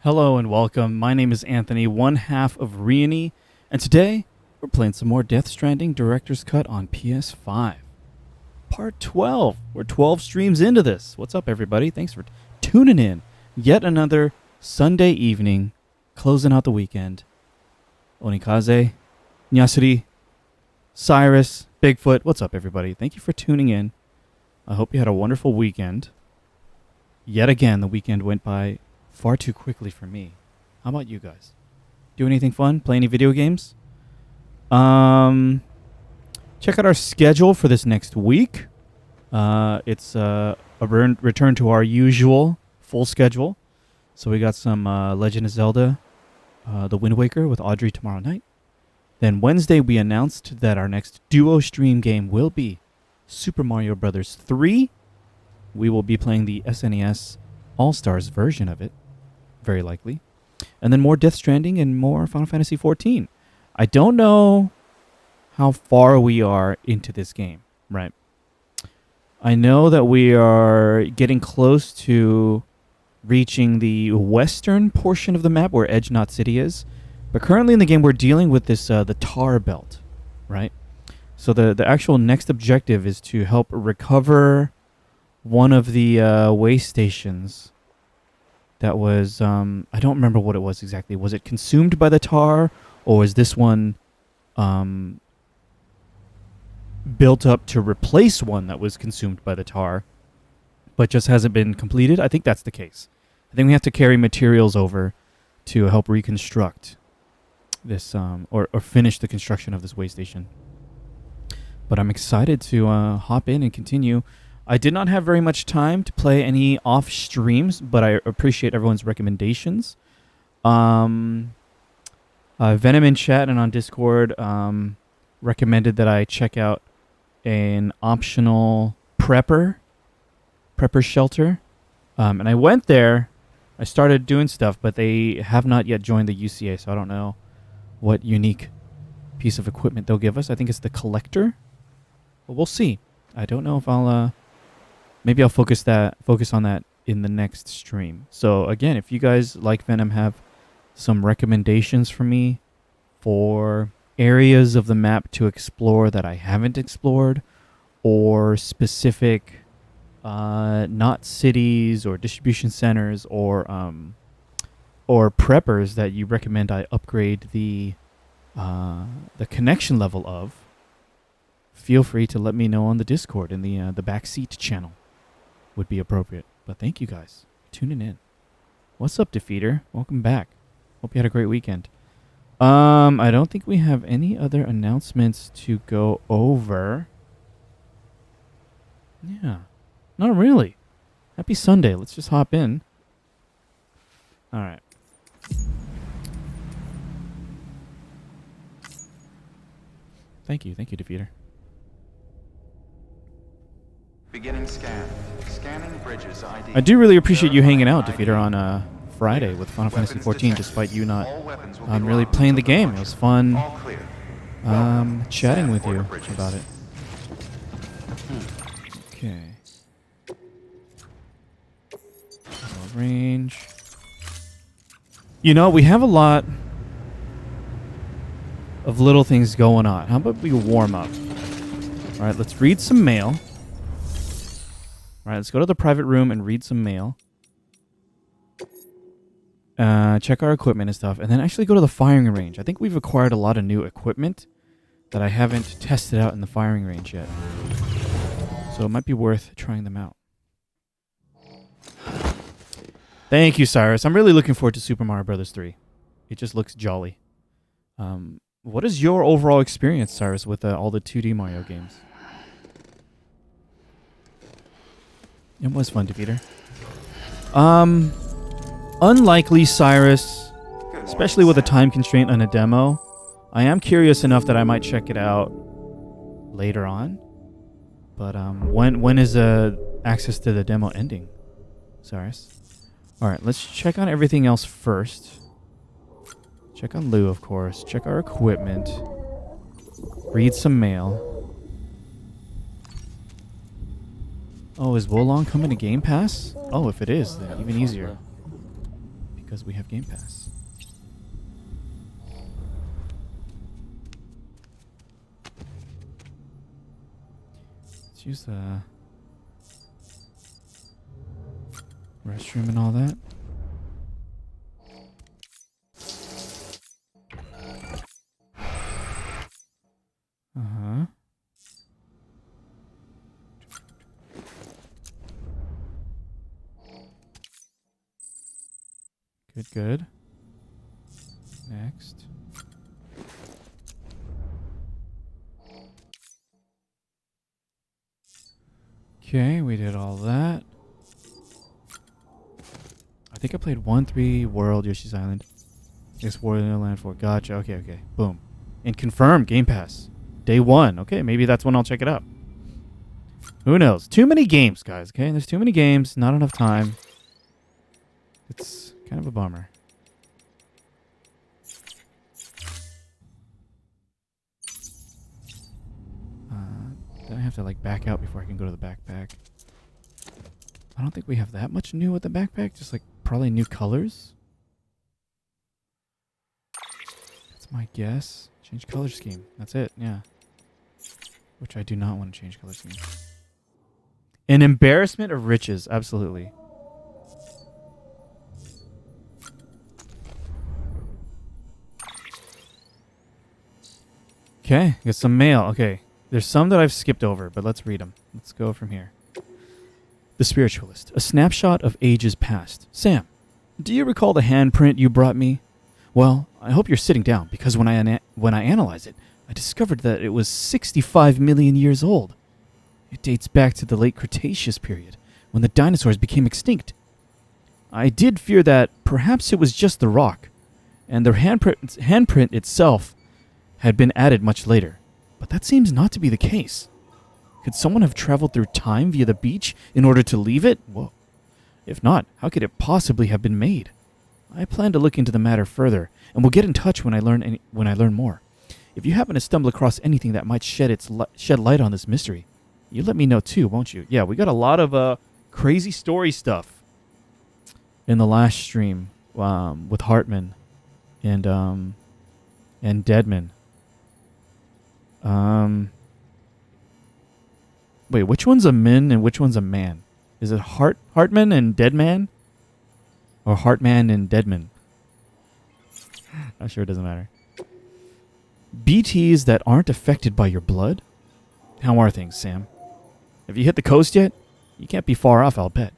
Hello and welcome. My name is Anthony, one half of Reyony, and today we're playing some more Death Stranding Director's Cut on PS5. Part 12. We're 12 streams into this. What's up, everybody? Thanks for tuning in. Yet another Sunday evening, closing out the weekend. Onikaze, Nyasuri, Cyrus, Bigfoot. What's up, everybody? Thank you for tuning in. I hope you had a wonderful weekend. Yet again, the weekend went by far too quickly for me. How about you guys? Do anything fun? Play any video games? Check out our schedule for this next week. It's a return to our usual full schedule. So we got some Legend of Zelda, The Wind Waker with Audrey tomorrow night. Then Wednesday we announced that our next duo stream game will be Super Mario Bros. 3. We will be playing the SNES All-Stars version of it. Very likely. And then more Death Stranding and more Final Fantasy XIV. I don't know how far we are into this game, right? I know that we are getting close to reaching the western portion of the map where Edge Knot City is. But currently in the game we're dealing with this the tar belt, right? So the actual next objective is to help recover one of the way stations that was, I don't remember what it was exactly. Was it consumed by the tar, or was this one built up to replace one that was consumed by the tar, but just hasn't been completed? I think that's the case. I think we have to carry materials over to help reconstruct this, or finish the construction of this way station. But I'm excited to hop in and continue. I did not have very much time to play any off streams, but I appreciate everyone's recommendations. Venom in chat and on Discord recommended that I check out an optional prepper shelter. And I went there. I started doing stuff, but they have not yet joined the UCA, so I don't know what unique piece of equipment they'll give us. I think it's the collector. But we'll see. I don't know if I'll... Maybe I'll focus on that in the next stream. So again, if you guys like Venom have some recommendations for me for areas of the map to explore that I haven't explored, or specific not cities or distribution centers or preppers that you recommend I upgrade the connection level of, feel free to let me know on the Discord in the backseat channel. Would be appropriate. But thank you guys for tuning in. What's up, Defeater? Welcome back. Hope you had a great weekend. I don't think we have any other announcements to go over. Yeah. Not really. Happy Sunday. Let's just hop in. All right. Thank you, Defeater. Beginning scan. Scanning bridges ID. I do really appreciate you hanging out, Defeater, on Friday with Final Fantasy XIV, despite you not really playing the game. It was fun chatting with you about it. Okay. Range. You know, we have a lot of little things going on. How about we warm up? All right, let's read some mail. All right, let's go to the private room and read some mail. Check our equipment and stuff, and then actually go to the firing range. I think we've acquired a lot of new equipment that I haven't tested out in the firing range yet. So it might be worth trying them out. Thank you, Cyrus. I'm really looking forward to Super Mario Bros. 3. It just looks jolly. What is your overall experience, Cyrus, with all the 2D Mario games? It was fun, Defeater. Unlikely, Cyrus, especially with a time constraint on a demo. I am curious enough that I might check it out later on. But when is access to the demo ending, Cyrus? All right, let's check on everything else first. Check on Lou, of course. Check our equipment. Read some mail. Oh, is Wolong coming to Game Pass? Oh, if it is, then even easier. because we have Game Pass. Let's use the restroom and all that. Uh-huh. Good, good. Next. Okay, we did all that. I think I played 1-3 World, Yoshi's Island. Explorer Land 4. Gotcha. Okay, okay. Boom. And confirm Game Pass. Day 1. Okay, maybe that's when I'll check it out. Who knows? Too many games, guys. Okay, there's too many games. Not enough time. It's kind of a bummer. Then I have to like back out before I can go to the backpack. I don't think we have that much new with the backpack. Just like probably new colors. That's my guess. Change color scheme. That's it. Yeah. Which I do not want to change color scheme. An embarrassment of riches. Absolutely. Okay. Get some mail. Okay. There's some that I've skipped over, but let's read them. Let's go from here. The Spiritualist. A snapshot of ages past. Sam, do you recall the handprint you brought me? Well, I hope you're sitting down, because when I analyze it, I discovered that it was 65 million years old. It dates back to the late Cretaceous period, when the dinosaurs became extinct. I did fear that perhaps it was just the rock, and the handprint itself had been added much later. But that seems not to be the case. Could someone have traveled through time via the beach in order to leave it? Whoa. If not, how could it possibly have been made? I plan to look into the matter further, and will get in touch when I learn more. If you happen to stumble across anything that might shed light on this mystery, you let me know too, won't you? Yeah, we got a lot of crazy story stuff in the last stream with Hartman and Deadman. Wait, which one's a min and which one's a man? Is it Hartman and Deadman? Or Hartman and Deadman? Not sure, it doesn't matter. BTs that aren't affected by your blood? How are things, Sam? Have you hit the coast yet? You can't be far off, I'll bet.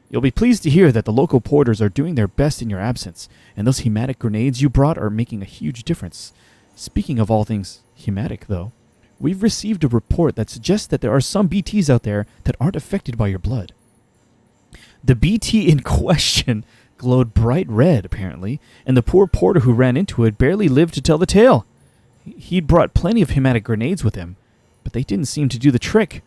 You'll be pleased to hear that the local porters are doing their best in your absence, and those hematic grenades you brought are making a huge difference. Speaking of all things hematic, though, we've received a report that suggests that there are some BTs out there that aren't affected by your blood. The BT in question glowed bright red, apparently, and the poor porter who ran into it barely lived to tell the tale. He'd brought plenty of hematic grenades with him, but they didn't seem to do the trick.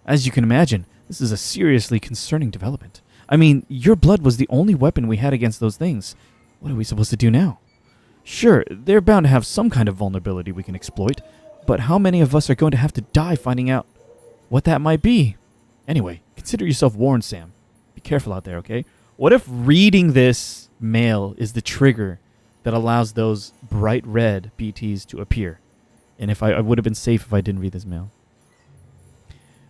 As you can imagine, this is a seriously concerning development. I mean, your blood was the only weapon we had against those things. What are we supposed to do now? Sure, they're bound to have some kind of vulnerability we can exploit, but how many of us are going to have to die finding out what that might be? Anyway, consider yourself warned, Sam. Be careful out there, okay? What if reading this mail is the trigger that allows those bright red BTs to appear? And if I would have been safe if I didn't read this mail.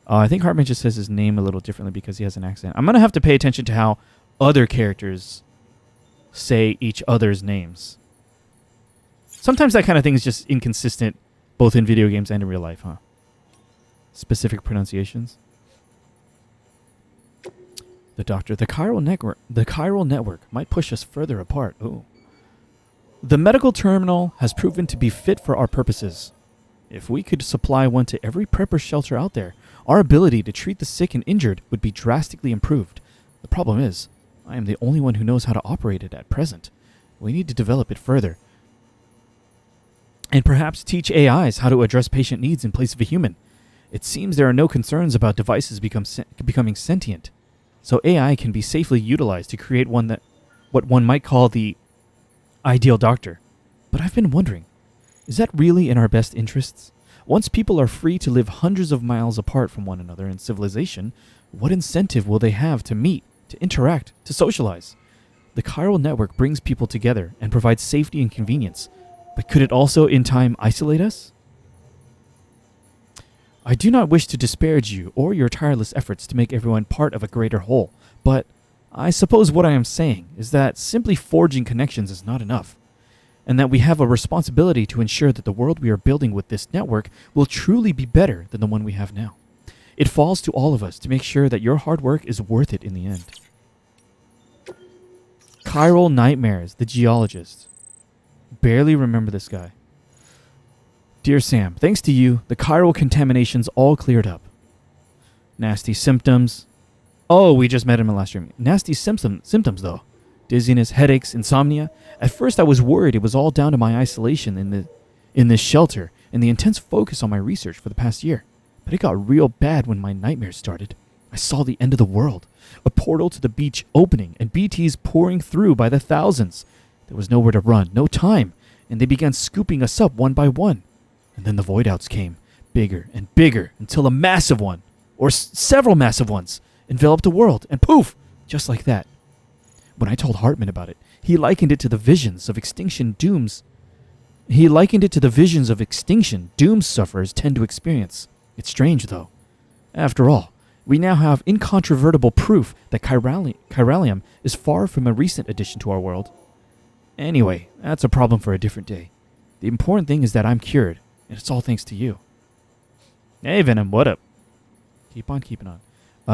I think Hartman just says his name a little differently because he has an accent. I'm going to have to pay attention to how other characters say each other's names. Sometimes that kind of thing is just inconsistent, both in video games and in real life, huh? Specific pronunciations. The doctor, the chiral network might push us further apart. Ooh. The medical terminal has proven to be fit for our purposes. If we could supply one to every prepper shelter out there, our ability to treat the sick and injured would be drastically improved. The problem is, I am the only one who knows how to operate it at present. We need to develop it further. And perhaps teach AIs how to address patient needs in place of a human. It seems there are no concerns about devices becoming sentient, so AI can be safely utilized to create what one might call the ideal doctor. But I've been wondering, is that really in our best interests? Once people are free to live hundreds of miles apart from one another in civilization, what incentive will they have to meet, to interact, to socialize? The chiral network brings people together and provides safety and convenience, but could it also, in time, isolate us? I do not wish to disparage you or your tireless efforts to make everyone part of a greater whole, but I suppose what I am saying is that simply forging connections is not enough, and that we have a responsibility to ensure that the world we are building with this network will truly be better than the one we have now. It falls to all of us to make sure that your hard work is worth it in the end. Chiral Nightmares, the geologist. Barely remember this guy. Dear Sam, thanks to you, the chiral contamination's all cleared up. Nasty symptoms. Oh, we just met him in last stream. Nasty symptoms, though. Dizziness, headaches, insomnia. At first I was worried it was all down to my isolation in this shelter and the intense focus on my research for the past year. But it got real bad when my nightmares started. I saw the end of the world. A portal to the beach opening and BTs pouring through by the thousands. There was nowhere to run, no time, and they began scooping us up one by one. And then the void outs came, bigger and bigger, until a massive one, or several massive ones, enveloped the world, and poof, just like that. When I told Hartman about it, he likened it to the visions of extinction dooms. He likened it to the visions of extinction doom sufferers tend to experience. It's strange, though. After all, we now have incontrovertible proof that chiralium is far from a recent addition to our world. Anyway, that's a problem for a different day. The important thing is that I'm cured, and it's all thanks to you. Hey, Venom, what up? Keep on keeping on.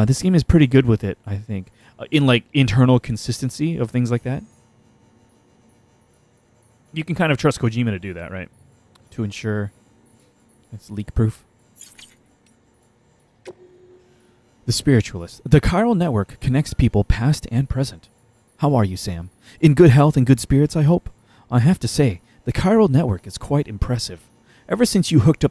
This game is pretty good with it, I think. In, like, internal consistency of things like that. You can kind of trust Kojima to do that, right? To ensure it's leak-proof. The Spiritualist. The chiral network connects people past and present. How are you, Sam? In good health and good spirits, I hope? I have to say, the chiral network is quite impressive. Ever since you hooked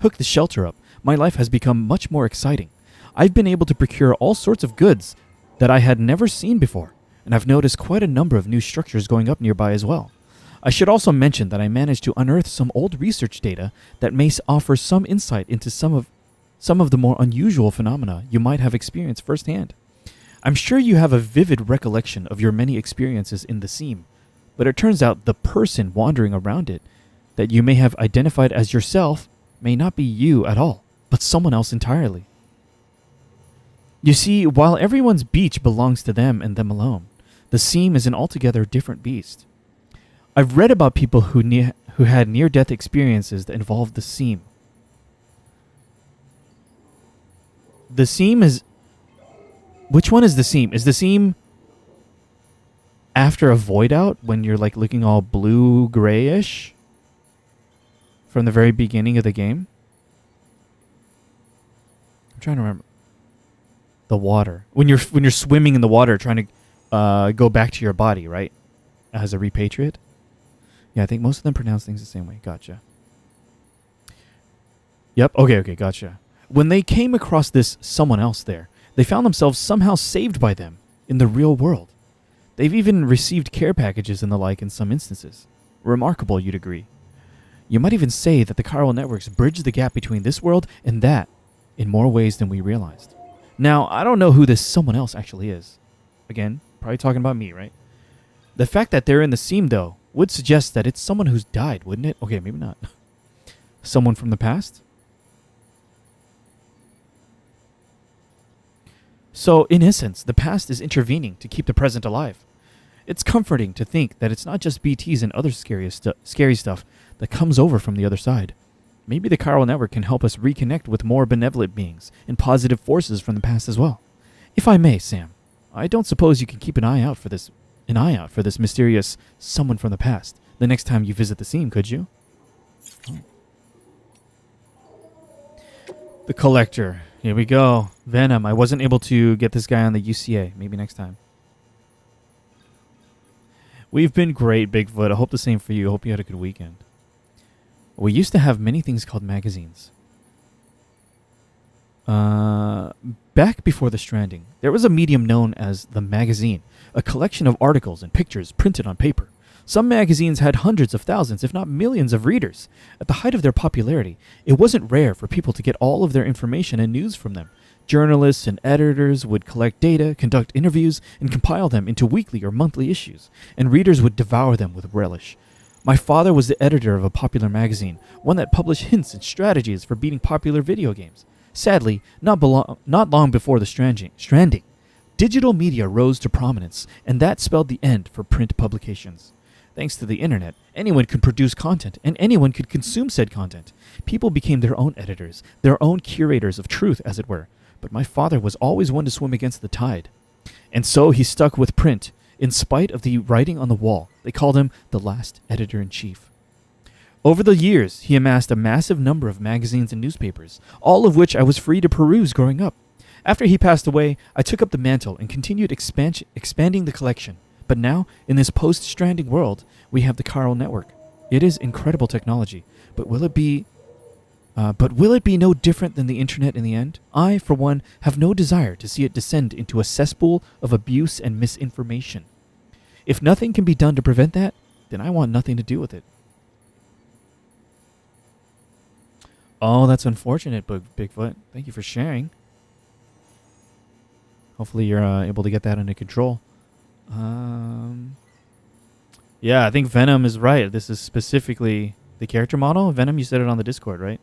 the shelter up, my life has become much more exciting. I've been able to procure all sorts of goods that I had never seen before, and I've noticed quite a number of new structures going up nearby as well. I should also mention that I managed to unearth some old research data that may offer some insight into some of the more unusual phenomena you might have experienced firsthand. I'm sure you have a vivid recollection of your many experiences in the seam, but it turns out the person wandering around it that you may have identified as yourself may not be you at all, but someone else entirely. You see, while everyone's beach belongs to them and them alone, the seam is an altogether different beast. I've read about people who had near-death experiences that involved the seam. The seam is... Which one is the seam? Is the seam after a void out when you're like looking all blue-grayish from the very beginning of the game? I'm trying to remember. The water. When you're swimming in the water trying to go back to your body, right? As a repatriate? Yeah, I think most of them pronounce things the same way. Gotcha. Yep. Okay, gotcha. When they came across this someone else there, they found themselves somehow saved by them in the real world. They've even received care packages and the like in some instances. Remarkable, you'd agree. You might even say that the chiral networks bridge the gap between this world and that in more ways than we realized. Now, I don't know who this someone else actually is. Again, probably talking about me, right? The fact that they're in the seam, though, would suggest that it's someone who's died, wouldn't it? Okay, maybe not. Someone from the past? So, in essence, the past is intervening to keep the present alive. It's comforting to think that it's not just BTs and other scary stuff that comes over from the other side. Maybe the chiral network can help us reconnect with more benevolent beings and positive forces from the past as well. If I may, Sam, I don't suppose you can keep an eye out for this mysterious someone from the past the next time you visit the seam, could you? Oh. The Collector. Here we go. Venom. I wasn't able to get this guy on the UCA. Maybe next time. We've been great, Bigfoot. I hope the same for you. I hope you had a good weekend. We used to have many things called magazines. Back before the Stranding, there was a medium known as the magazine, a collection of articles and pictures printed on paper. Some magazines had hundreds of thousands, if not millions, of readers. At the height of their popularity, it wasn't rare for people to get all of their information and news from them. Journalists and editors would collect data, conduct interviews, and compile them into weekly or monthly issues, and readers would devour them with relish. My father was the editor of a popular magazine, one that published hints and strategies for beating popular video games. Sadly, not long before the Stranding, digital media rose to prominence, and that spelled the end for print publications. Thanks to the internet, anyone could produce content, and anyone could consume said content. People became their own editors, their own curators of truth, as it were. But my father was always one to swim against the tide. And so he stuck with print, in spite of the writing on the wall. They called him the last editor-in-chief. Over the years, he amassed a massive number of magazines and newspapers, all of which I was free to peruse growing up. After he passed away, I took up the mantle and continued expanding the collection. But now, in this post-Stranding world, we have the Chiral Network. It is incredible technology, but will it be no different than the internet in the end? I, for one, have no desire to see it descend into a cesspool of abuse and misinformation. If nothing can be done to prevent that, then I want nothing to do with it. Oh, that's unfortunate, Bigfoot. Thank you for sharing. Hopefully you're able to get that under control. Yeah, I think Venom is right. This is specifically the character model. Venom, you said it on the Discord, right?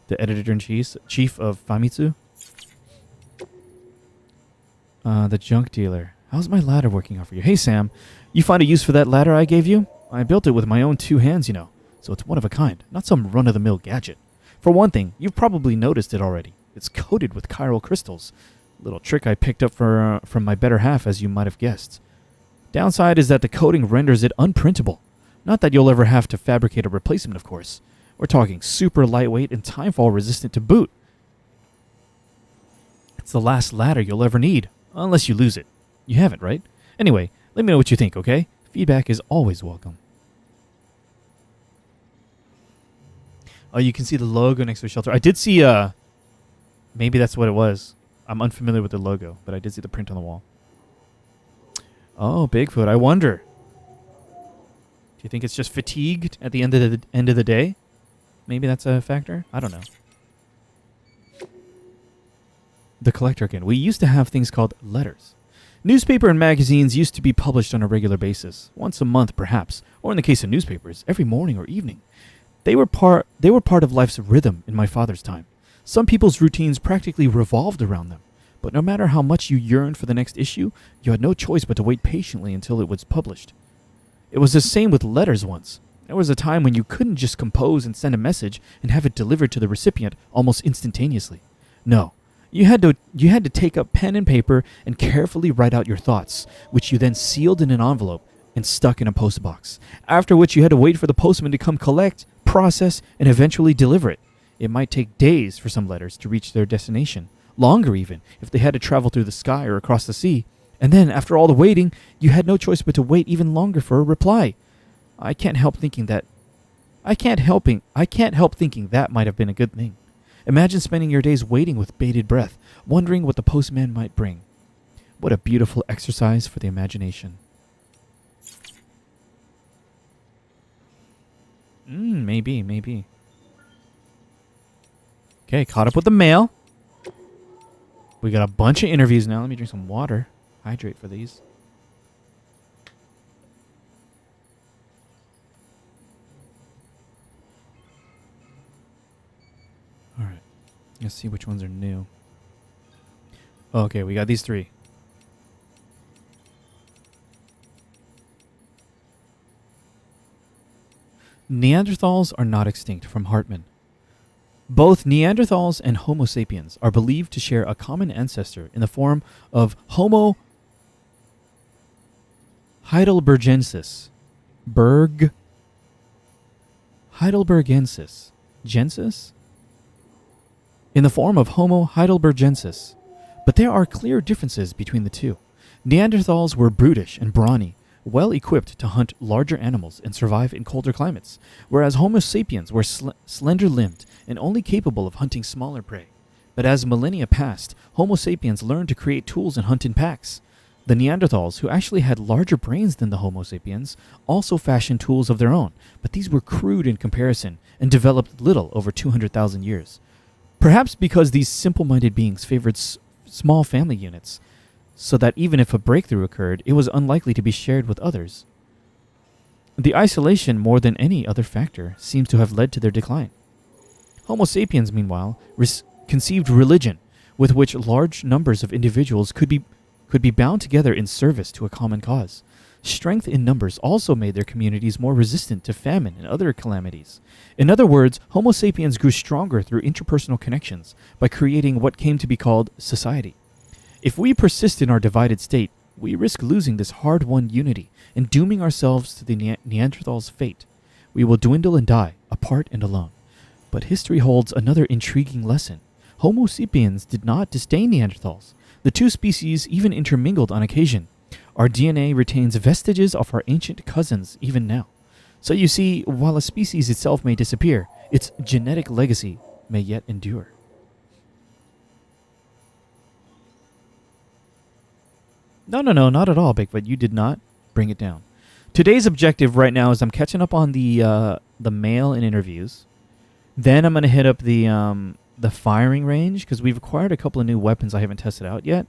The editor-in-chief of Famitsu. The junk dealer. How's my ladder working out for you? Hey, Sam, you find a use for that ladder I gave you? I built it with my own 2 hands, you know, so it's one of a kind, not some run-of-the-mill gadget. For one thing, you've probably noticed it already. It's coated with chiral crystals. Little trick I picked up from my better half, as you might have guessed. Downside is that the coating renders it unprintable. Not that you'll ever have to fabricate a replacement, of course. We're talking super lightweight and timefall resistant to boot. It's the last ladder you'll ever need, unless you lose it. You haven't, right? Anyway, let me know what you think, okay? Feedback is always welcome. Oh, you can see the logo next to the shelter. I did see, maybe that's what it was. I'm unfamiliar with the logo, but I did see the print on the wall. Oh, Bigfoot, I wonder. Do you think it's just fatigued at the end of the day? Maybe that's a factor? I don't know. The collector again. We used to have things called letters. Newspaper and magazines used to be published on a regular basis, once a month perhaps, or in the case of newspapers, every morning or evening. They were part of life's rhythm in my father's time. Some people's routines practically revolved around them. But no matter how much you yearned for the next issue, you had no choice but to wait patiently until it was published. It was the same with letters once. There was a time when you couldn't just compose and send a message and have it delivered to the recipient almost instantaneously. No, you had to take up pen and paper and carefully write out your thoughts, which you then sealed in an envelope and stuck in a post box, after which you had to wait for the postman to come collect, process, and eventually deliver it. It might take days for some letters to reach their destination. Longer even, if they had to travel through the sky or across the sea. And then, after all the waiting, you had no choice but to wait even longer for a reply. I can't help thinking that might have been a good thing. Imagine spending your days waiting with bated breath, wondering what the postman might bring. What a beautiful exercise for the imagination. Maybe. Okay, caught up with the mail. We got a bunch of interviews now. Let me drink some water. Hydrate for these. All right. Let's see which ones are new. Okay, we got these 3. Neanderthals are not extinct, from Hartman. Both Neanderthals and Homo sapiens are believed to share a common ancestor in the form of Homo heidelbergensis. Heidelbergensis. Gensis? In the form of Homo heidelbergensis. But there are clear differences between the two. Neanderthals were brutish and brawny, well equipped to hunt larger animals and survive in colder climates, whereas Homo sapiens were slender-limbed and only capable of hunting smaller prey. But as millennia passed, Homo sapiens learned to create tools and hunt in packs. The Neanderthals, who actually had larger brains than the Homo sapiens, also fashioned tools of their own, but these were crude in comparison and developed little over 200,000 years. Perhaps because these simple-minded beings favored small family units, so that even if a breakthrough occurred, it was unlikely to be shared with others. The isolation, more than any other factor, seems to have led to their decline. Homo sapiens, meanwhile, conceived religion, with which large numbers of individuals could be bound together in service to a common cause. Strength in numbers also made their communities more resistant to famine and other calamities. In other words, Homo sapiens grew stronger through interpersonal connections by creating what came to be called society. If we persist in our divided state, we risk losing this hard-won unity and dooming ourselves to the Neanderthals' fate. We will dwindle and die, apart and alone. But history holds another intriguing lesson. Homo sapiens did not disdain Neanderthals. The two species even intermingled on occasion. Our DNA retains vestiges of our ancient cousins even now. So you see, while a species itself may disappear, its genetic legacy may yet endure. No, not at all, Bigfoot. You did not bring it down. Today's objective right now is I'm catching up on the mail and interviews. Then I'm going to hit up the firing range, because we've acquired a couple of new weapons I haven't tested out yet.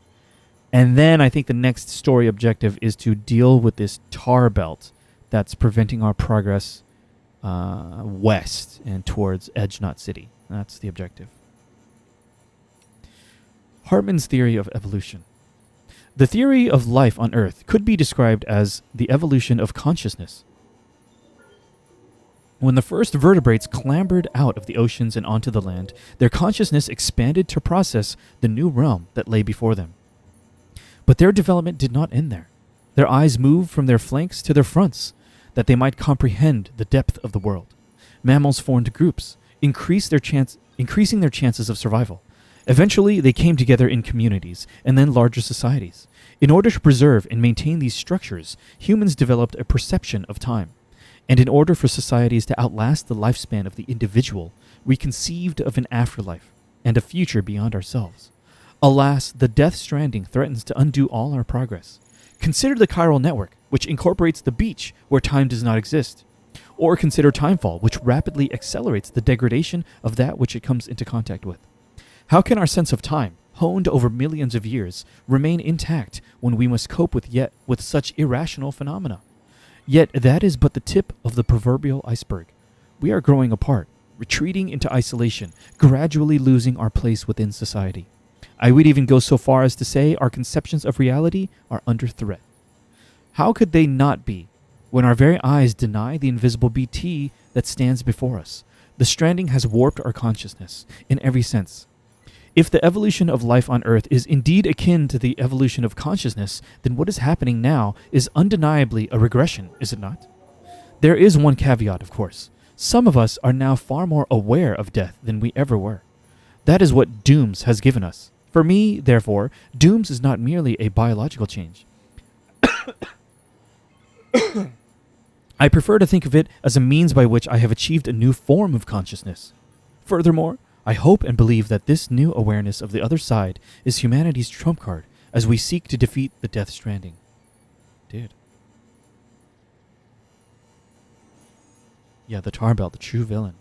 And then I think the next story objective is to deal with this tar belt that's preventing our progress west and towards Edge Knot City. That's the objective. Hartman's theory of evolution. The theory of life on Earth could be described as the evolution of consciousness. When the first vertebrates clambered out of the oceans and onto the land, their consciousness expanded to process the new realm that lay before them. But their development did not end there. Their eyes moved from their flanks to their fronts, that they might comprehend the depth of the world. Mammals formed groups, increasing their chances of survival. Eventually, they came together in communities, and then larger societies. In order to preserve and maintain these structures, humans developed a perception of time. And in order for societies to outlast the lifespan of the individual, we conceived of an afterlife and a future beyond ourselves. Alas, the death stranding threatens to undo all our progress. Consider the chiral network, which incorporates the beach where time does not exist. Or consider timefall, which rapidly accelerates the degradation of that which it comes into contact with. How can our sense of time, honed over millions of years, remain intact when we must cope with such irrational phenomena? Yet that is but the tip of the proverbial iceberg. We are growing apart, retreating into isolation, gradually losing our place within society. I would even go so far as to say our conceptions of reality are under threat. How could they not be, when our very eyes deny the invisible BT that stands before us? The stranding has warped our consciousness in every sense. If the evolution of life on Earth is indeed akin to the evolution of consciousness, then what is happening now is undeniably a regression, is it not? There is one caveat, of course. Some of us are now far more aware of death than we ever were. That is what Dooms has given us. For me, therefore, Dooms is not merely a biological change. I prefer to think of it as a means by which I have achieved a new form of consciousness. Furthermore, I hope and believe that this new awareness of the other side is humanity's trump card as we seek to defeat the death stranding. Dude. Yeah, the tar belt, the true villain.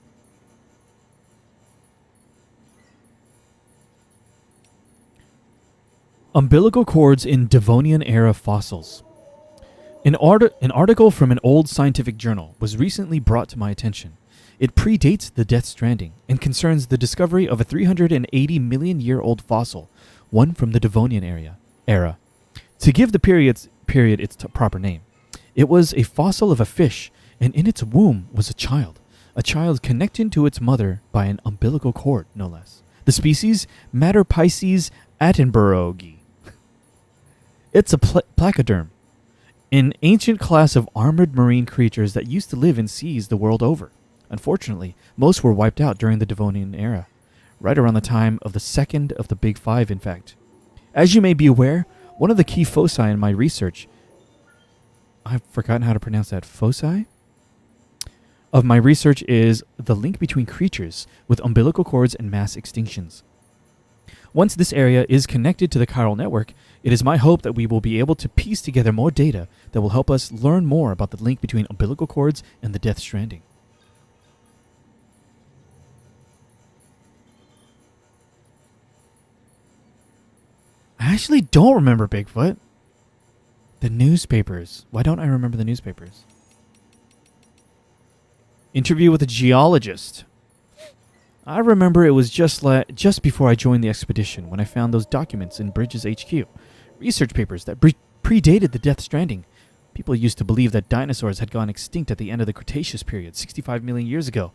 Umbilical cords in Devonian-era fossils. An article from an old scientific journal was recently brought to my attention. It predates the Death Stranding and concerns the discovery of a 380 million year old fossil, one from the Devonian era. To give the period its proper name, it was a fossil of a fish, and in its womb was a child connected to its mother by an umbilical cord, no less. The species, Materpisces attenboroughi. It's a placoderm, an ancient class of armored marine creatures that used to live in seas the world over. Unfortunately, most were wiped out during the Devonian era, right around the time of the second of the Big Five, in fact. As you may be aware, one of the key foci in my research, I've forgotten how to pronounce that, foci? Of my research is the link between creatures with umbilical cords and mass extinctions. Once this area is connected to the chiral network, it is my hope that we will be able to piece together more data that will help us learn more about the link between umbilical cords and the death stranding. I actually don't remember Bigfoot. The newspapers. Why don't I remember the newspapers? Interview with a geologist. I remember it was just before I joined the expedition when I found those documents in Bridges HQ. Research papers that predated the Death Stranding. People used to believe that dinosaurs had gone extinct at the end of the Cretaceous period, 65 million years ago.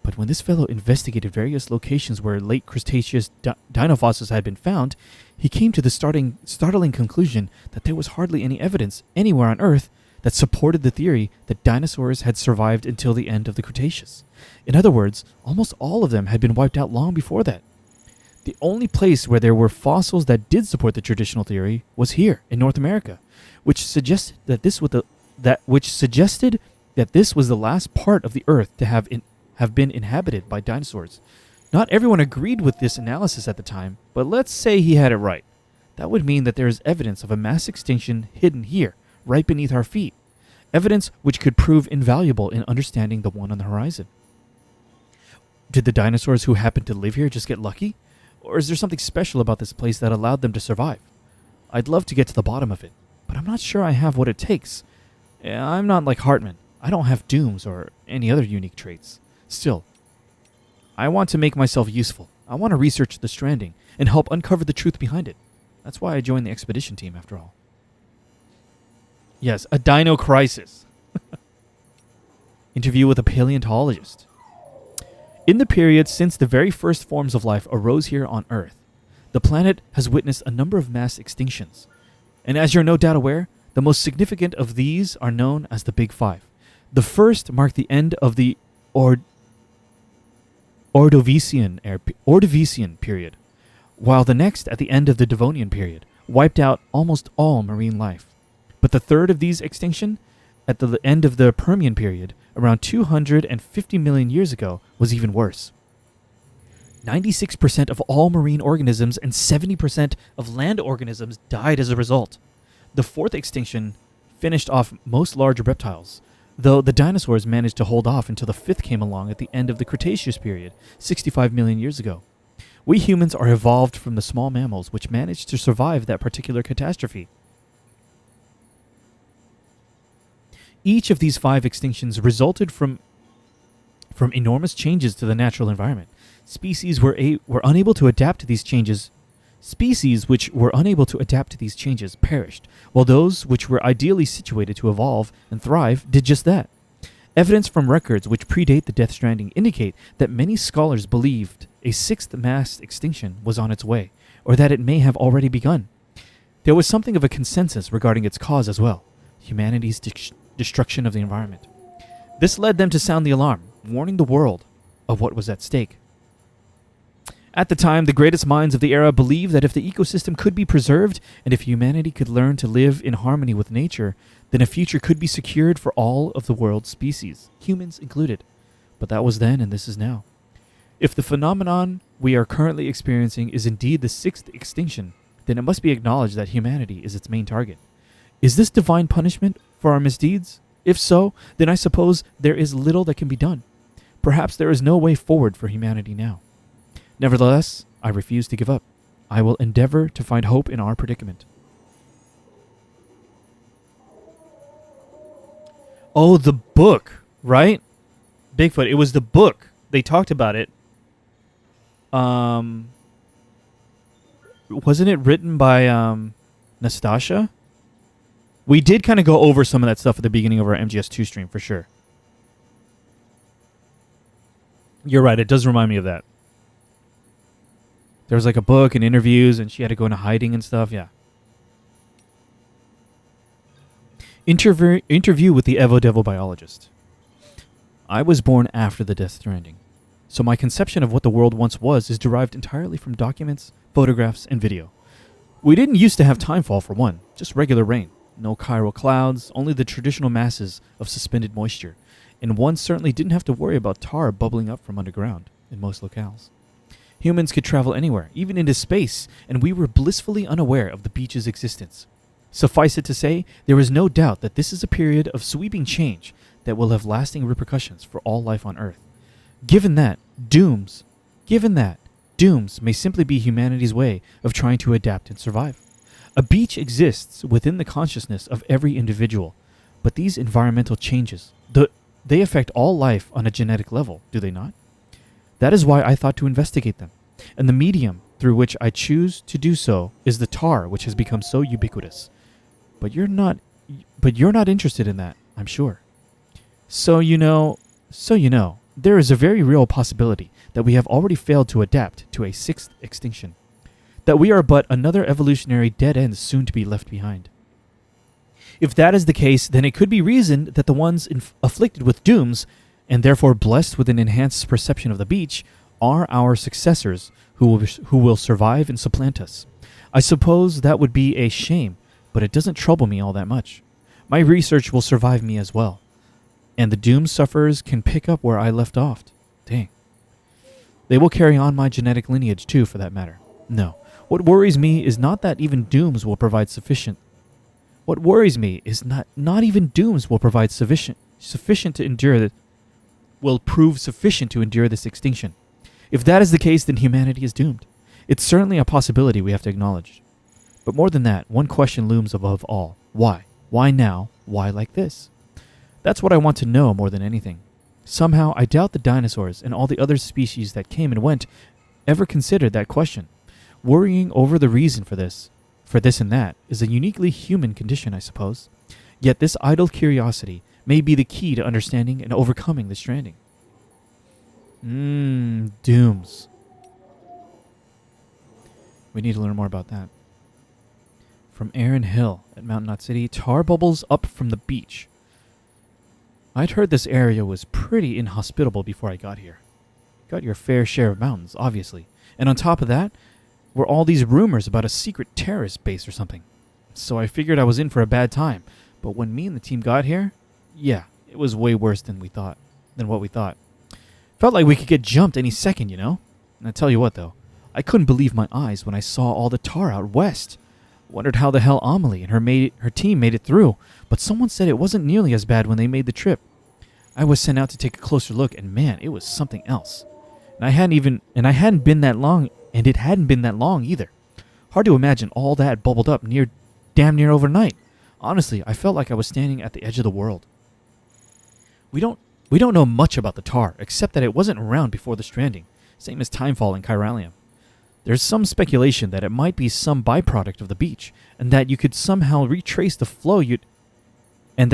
But when this fellow investigated various locations where late Cretaceous dinofossils had been found, he came to the startling conclusion that there was hardly any evidence anywhere on Earth that supported the theory that dinosaurs had survived until the end of the Cretaceous. In other words, almost all of them had been wiped out long before that. The only place where there were fossils that did support the traditional theory was here in North America, which suggested that this was the last part of the Earth to have been inhabited by dinosaurs. Not everyone agreed with this analysis at the time, but let's say he had it right. That would mean that there is evidence of a mass extinction hidden here, right beneath our feet. Evidence which could prove invaluable in understanding the one on the horizon. Did the dinosaurs who happened to live here just get lucky? Or is there something special about this place that allowed them to survive? I'd love to get to the bottom of it, but I'm not sure I have what it takes. I'm not like Hartman. I don't have dooms or any other unique traits. Still, I want to make myself useful. I want to research the Stranding and help uncover the truth behind it. That's why I joined the expedition team, after all. Yes, a dino crisis. Interview with a paleontologist. In the period since the very first forms of life arose here on Earth, the planet has witnessed a number of mass extinctions. And as you're no doubt aware, the most significant of these are known as the Big Five. The first marked the end of the Ordovician period, while the next, at the end of the Devonian period, wiped out almost all marine life. But the third of these extinction, at the end of the Permian period, around 250 million years ago, was even worse. 96% of all marine organisms and 70% of land organisms died as a result. The fourth extinction finished off most large reptiles, though the dinosaurs managed to hold off until the fifth came along at the end of the Cretaceous period, 65 million years ago. We humans are evolved from the small mammals which managed to survive that particular catastrophe. Each of these five extinctions resulted from enormous changes to the natural environment. Species which were unable to adapt to these changes perished, while those which were ideally situated to evolve and thrive did just that. Evidence from records which predate the Death Stranding indicate that many scholars believed a sixth mass extinction was on its way, or that it may have already begun. There was something of a consensus regarding its cause as well: humanity's destruction of the environment. This led them to sound the alarm, warning the world of what was at stake. At the time, the greatest minds of the era believed that if the ecosystem could be preserved, and if humanity could learn to live in harmony with nature, then a future could be secured for all of the world's species, humans included. But that was then, and this is now. If the phenomenon we are currently experiencing is indeed the sixth extinction, then it must be acknowledged that humanity is its main target. Is this divine punishment for our misdeeds? If so, then I suppose there is little that can be done. Perhaps there is no way forward for humanity now. Nevertheless, I refuse to give up. I will endeavor to find hope in our predicament. Oh, the book, right? Bigfoot. It was the book. They talked about it. Wasn't it written by Nastasha? We did kind of go over some of that stuff at the beginning of our MGS2 stream, for sure. You're right. It does remind me of that. There was like a book and interviews, and she had to go into hiding and stuff. Yeah. Interview with the Evo Devil biologist. I was born after the Death Stranding, so my conception of what the world once was is derived entirely from documents, photographs, and video. We didn't used to have timefall, for one, just regular rain. No chiral clouds, only the traditional masses of suspended moisture, and one certainly didn't have to worry about tar bubbling up from underground in most locales. Humans could travel anywhere, even into space, and we were blissfully unaware of the beach's existence. Suffice it to say, there is no doubt that this is a period of sweeping change that will have lasting repercussions for all life on Earth. Given that, dooms may simply be humanity's way of trying to adapt and survive. A beach exists within the consciousness of every individual, but these environmental changes, they affect all life on a genetic level, do they not? That is why I thought to investigate them, and the medium through which I choose to do so is the tar, which has become so ubiquitous. But you're not interested in that, I'm sure. So you know, there is a very real possibility that we have already failed to adapt to a sixth extinction, that we are but another evolutionary dead end soon to be left behind. If that is the case, then it could be reasoned that the ones afflicted with dooms, and therefore blessed with an enhanced perception of the beach, are our successors who will survive and supplant us. I suppose that would be a shame, but it doesn't trouble me all that much. My research will survive me as well. And the doom sufferers can pick up where I left off. Dang. They will carry on my genetic lineage too, for that matter. No. What worries me is not that even dooms will provide sufficient. What worries me is not even dooms will provide sufficient to endure that will prove sufficient to endure this extinction. If that is the case, then humanity is doomed. It's certainly a possibility we have to acknowledge. But more than that, one question looms above all. Why? Why now? Why like this? That's what I want to know more than anything. Somehow, I doubt the dinosaurs and all the other species that came and went ever considered that question. Worrying over the reason for this and that, is a uniquely human condition, I suppose. Yet this idle curiosity may be the key to understanding and overcoming the stranding. Dooms. We need to learn more about that. From Aaron Hill at Mountain Knot City, tar bubbles up from the beach. I'd heard this area was pretty inhospitable before I got here. Got your fair share of mountains, obviously. And on top of that, were all these rumors about a secret terrorist base or something. So I figured I was in for a bad time. But when me and the team got here, yeah, it was way worse than what we thought. Felt like we could get jumped any second, you know? And I tell you what, though, I couldn't believe my eyes when I saw all the tar out west. Wondered how the hell Amelie and her team made it through, but someone said it wasn't nearly as bad when they made the trip. I was sent out to take a closer look, and man, it was something else. And it hadn't been that long either. Hard to imagine all that bubbled up damn near overnight. Honestly, I felt like I was standing at the edge of the world. We don't know much about the tar, except that it wasn't around before the stranding, same as Timefall and Chiralium. There's some speculation that it might be some byproduct of the beach, and that you could somehow retrace the flow you'd end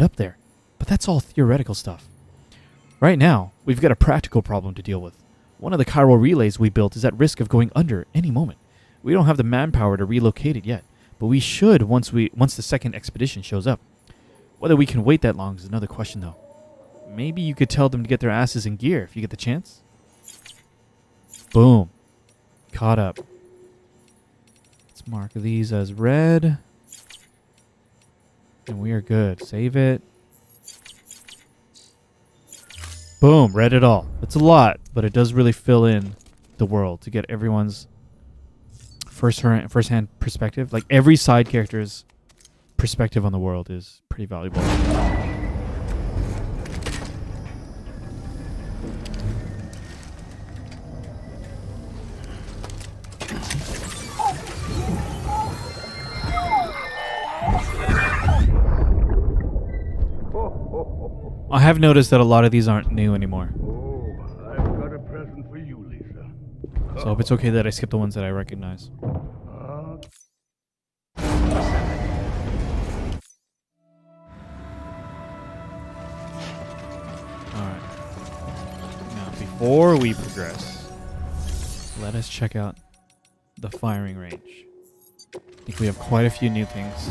up there. But that's all theoretical stuff. Right now, we've got a practical problem to deal with. One of the chiral relays we built is at risk of going under any moment. We don't have the manpower to relocate it yet, but we should once the second expedition shows up. Whether we can wait that long is another question, though. Maybe you could tell them to get their asses in gear if you get the chance. Boom. Caught up. Let's mark these as red. And we are good. Save it. Boom. Read it all. It's a lot, but it does really fill in the world to get everyone's first-hand perspective. Like, every side character's perspective on the world is pretty valuable. I have noticed that a lot of these aren't new anymore. Oh, I've got a present for you, Lisa. So I hope it's okay that I skip the ones that I recognize. Alright. Now, before we progress, let us check out the firing range. I think we have quite a few new things.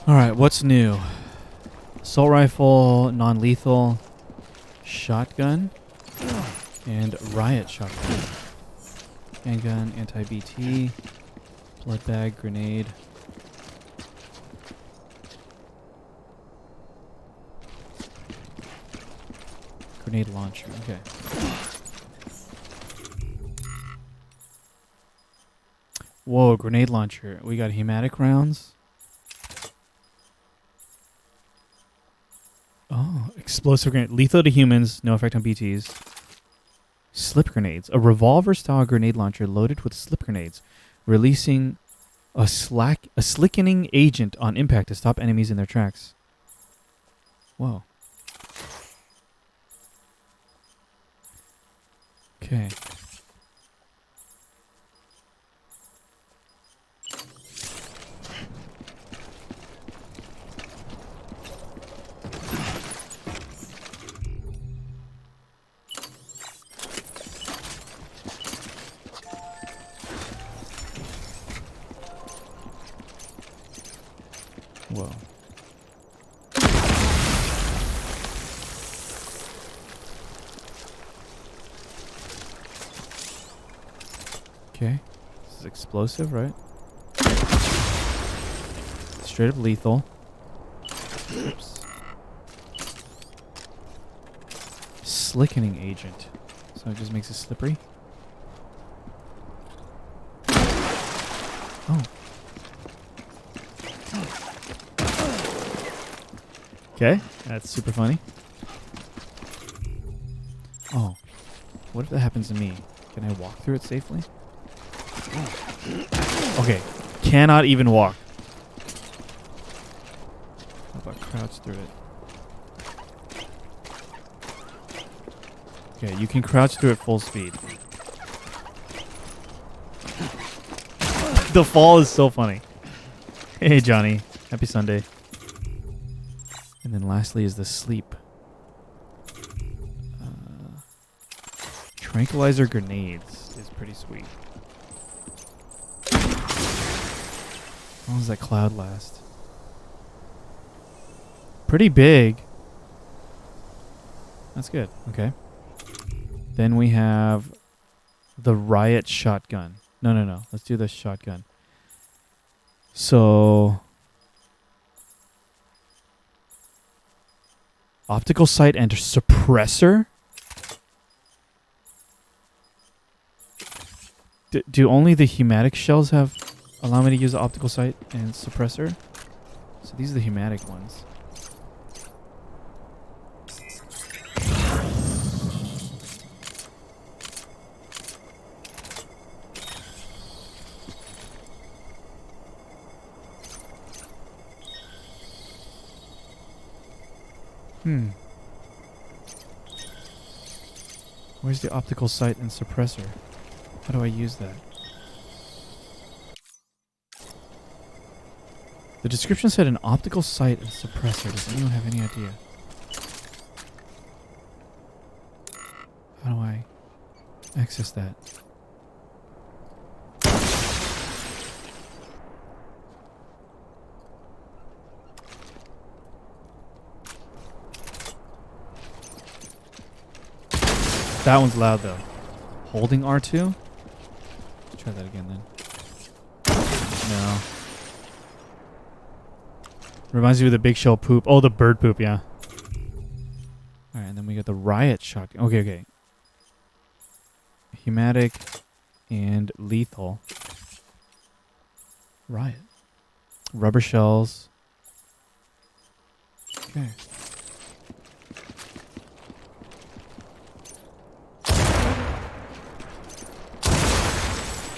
Alright, what's new? Assault rifle, non-lethal, shotgun, and riot shotgun. Handgun, anti-BT, blood bag, grenade. Grenade launcher, okay. Whoa, grenade launcher. We got hematic rounds. Explosive grenade. Lethal to humans. No effect on BTs. Slip grenades. A revolver-style grenade launcher loaded with slip grenades, releasing a slickening agent on impact to stop enemies in their tracks. Whoa. Okay. Whoa. Okay. This is explosive, right? Straight up lethal. Oops. Slickening agent. So it just makes it slippery. Oh. Okay, that's super funny. Oh, what if that happens to me? Can I walk through it safely? Okay, cannot even walk. How about crouch through it? Okay, you can crouch through it full speed. The fall is so funny. Hey, Johnny. Happy Sunday. And then lastly is the sleep. Tranquilizer grenades is pretty sweet. How long does that cloud last? Pretty big. That's good. Okay. Then we have the riot shotgun. No. Let's do the shotgun. So... optical sight and suppressor? Do only the hematic shells have allow me to use the optical sight and suppressor? So these are the hematic ones. Where's the optical sight and suppressor? How do I use that? The description said an optical sight and suppressor. Does anyone have any idea? How do I access that? That one's loud though. Holding R2? Let's try that again then. No. Reminds me of the big shell poop. Oh, the bird poop, yeah. Alright, and then we got the riot shotgun. Okay. Hematic and lethal. Riot. Rubber shells. Okay.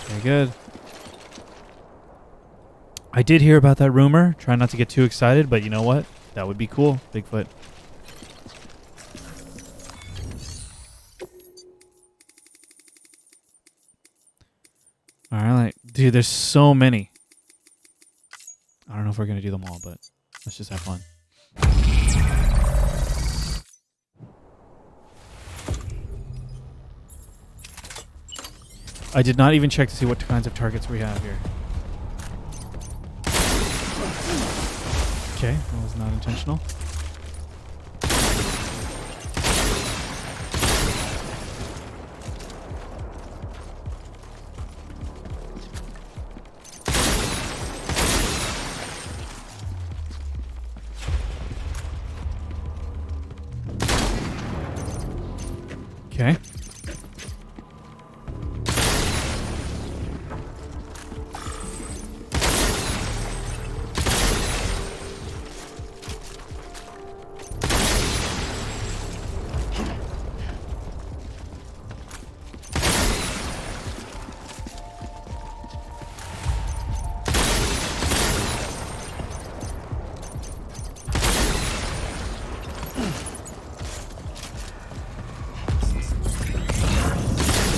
Very good. I did hear about that rumor. Try not to get too excited, but you know what? That would be cool. Bigfoot. Alright. Dude, there's so many. I don't know if we're going to do them all, but let's just have fun. I did not even check to see what kinds of targets we have here. Okay, that was not intentional. Okay.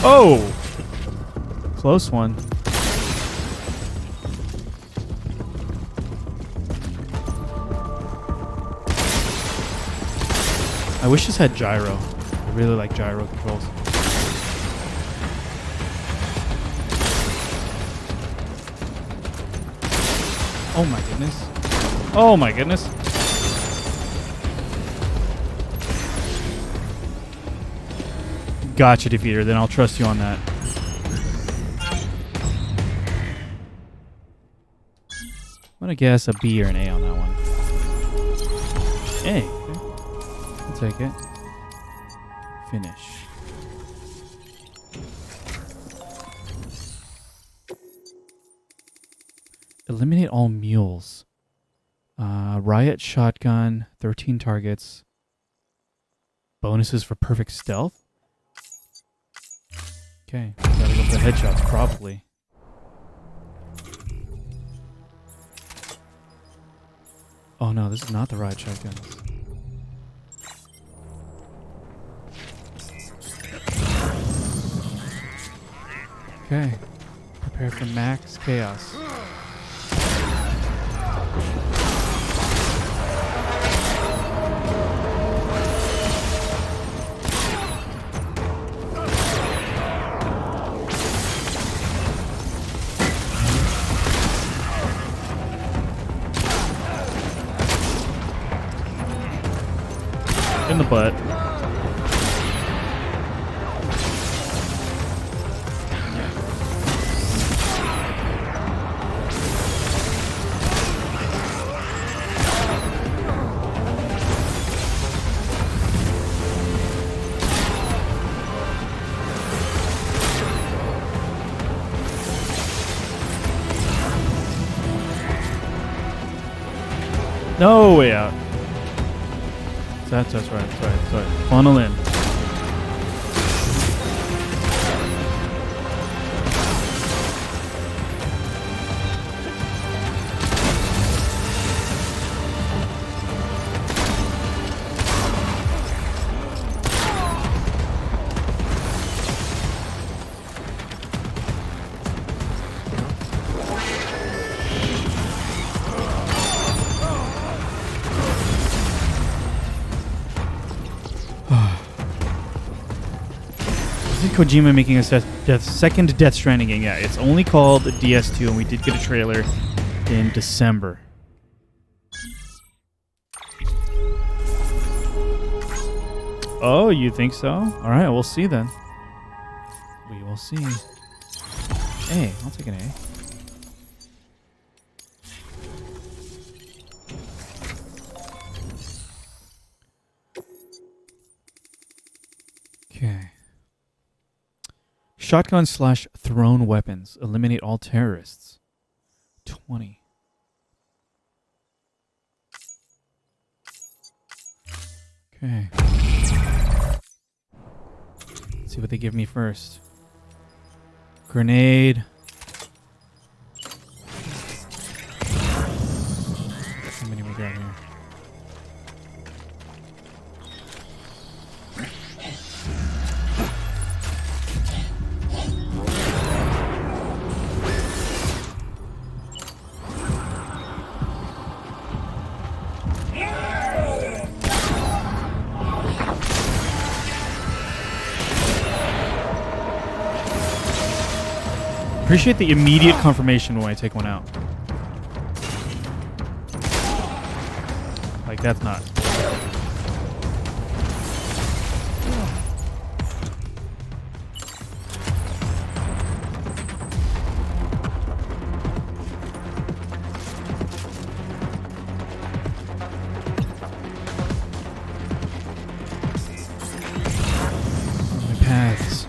Oh! Close one. I wish this had gyro. I really like gyro controls. Oh my goodness. Oh my goodness. Gotcha, Defeater. Then I'll trust you on that. I'm gonna guess a B or an A on that one. A. Okay. I'll take it. Finish. Eliminate all mules. Riot shotgun, 13 targets. Bonuses for perfect stealth. Okay, gotta go for the headshots, probably. Oh no, this is not the riot shotguns. Okay, prepare for max chaos. In the butt. No way out. That's right. Funnel in. Kojima making a second Death Stranding game. Yeah, it's only called DS2, and we did get a trailer in December. Oh, you think so? All right, we'll see then. We will see. A, I'll take an A. Okay. Shotgun / thrown weapons. Eliminate all terrorists. 20. Okay. Let's see what they give me first. Grenade. How many we got here? Appreciate the immediate confirmation when I take one out. Like, that's not. My paths.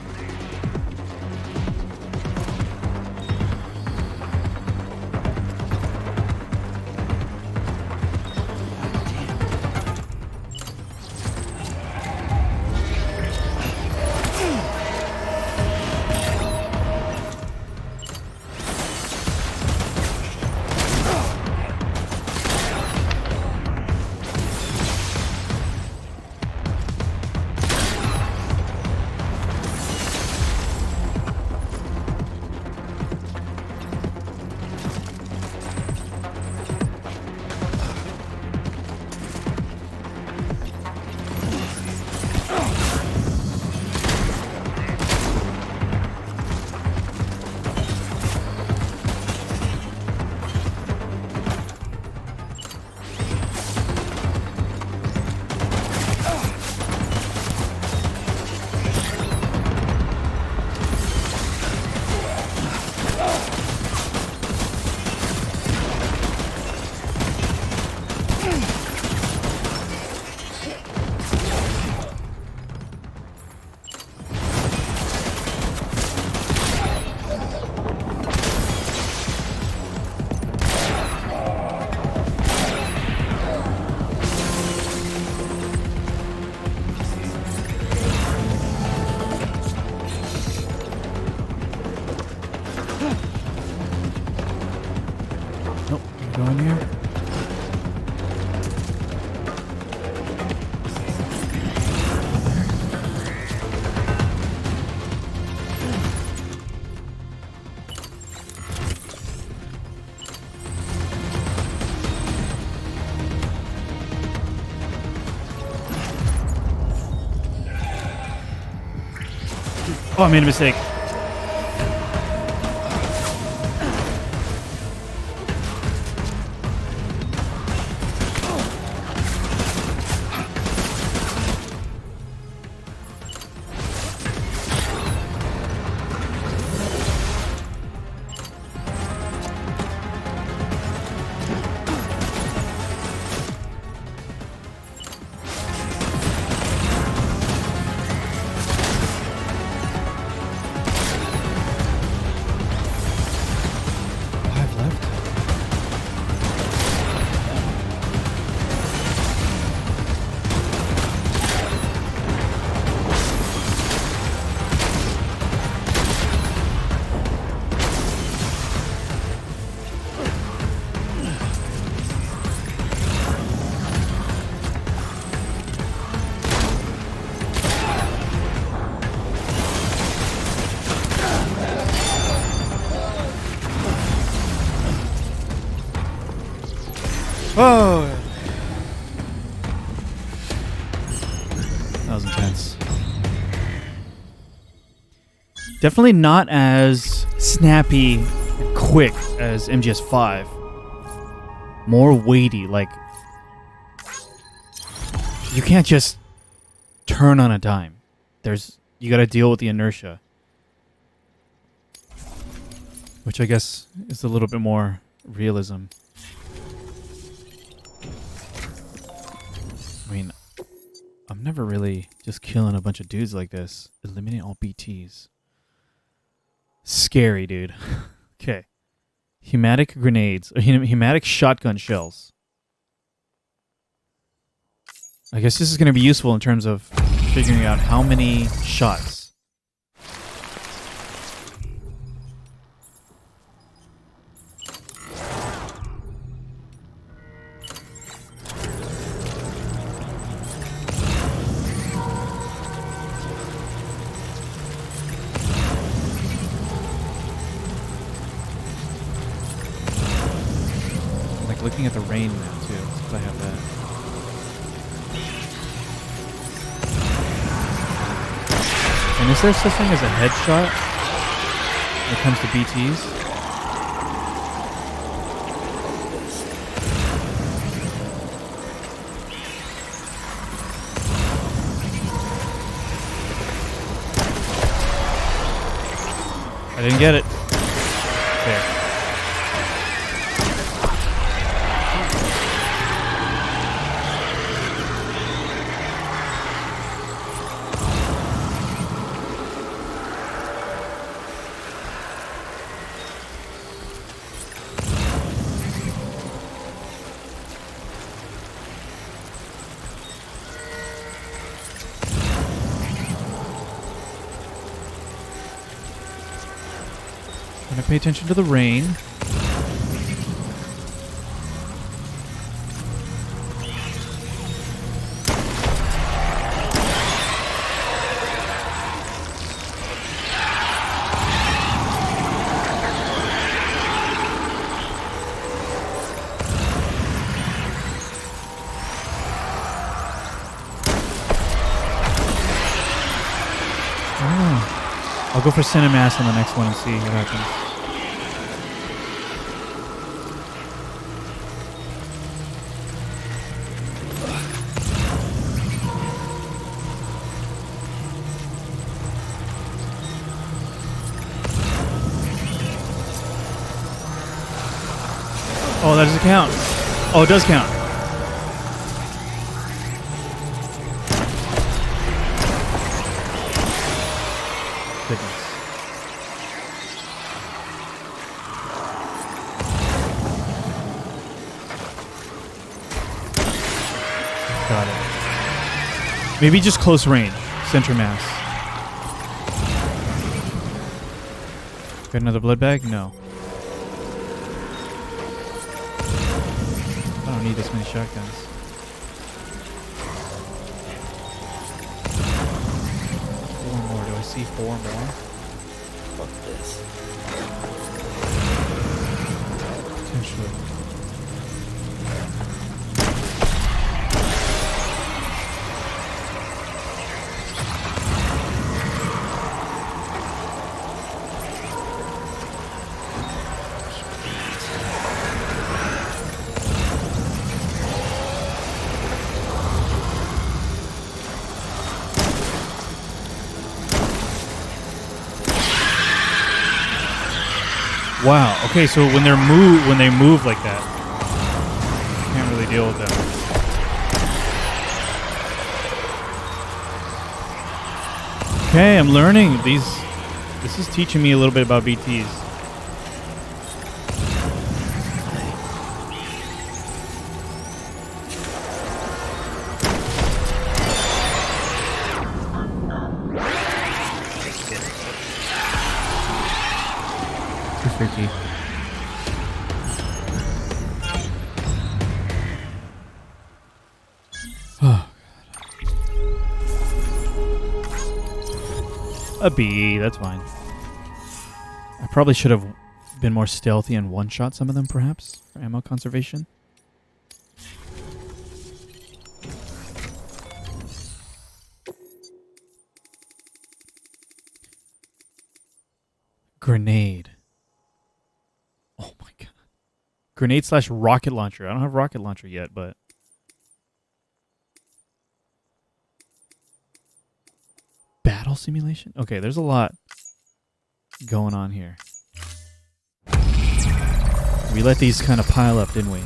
Oh, I made a mistake. Oh, that was intense. Definitely not as snappy and quick as MGS5. More weighty, like you can't just turn on a dime. You got to deal with the inertia, which I guess is a little bit more realism. I mean, I'm never really just killing a bunch of dudes like this. Eliminate all BTs. Scary, dude. Okay. Hematic grenades. Or hematic shotgun shells. I guess this is going to be useful in terms of figuring out how many shots. Looking at the rain now too, if I have that. And is there such thing as a headshot when it comes to BTs? I didn't get it. There. I'm gonna pay attention to the rain. I'll go for Cinemass on the next one and see what happens. Oh, that doesn't count. Oh, it does count. Goodness. Got it. Maybe just close range. Center mass. Got another blood bag? No. I don't need this many shotguns. Four more. Do I see four more? Fuck this. Potentially. Wow. Okay, so when they move like that, can't really deal with them. Okay, I'm learning these. This is teaching me a little bit about BTs. Too freaky. Oh, a bee, that's fine. I probably should have been more stealthy and one-shot some of them, perhaps, for ammo conservation. Grenade. Oh my god. Grenade / rocket launcher. I don't have rocket launcher yet, but... Battle simulation? Okay, there's a lot going on here. We let these kind of pile up, didn't we?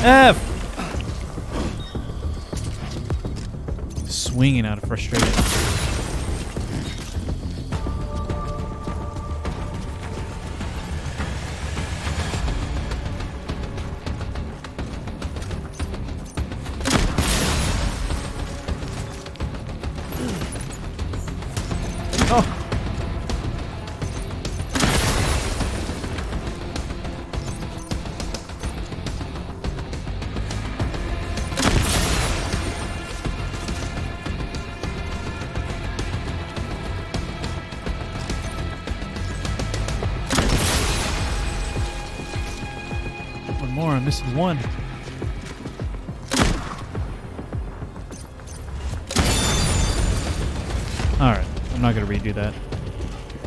F! Swinging out of frustration. Oh! More, I'm missing one. Alright, I'm not going to redo that.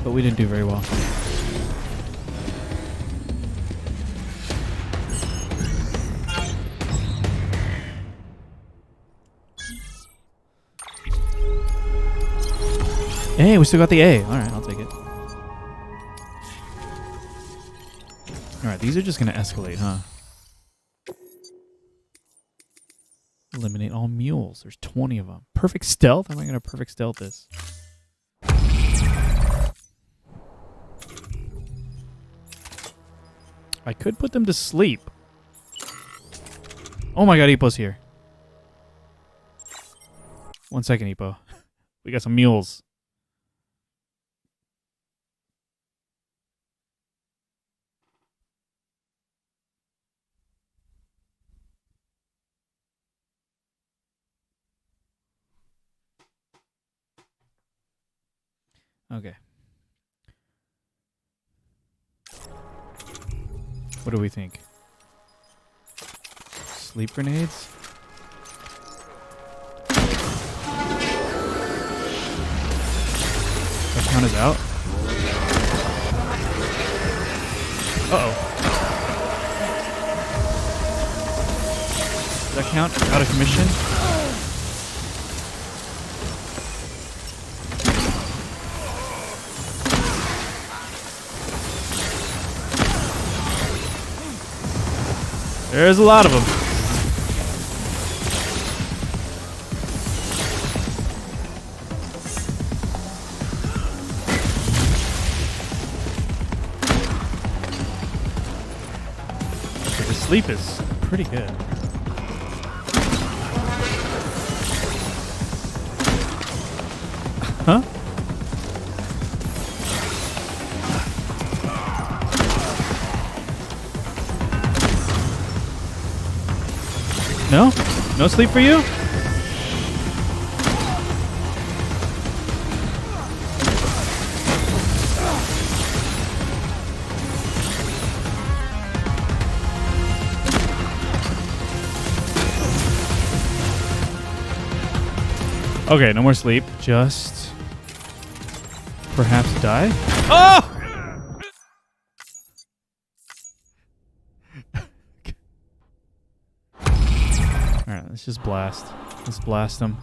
But we didn't do very well. Hey, we still got the A. Alright, I'll take it. Alright, these are just going to escalate, huh? Eliminate all mules. There's 20 of them. Perfect stealth? How am I going to perfect stealth this? I could put them to sleep. Oh my god, Ipo's here. 1 second, Ipo. We got some mules. Okay. What do we think? Sleep grenades? That count is out? Uh-oh. Does that count out of commission? There's a lot of them. The sleep is pretty good. Huh? No? No sleep for you? Okay, no more sleep. Just perhaps die. Oh! Alright, let's just blast. Let's blast them.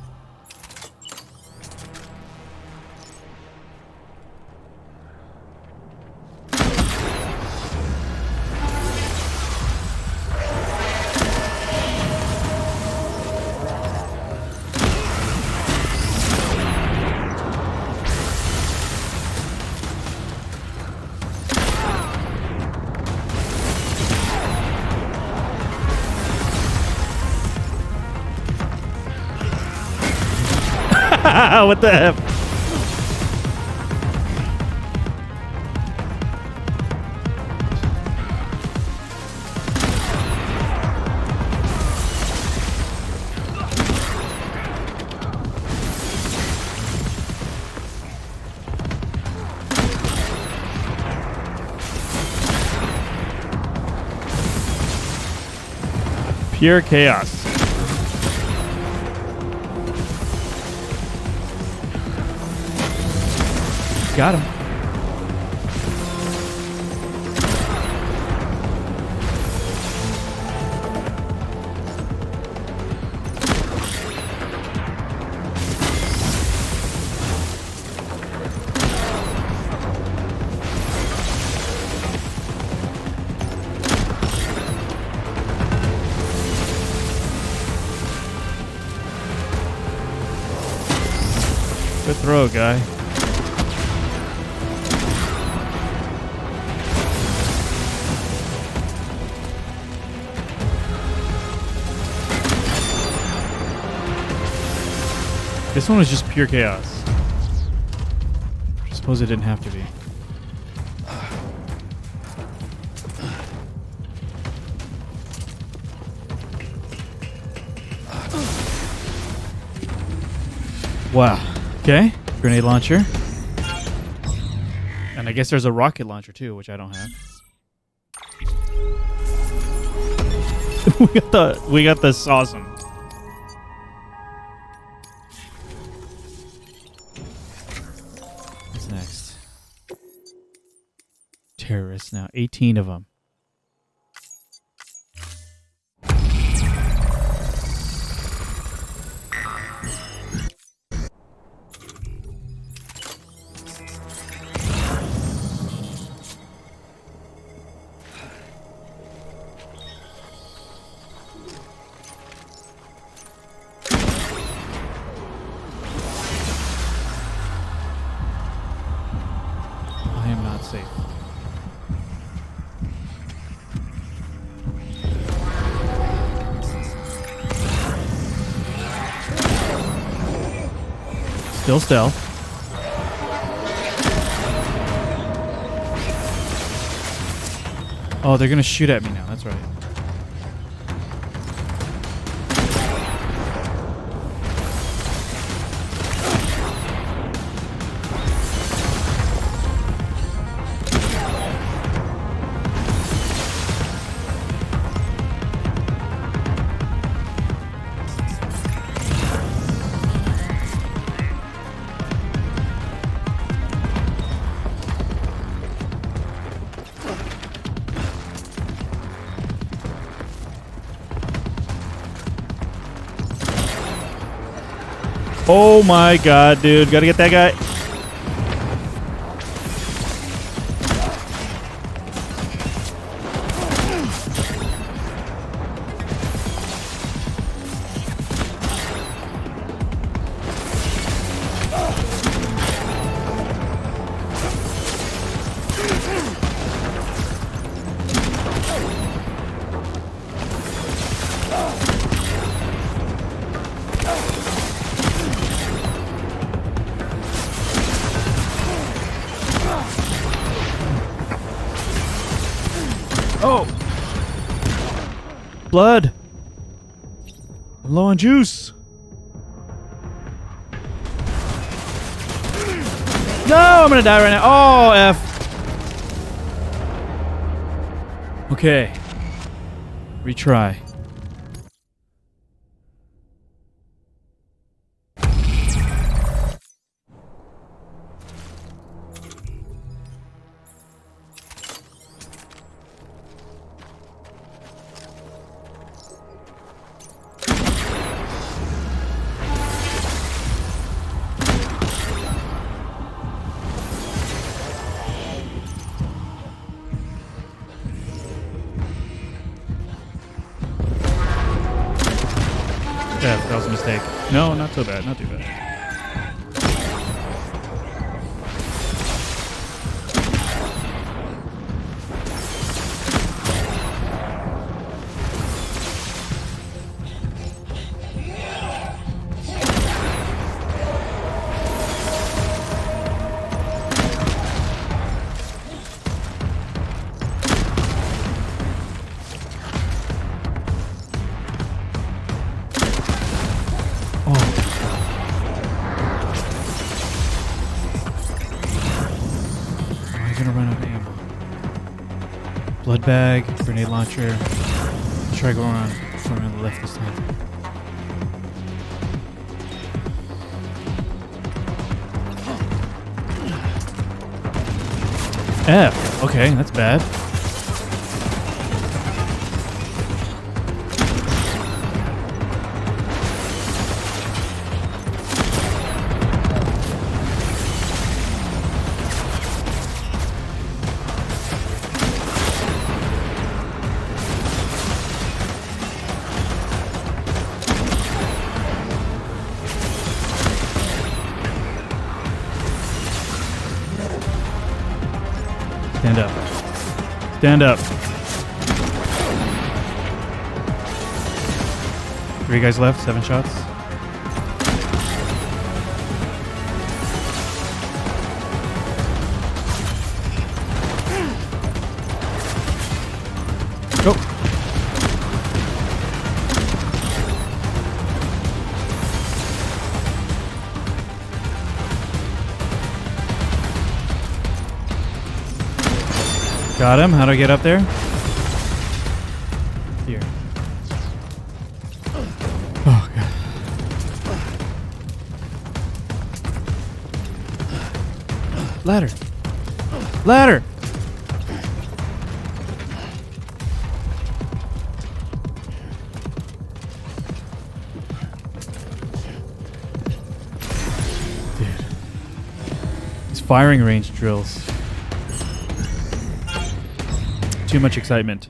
What the F? Pure chaos. Got him. Good throw, guy. This one was just pure chaos. I suppose it didn't have to be. Wow. Okay. Grenade launcher. And I guess there's a rocket launcher too, which I don't have. we got the awesome. What's next? Terrorists now. 18 of them. Safe. Still stealth. Oh, they're gonna shoot at me now. That's right. Oh my god, dude. Gotta get that guy. Oh! Blood! I'm low on juice. No, I'm gonna die right now. Oh, F. Okay. Retry. Yeah, that was a mistake. No, not so bad. Not too bad. Blood bag, grenade launcher. Let's try going around the left this time. F. Okay, that's bad. Stand up. Stand up. 3 guys left, 7 shots. Go. Got him. How do I get up there? Here. Oh, God. Ladder. Ladder. Dude. These firing range drills. Too much excitement.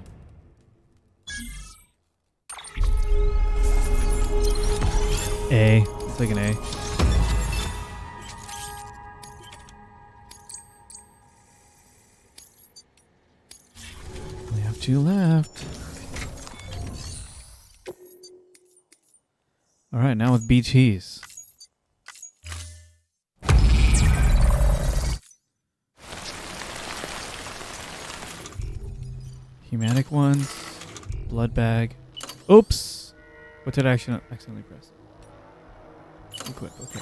A. Let's take an A. We have 2 left. All right, now with BTs. Humatic ones. Blood bag. Oops! What did I accidentally press? Equip, okay.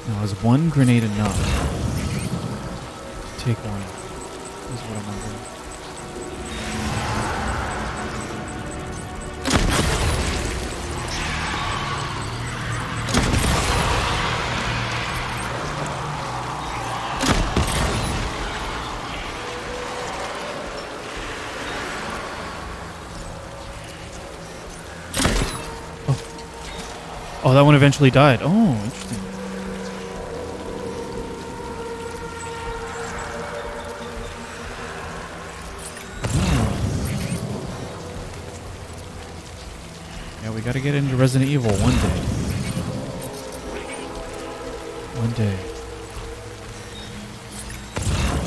Now, is 1 grenade enough? Take 1. This is what I'm wondering. Oh, that one eventually died. Oh, interesting. Yeah, we gotta get into Resident Evil one day. One day.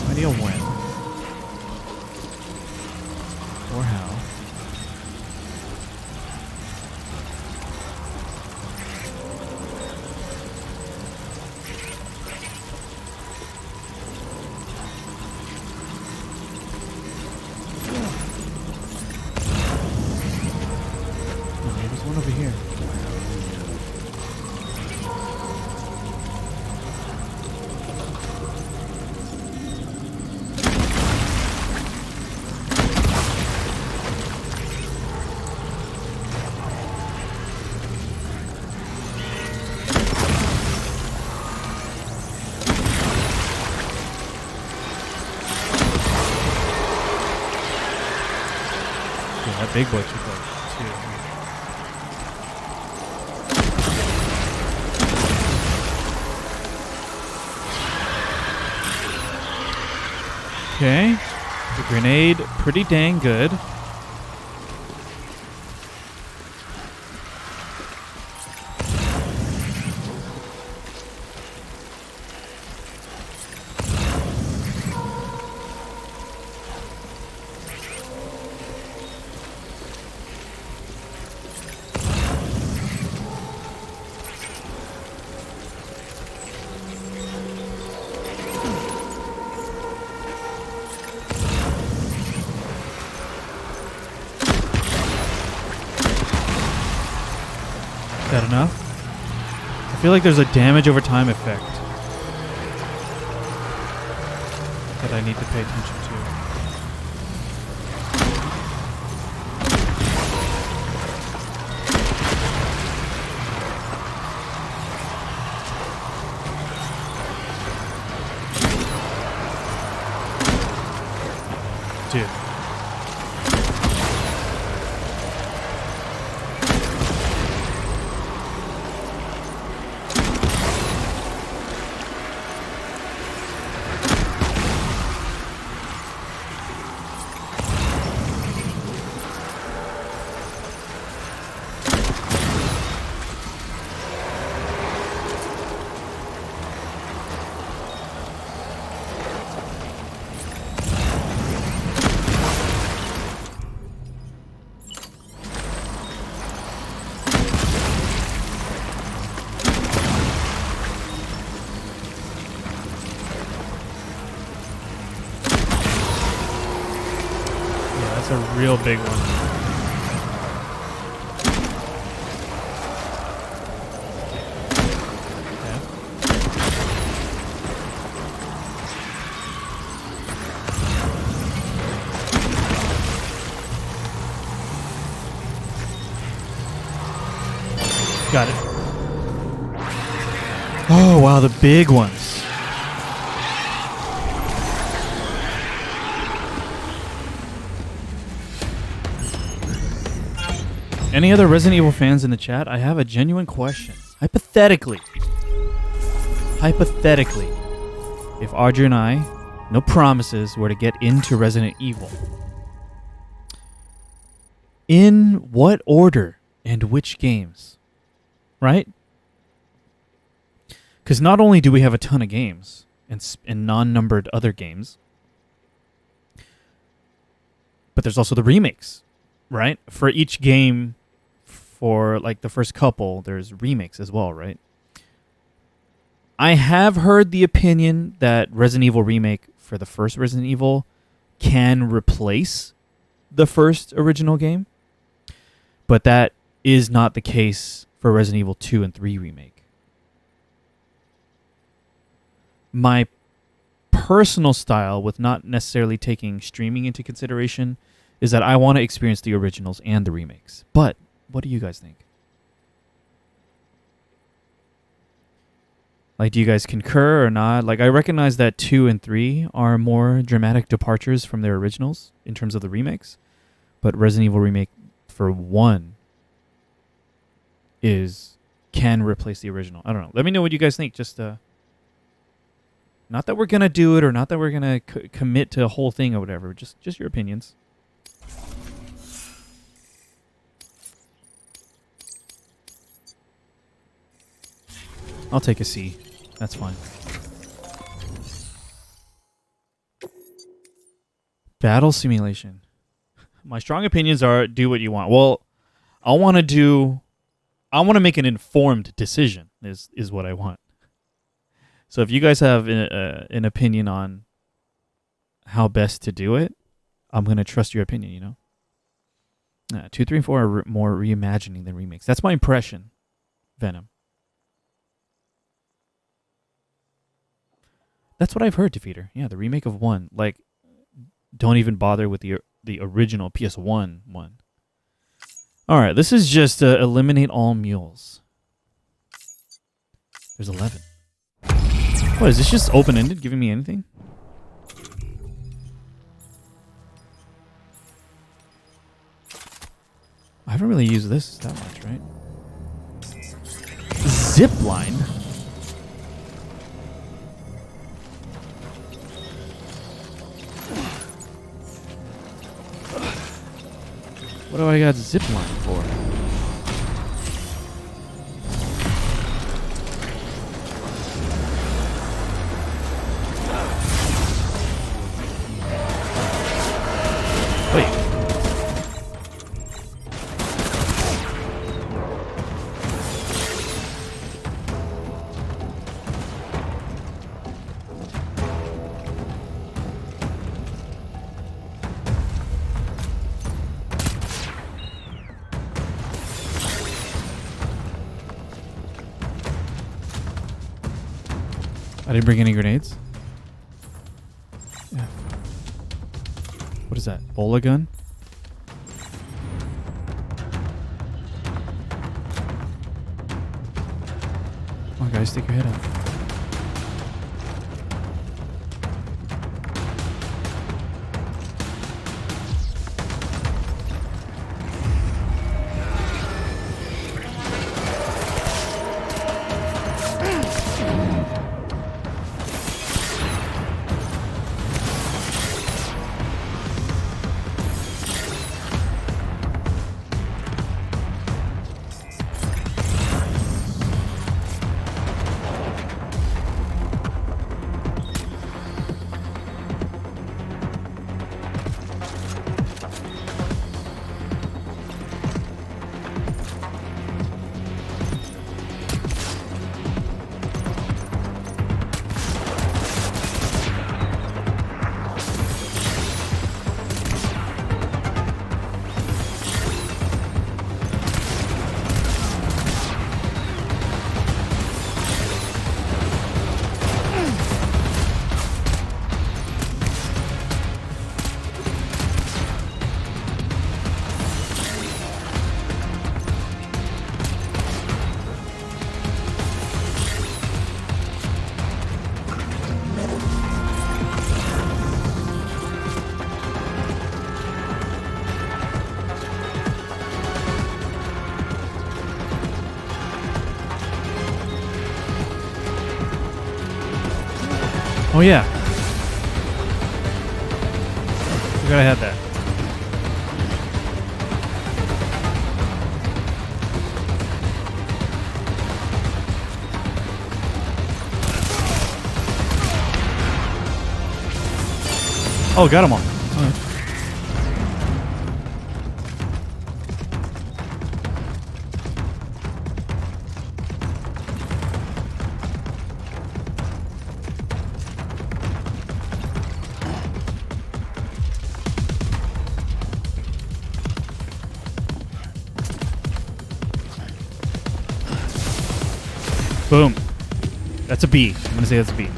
No idea when. Or how. big boy took like 2. Okay. The grenade, pretty dang good. Is that enough? I feel like there's a damage over time effect that I need to pay attention to. Dude. That's a real big one. Okay. Got it. Oh, wow, the big ones. Any other Resident Evil fans in the chat? I have a genuine question. Hypothetically, if Audrey and I, no promises, were to get into Resident Evil, in what order and which games? Right? Because not only do we have a ton of games and non-numbered other games, but there's also the remakes, right? For each game, for like the first couple, there's remakes as well, right? I have heard the opinion that Resident Evil Remake for the first Resident Evil can replace the first original game, but that is not the case for Resident Evil 2 and 3 Remake. My personal style, with not necessarily taking streaming into consideration, is that I want to experience the originals and the remakes. But what do you guys think? Like, do you guys concur or not? Like, I recognize that 2 and 3 are more dramatic departures from their originals in terms of the remakes, but Resident Evil Remake for 1 can replace the original. I don't know. Let me know what you guys think. Just not that we're gonna do it, or not that we're gonna commit to a whole thing or whatever. Just your opinions. I'll take a C. That's fine. Battle simulation. My strong opinions are do what you want. Well, I want to make an informed decision is what I want. So if you guys have an opinion on how best to do it, I'm going to trust your opinion, you know? 2, 3, and 4 are more reimagining than remakes. That's my impression, Venom. That's what I've heard, Defeater. Yeah, the remake of 1. Like, don't even bother with the original PS1 one. All right, this is just eliminate all mules. There's 11. What, is this just open-ended, giving me anything? haven't really used this that much, right? Zip line. What do I got zip line for? Wait. I didn't bring any grenades. Yeah. What is that? Bola gun? Come on, guys, stick your head out. Oh yeah. Forgot I had that. Oh, got them all. All right. Boom. That's a B. I'm gonna say that's a B.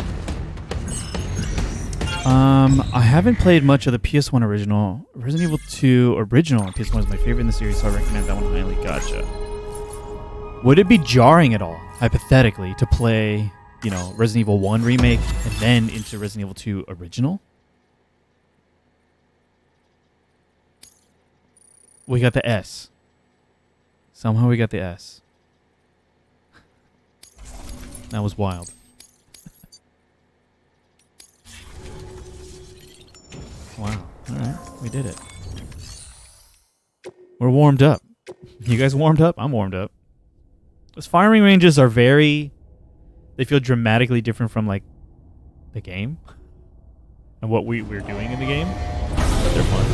I haven't played much of the PS1 original. Resident Evil 2 original on PS1 is my favorite in the series, so I recommend that one highly. Gotcha. Would it be jarring at all, hypothetically, to play, you know, Resident Evil 1 remake and then into Resident Evil 2 original? We got the S. Somehow we got the S. That was wild. Wow. Alright. We did it. We're warmed up. You guys warmed up? I'm warmed up. Those firing ranges are very... They feel dramatically different from, like, the game. And what we're doing in the game. But they're fun.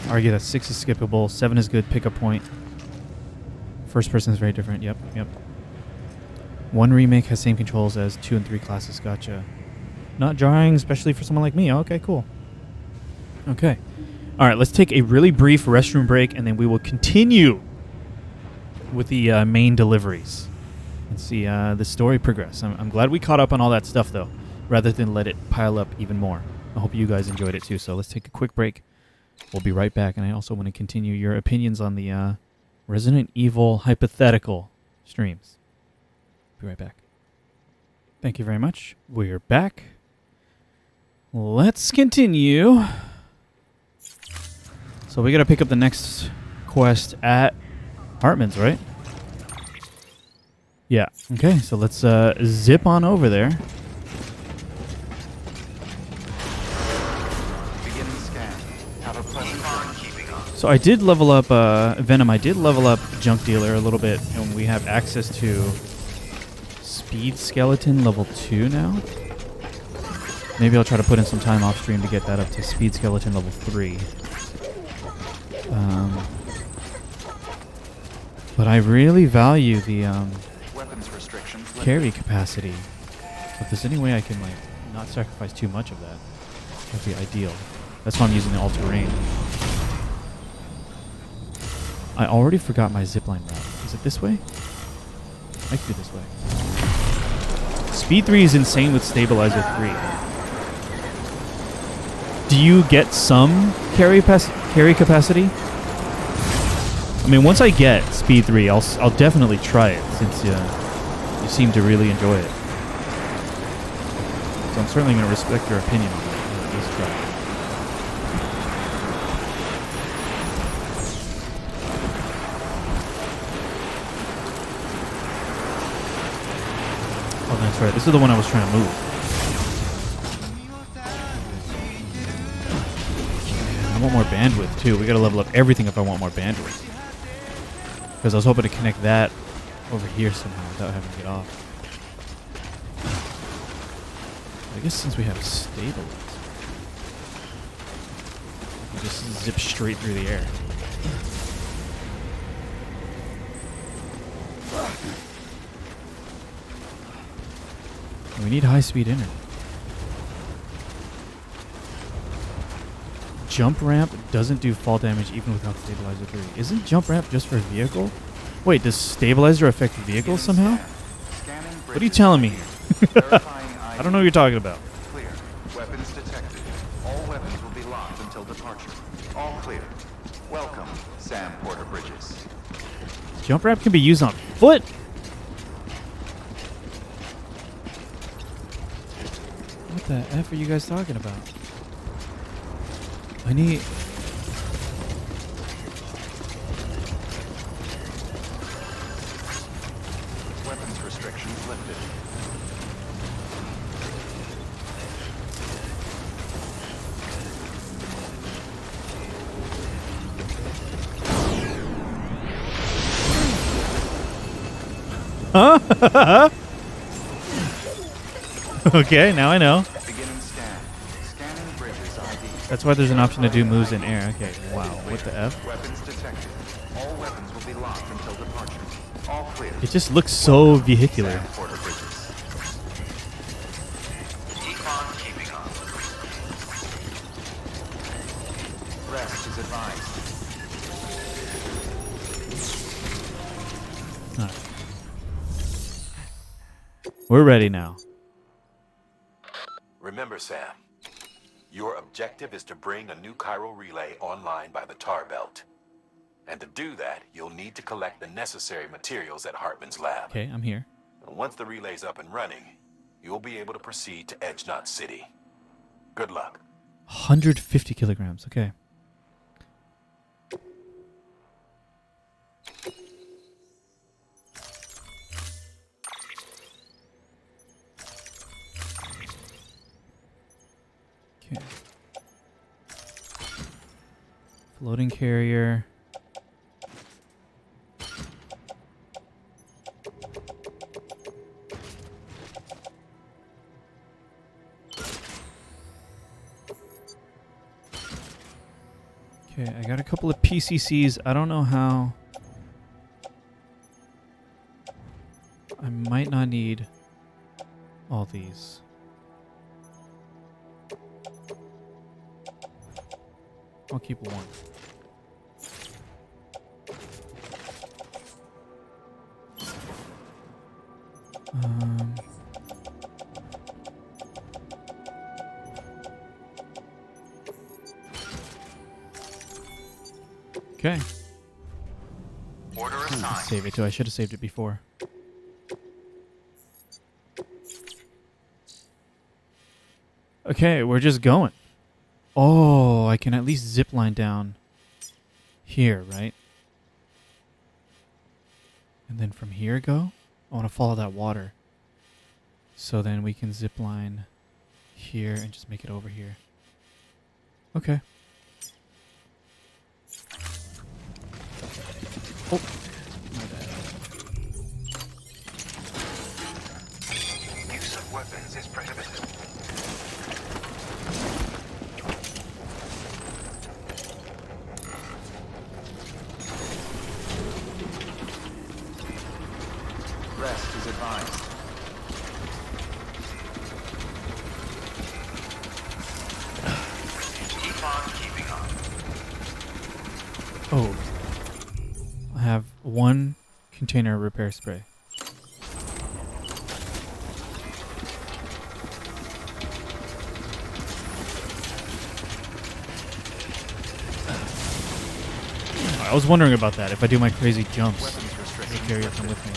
Argue that 6 is skippable, 7 is good pickup point. First person is very different. Yep. 1 remake has same controls as 2 and 3 classes. Gotcha. Not jarring, especially for someone like me. Okay, cool. Okay. All right, let's take a really brief restroom break, and then we will continue with the main deliveries and see the story progress. I'm glad we caught up on all that stuff, though, rather than let it pile up even more. I hope you guys enjoyed it, too. So let's take a quick break. We'll be right back, and I also want to continue your opinions on the Resident Evil hypothetical streams. Be right back. Thank you very much. We're back. Let's continue. So we got to pick up the next quest at Hartman's, right? Yeah. Okay, so let's zip on over there. Beginning scan. Have a pleasant journey. So I did level up Venom. I did level up Junk Dealer a little bit, and we have access to Speed Skeleton level 2 now. Maybe I'll try to put in some time off stream to get that up to Speed Skeleton level 3. But I really value the Weapons restrictions carry capacity. If there's any way I can like not sacrifice too much of that, that'd be ideal. That's why I'm using the all-terrain. I already forgot my zipline route. Is it this way? I could do this way. Speed 3 is insane with Stabilizer 3. Do you get some carry capacity? I mean, once I get Speed 3, I'll definitely try it since you seem to really enjoy it. So I'm certainly going to respect your opinion on it. At least try. Oh, that's right. This is the one I was trying to move. I want more bandwidth, too. We got to level up everything if I want more bandwidth. Because I was hoping to connect that over here somehow without having to get off. I guess since we have stabilizer, we just zip straight through the air. We need high-speed internet. Jump ramp doesn't do fall damage even without stabilizer 3. Isn't jump ramp just for a vehicle? Wait, does stabilizer affect vehicles somehow? What are you telling me? I don't know what you're talking about. Clear. Weapons detected. All weapons will be locked until departure. All clear. Welcome, Sam Porter Bridges. Jump ramp can be used on foot? What the F are you guys talking about? I need... Weapons restrictions lifted. Huh? Okay, now I know. Beginning scan. Scanning bridges ID. That's why there's an option to do moves in air. Okay, wow, what the F? Weapons detected. All weapons will be locked until departure. All clear. It just looks so vehicular. Sam Porter Bridges. Econ keeping on. Rest is advised. Alright. We're ready now. Remember, Sam, your objective is to bring a new chiral relay online by the tar belt. And to do that, you'll need to collect the necessary materials at Hartman's lab. Okay, I'm here. And once the relay's up and running, you'll be able to proceed to Edge Knot City. Good luck. 150 kilograms, okay. Okay. Floating carrier. Okay, I got a couple of PCCs. I don't know how. I might not need all these. I'll keep one. Okay. Order assigned. Save it too. I should have saved it before. Okay, we're just going. Oh, I can at least zip line down here, right? And then from here go? I want to follow that water. So then we can zip line here and just make it over here. Okay. Oh. My bad. Use of weapons is prohibited. Rest is advised. Keep on keeping on. Oh. I have one container repair spray. I was wondering about that. If I do my crazy jumps, does the carrier come with me?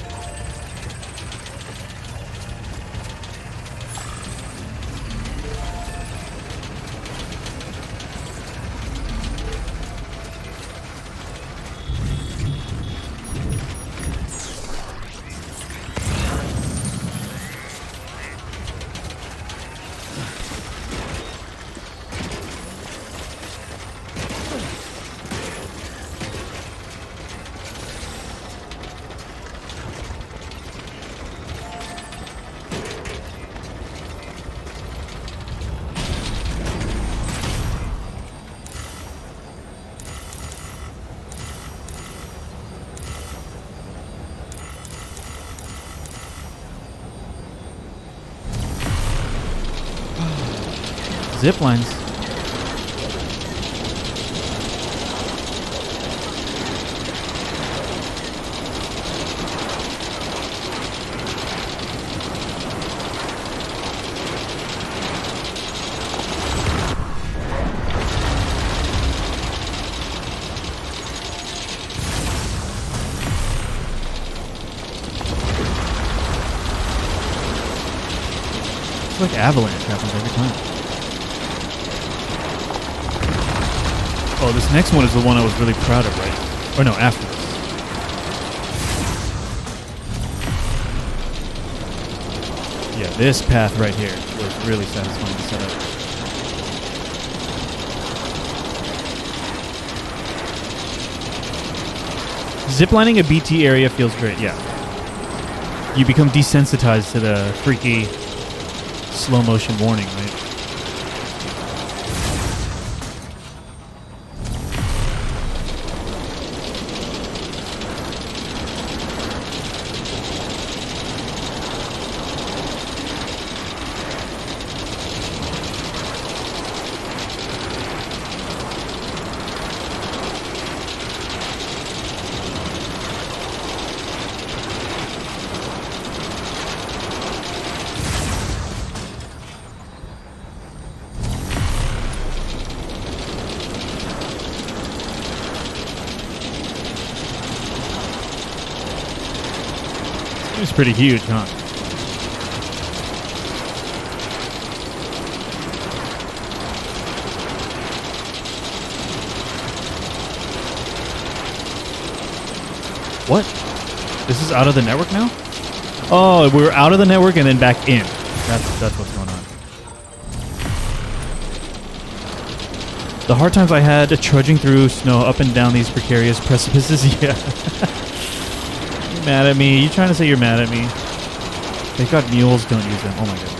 Zip lines. It's like avalanche happens every time. Oh, this next one is the one I was really proud of, right? Or no, after this. Yeah, this path right here was really satisfying to set up. Ziplining a BT area feels great, yeah. You become desensitized to the freaky slow motion warning, right? It's pretty huge, huh? What? This is out of the network now? Oh, we're out of the network and then back in. That's what's going on. The hard times I had trudging through snow up and down these precarious precipices, yeah. You mad at me? You trying to say you're mad at me? They've got mules, don't use them. Oh my goodness.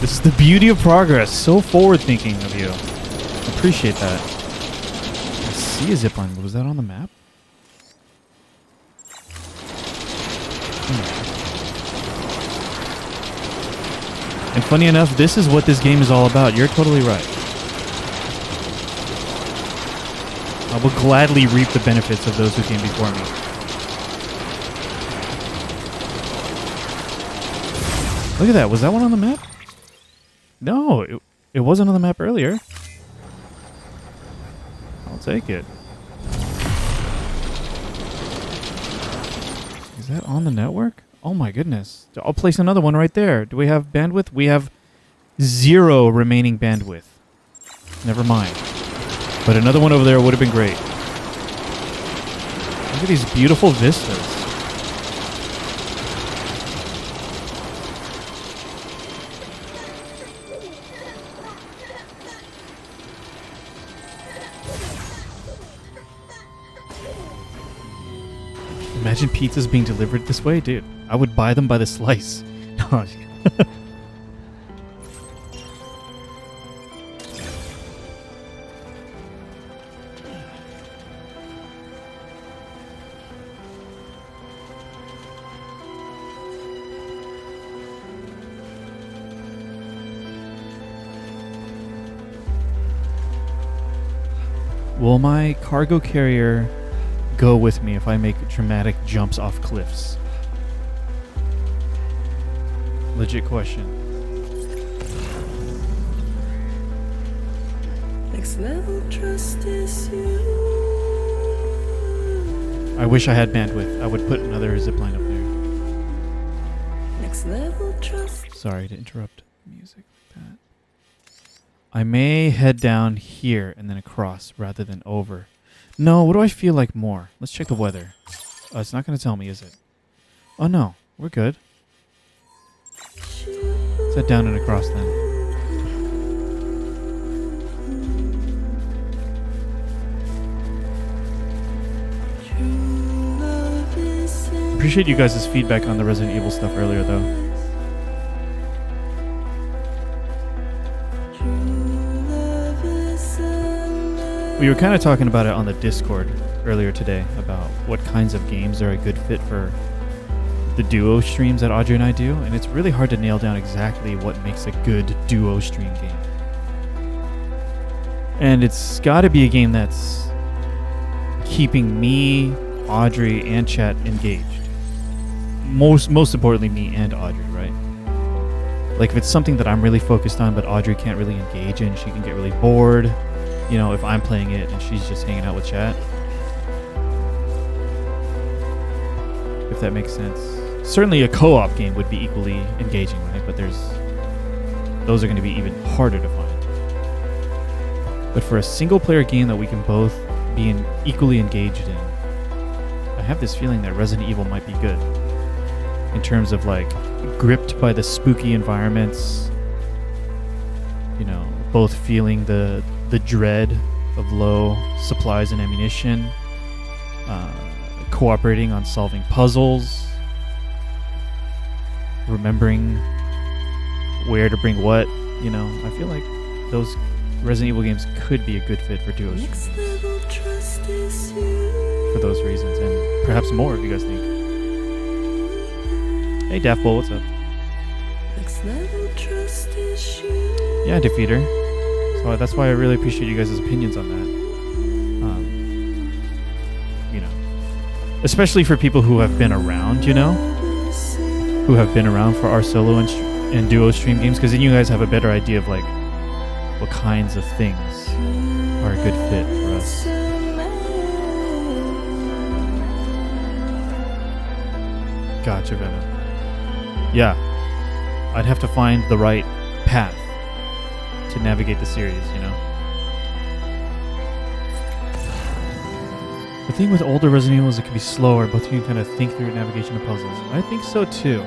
This is the beauty of progress. So forward-thinking of you. Appreciate that. I see a zipline. Was that on the map? And funny enough, this is what this game is all about. You're totally right. I will gladly reap the benefits of those who came before me. Look at that. Was that one on the map? No, it wasn't on the map earlier. I'll take it. Is that on the network? Oh my goodness. I'll place another one right there. Do we have bandwidth? We have 0 remaining bandwidth. Never mind. But another one over there would have been great. Look at these beautiful vistas. Imagine pizzas being delivered this way, dude. I would buy them by the slice. Will my cargo carrier go with me if I make dramatic jumps off cliffs? Legit question. Next level trust is you. I wish I had bandwidth. I would put another zipline up there. Next level trust. Sorry to interrupt music like that. I may head down here and then across rather than over. No, what do I feel like more? Let's check the weather. It's not going to tell me, is it? Oh no, we're good. Let's head down and across then. Appreciate you guys' feedback on the Resident Evil stuff earlier though. We were kind of talking about it on the Discord earlier today about what kinds of games are a good fit for the duo streams that Audrey and I do, and it's really hard to nail down exactly what makes a good duo stream game. And it's got to be a game that's keeping me, Audrey, and chat engaged. Most importantly, me and Audrey, right? Like if it's something that I'm really focused on but Audrey can't really engage in, she can get really bored. You know, if I'm playing it and she's just hanging out with chat. If that makes sense. Certainly a co-op game would be equally engaging, right? But those are going to be even harder to find. But for a single player game that we can both be equally engaged in, I have this feeling that Resident Evil might be good. In terms of like gripped by the spooky environments, you know, both feeling the dread of low supplies and ammunition, cooperating on solving puzzles, remembering where to bring what, you know. I feel like those Resident Evil games could be a good fit for duos for those reasons, and perhaps more if you guys think. Hey Daft Bull, what's up? Yeah, Defeater. So that's why I really appreciate you guys' opinions on that. You know, especially for people who have been around, you know, who have been around for our solo and duo stream games, because then you guys have a better idea of like what kinds of things are a good fit for us. Gotcha, Venom. Yeah, I'd have to find the right path to navigate the series, you know? The thing with older Resident Evil is it can be slower, but you can kind of think through navigation of puzzles. I think so too.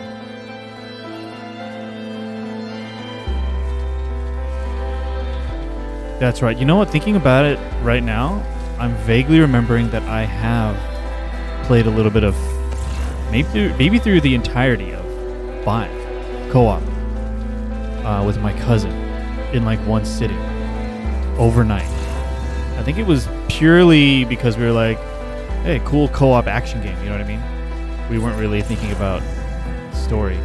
That's right. You know what? Thinking about it right now, I'm vaguely remembering that I have played a little bit of, maybe through the entirety of 5 co-op with my cousin in like one sitting overnight. I think it was purely because we were like, hey, cool co-op action game, you know what I mean? We weren't really thinking about story.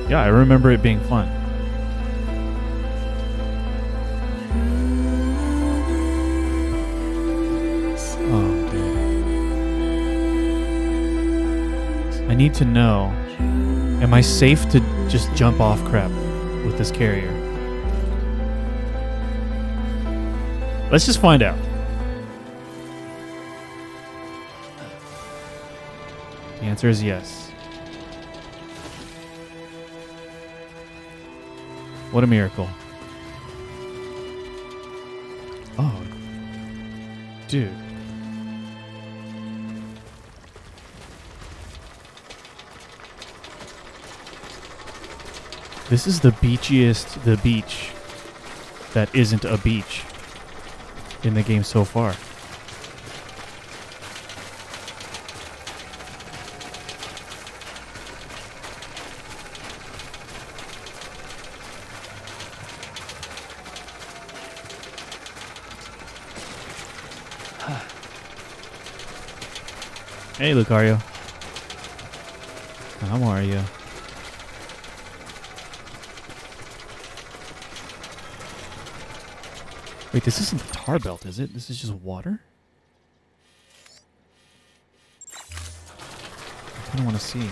Yeah, I remember it being fun. I need to know, am I safe to just jump off crap with this carrier? Let's just find out. The answer is yes. What a miracle. Oh. Dude. This is the beachiest, the beach that isn't a beach in the game so far. Hey, Lucario. How are you? Wait, this isn't the tar belt, is it? This is just water? I kind of want to see.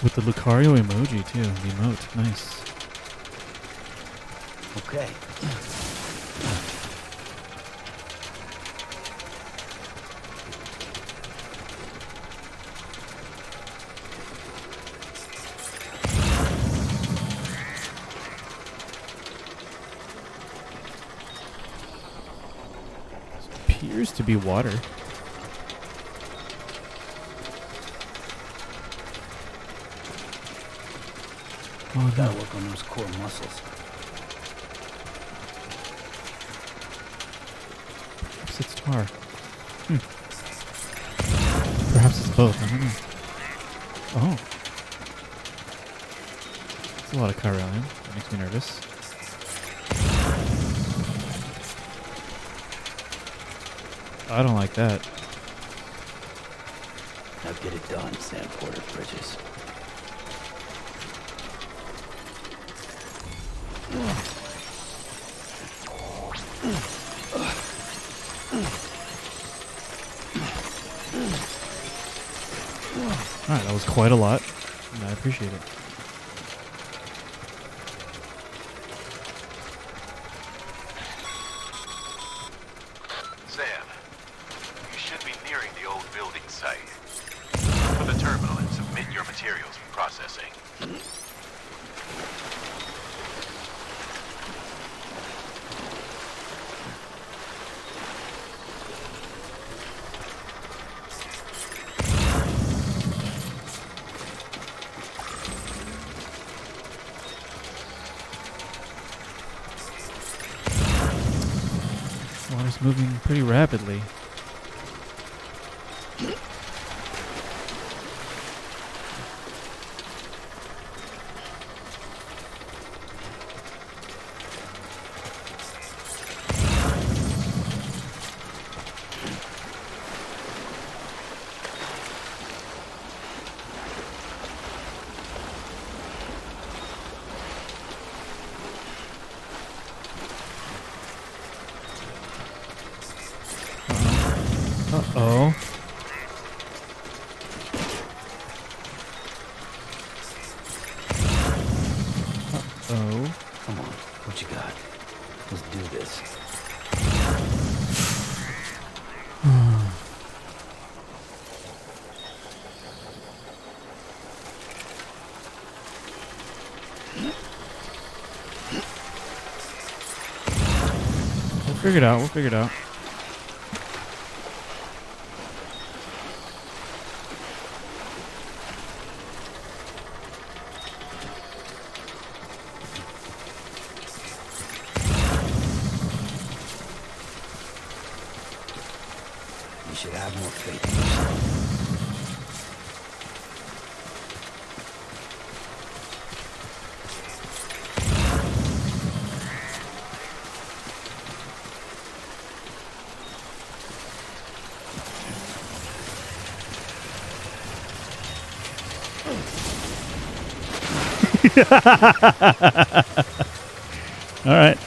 With the Lucario emoji, too. The emote. Nice. Okay. Appears to be water. Oh, Gotta no. work on those core muscles. Perhaps it's tar. Perhaps it's both. I don't know. Oh. It's a lot of Kyralium. That makes me nervous. I don't like that. Now get it done, Sam Porter Bridges. Alright, that was quite a lot. And I appreciate it. Sam, you should be nearing the old building site. Look for the terminal and submit your materials for processing. Water's moving pretty rapidly. Uh-oh. Uh-oh. Come on, what you got? Let's do this. We'll figure it out. We'll figure it out. You should have more faith in yourself. All right.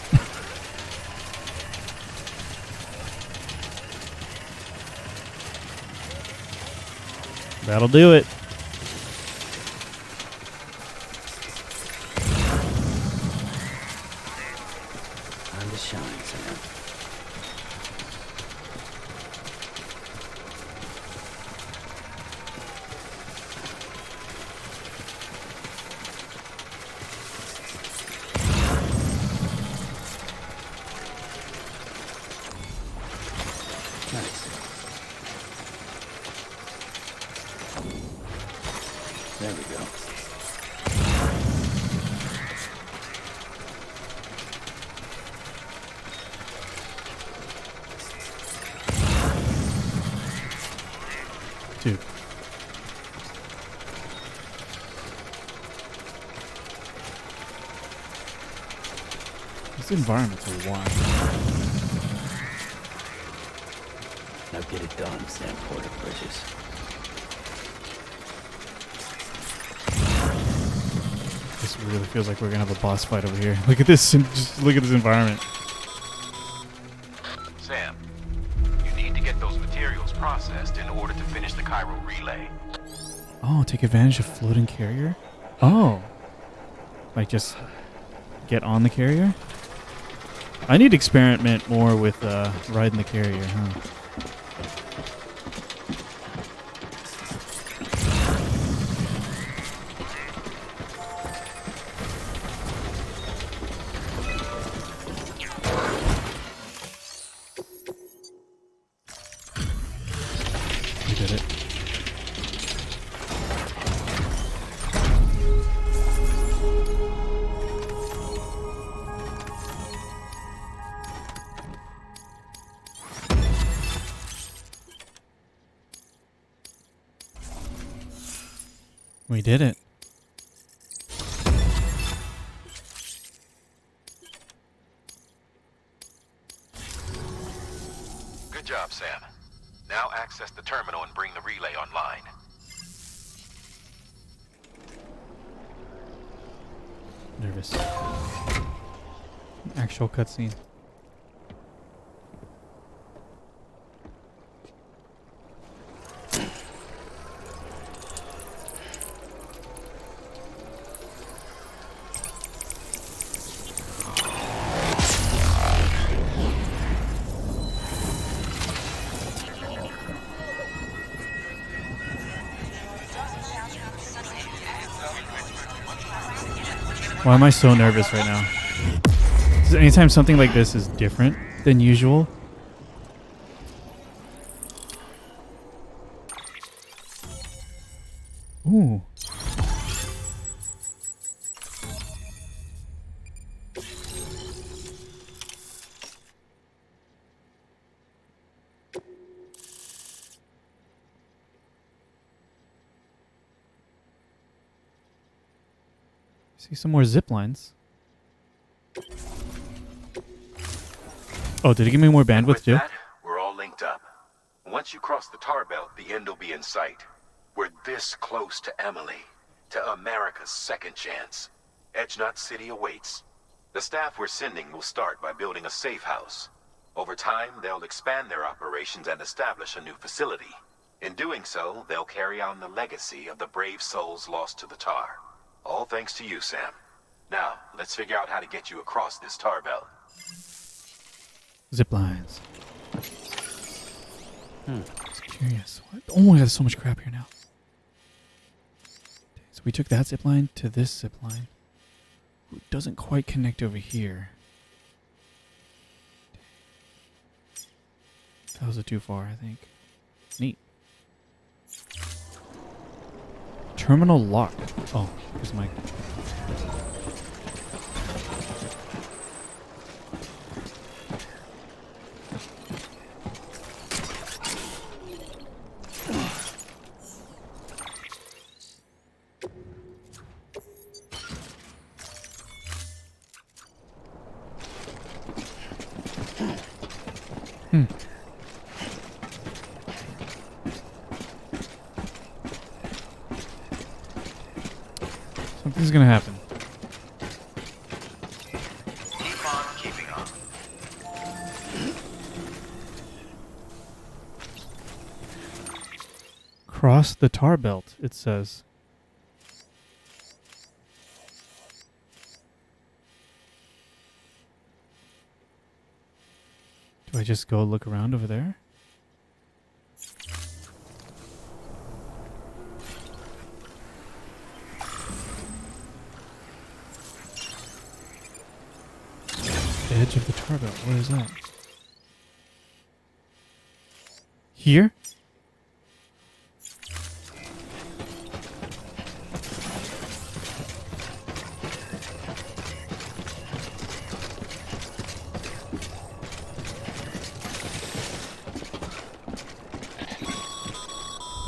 That'll do it. Time to shine, Sam. Nice. There we go. Dude. This environment's wild. Now get it done, Sam Porter Bridges. This really feels like we're gonna have a boss fight over here. Look at this. Just look at this environment. Sam, you need to get those materials processed in order to finish the Cairo relay. Oh, take advantage of floating carrier? Oh. Like just get on the carrier? I need to experiment more with riding the carrier, huh? We did it. We did it. Good job, Sam. Now access the terminal and bring the relay online. Nervous. Actual cutscene. Why am I so nervous right now? Anytime something like this is different than usual. Ooh. See some more zip lines. Oh, did it give me more bandwidth With too? that, we're all linked up. Once you cross the tar belt, the end will be in sight. We're this close to Emily, to America's second chance. Edgenut City awaits. The staff we're sending will start by building a safe house. Over time, they'll expand their operations and establish a new facility. In doing so, they'll carry on the legacy of the brave souls lost to the tar. All thanks to you, Sam. Now, let's figure out how to get you across this tar belt. Zip lines. Just curious. What? Oh my god, there's so much crap here now. So we took that zip line to this zip line. It doesn't quite connect over here. That was too far, I think. Neat. Terminal locked. Oh, here's my... Something's gonna happen. Cross the tar belt, it says. Do I just go look around over there? Edge of the tar belt. What is that? Here?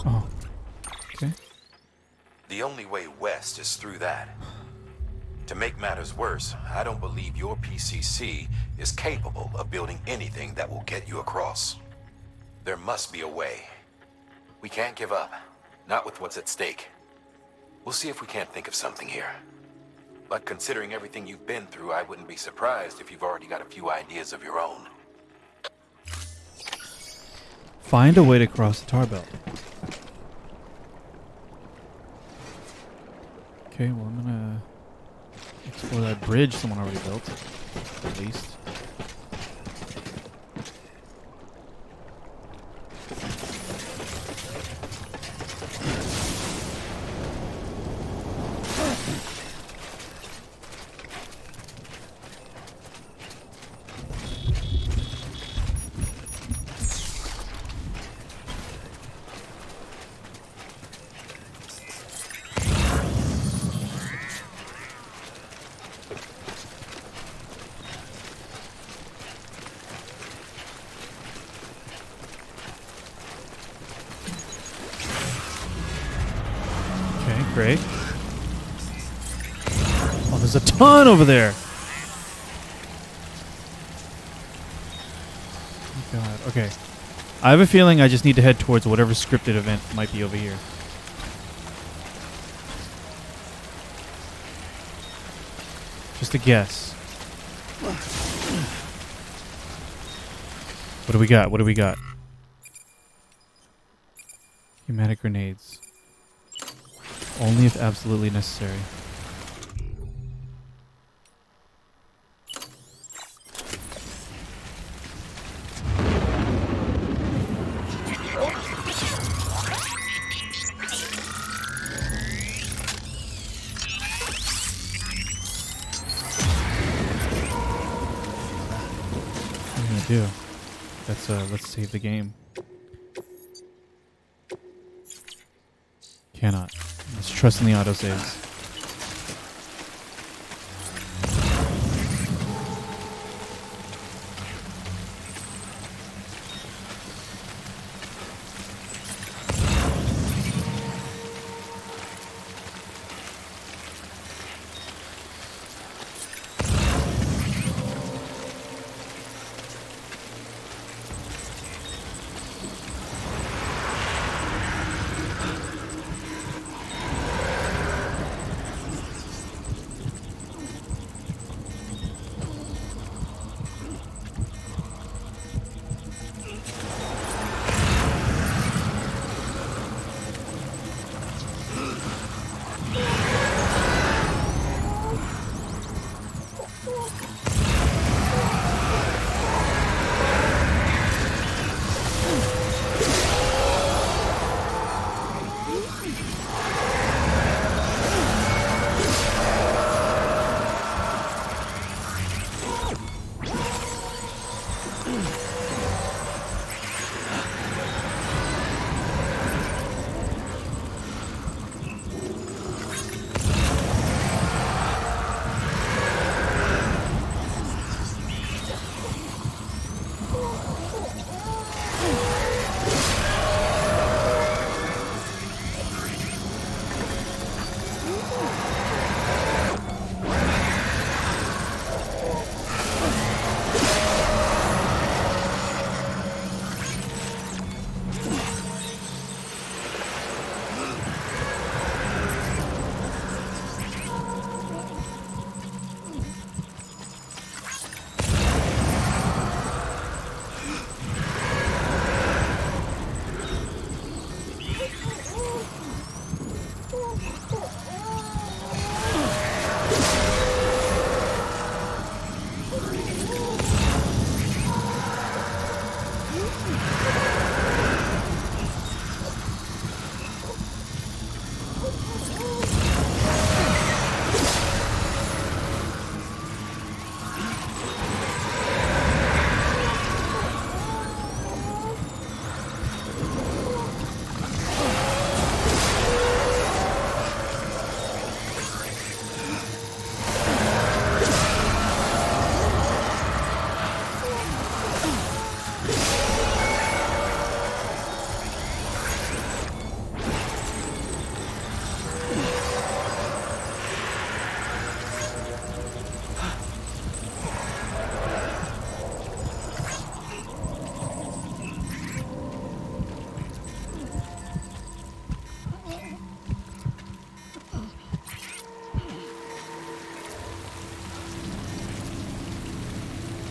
Oh. Okay. The only way west is through that. To make matters worse, I don't believe your PCC is capable of building anything that will get you across. There must be a way. We can't give up, not with what's at stake. We'll see if we can't think of something here. But considering everything you've been through, I wouldn't be surprised if you've already got a few ideas of your own. Find a way to cross the tar belt. Okay, well, I'm gonna explore that bridge someone already built, at least. Great. Oh, there's a ton over there. Oh God. Okay. I have a feeling I just need to head towards whatever scripted event might be over here. Just a guess. What do we got? What do we got? Pneumatic grenades. Only if absolutely necessary. What am I gonna do? Let's save the game. Cannot. Let's trust in the autosaves.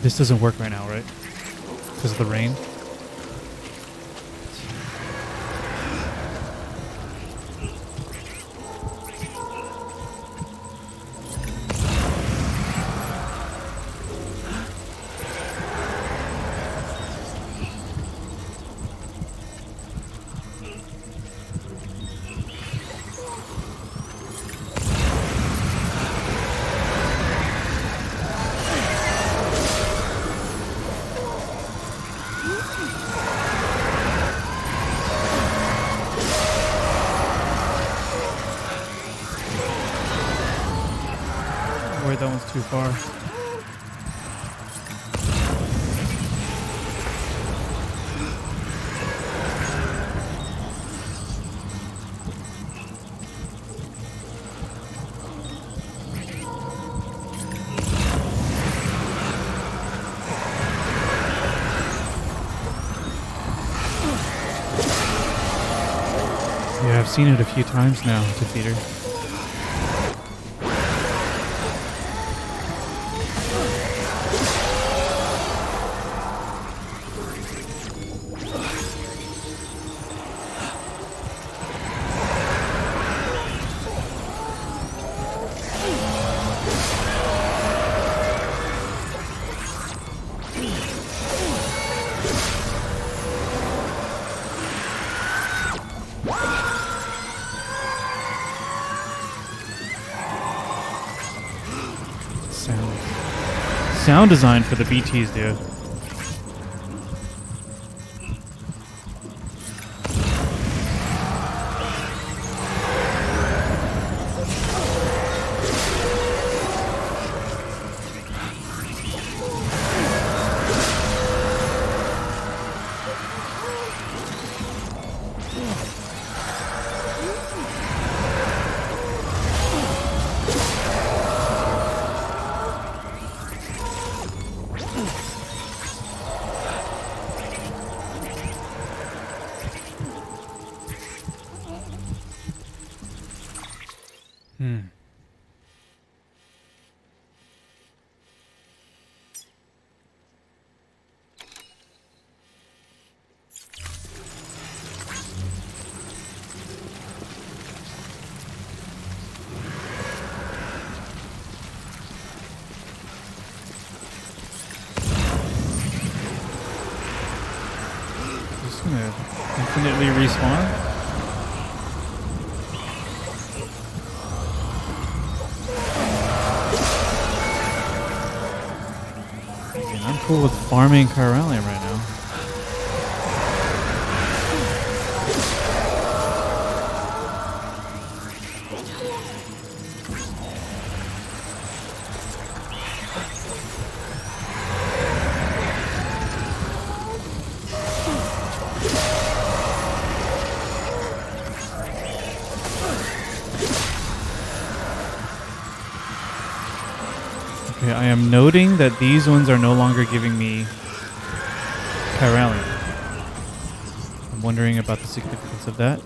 This doesn't work right now, right? Because of the rain. That one's too far. Yeah, I've seen it a few times now, defeat her. Sound design for the BTs, dude. Just gonna infinitely respawn. I'm cool with farming Chiralium right now. Okay, I am noting that these ones are no longer giving me Chiralium. I'm wondering about the significance of that.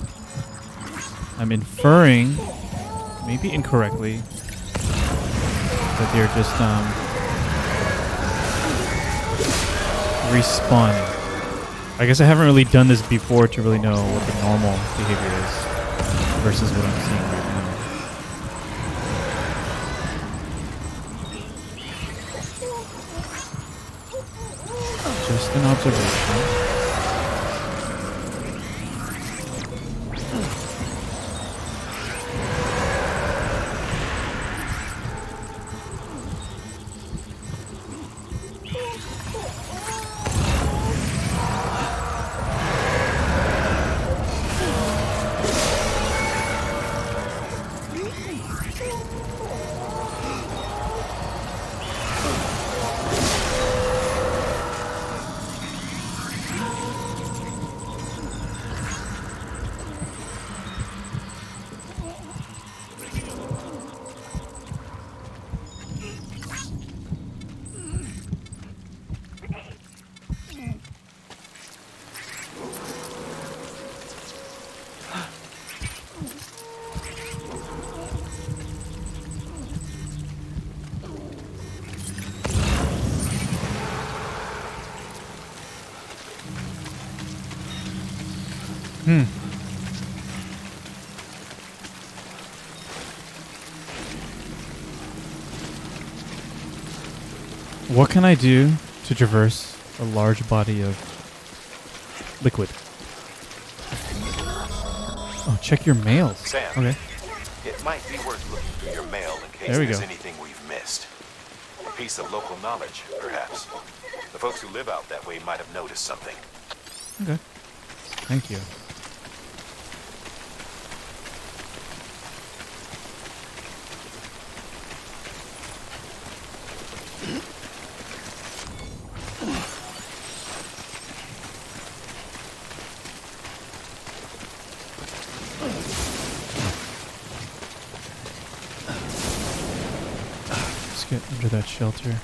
I'm inferring, maybe incorrectly, that they're just respawning. I guess I haven't really done this before to really know what the normal behavior is versus what I'm seeing right now. Just an observation. What can I do to traverse a large body of liquid? Oh, check your mails. Sam. Okay. It might be worth looking through your mail in case There we there's go. anything we've missed. A piece of local knowledge, perhaps. The folks who live out that way might have noticed something. Okay. Thank you. Let's get under that shelter.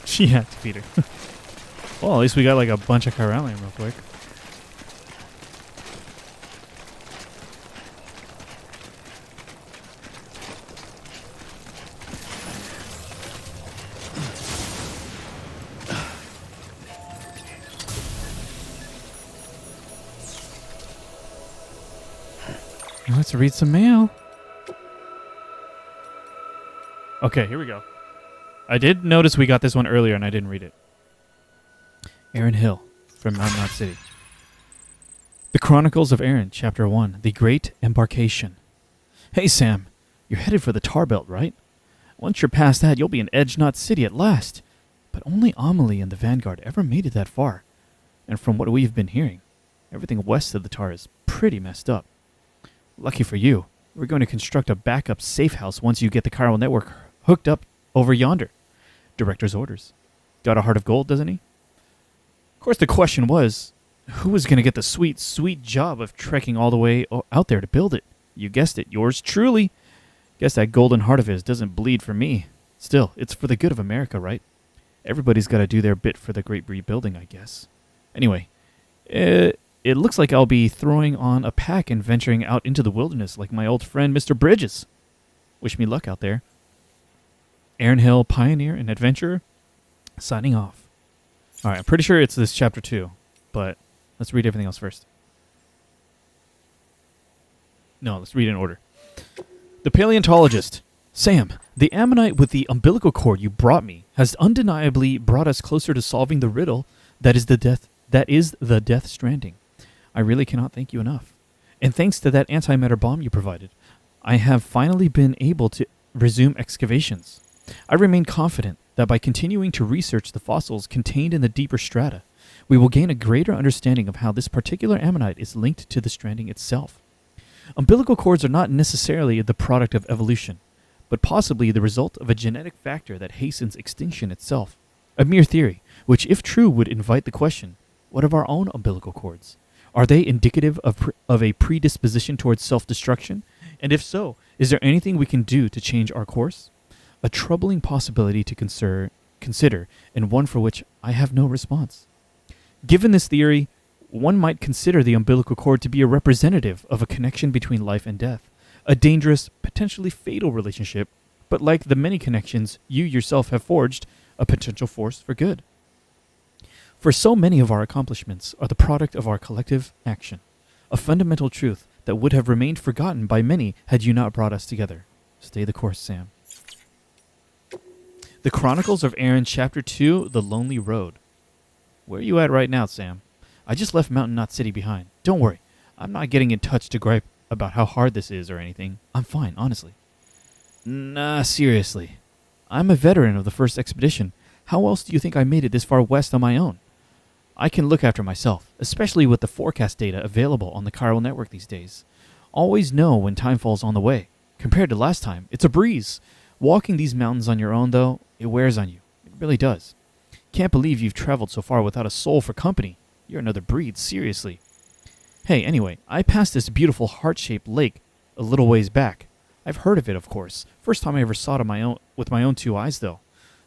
She had to feed her. Well, at least we got like a bunch of chiralium real quick. Let's read some mail. Okay, here we go. I did notice we got this one earlier and I didn't read it. Aaron Hill from Mount Knot City. The Chronicles of Aaron, Chapter 1, The Great Embarkation. Hey Sam, you're headed for the Tar Belt, right? Once you're past that, you'll be in Edge Knot City at last. But only Amelie and the Vanguard ever made it that far. And from what we've been hearing, everything west of the Tar is pretty messed up. Lucky for you, we're going to construct a backup safe house once you get the chiral network hooked up over yonder. Director's orders. Got a heart of gold, doesn't he? Of course, the question was, who was going to get the sweet, sweet job of trekking all the way out there to build it? You guessed it, yours truly. Guess that golden heart of his doesn't bleed for me. Still, it's for the good of America, right? Everybody's got to do their bit for the great rebuilding, I guess. Anyway, it looks like I'll be throwing on a pack and venturing out into the wilderness like my old friend Mr. Bridges. Wish me luck out there. Aaron Hill, pioneer and adventurer, signing off. All right, I'm pretty sure it's this chapter 2, but let's read everything else first. No, let's read it in order. The Paleontologist. Sam, the ammonite with the umbilical cord you brought me has undeniably brought us closer to solving the riddle that is the Death Stranding. I really cannot thank you enough. And thanks to that antimatter bomb you provided, I have finally been able to resume excavations. I remain confident that by continuing to research the fossils contained in the deeper strata, we will gain a greater understanding of how this particular ammonite is linked to the stranding itself. Umbilical cords are not necessarily the product of evolution, but possibly the result of a genetic factor that hastens extinction itself. A mere theory, which if true would invite the question, what of our own umbilical cords? Are they indicative of a predisposition towards self-destruction? And if so, is there anything we can do to change our course? A troubling possibility to consider, and one for which I have no response. Given this theory, one might consider the umbilical cord to be a representative of a connection between life and death, a dangerous, potentially fatal relationship, but like the many connections you yourself have forged, a potential force for good. For so many of our accomplishments are the product of our collective action, a fundamental truth that would have remained forgotten by many had you not brought us together. Stay the course, Sam. The Chronicles of Aaron, Chapter 2, The Lonely Road. Where are you at right now, Sam? I just left Mountain Knot City behind. Don't worry, I'm not getting in touch to gripe about how hard this is or anything. I'm fine, honestly. Nah, seriously. I'm a veteran of the first expedition. How else do you think I made it this far west on my own? I can look after myself, especially with the forecast data available on the chiral network these days. Always know when time falls on the way. Compared to last time, it's a breeze. Walking these mountains on your own, though, it wears on you. It really does. Can't believe you've traveled so far without a soul for company. You're another breed, seriously. Hey, anyway, I passed this beautiful heart-shaped lake a little ways back. I've heard of it, of course. First time I ever saw it with my own 2 eyes, though.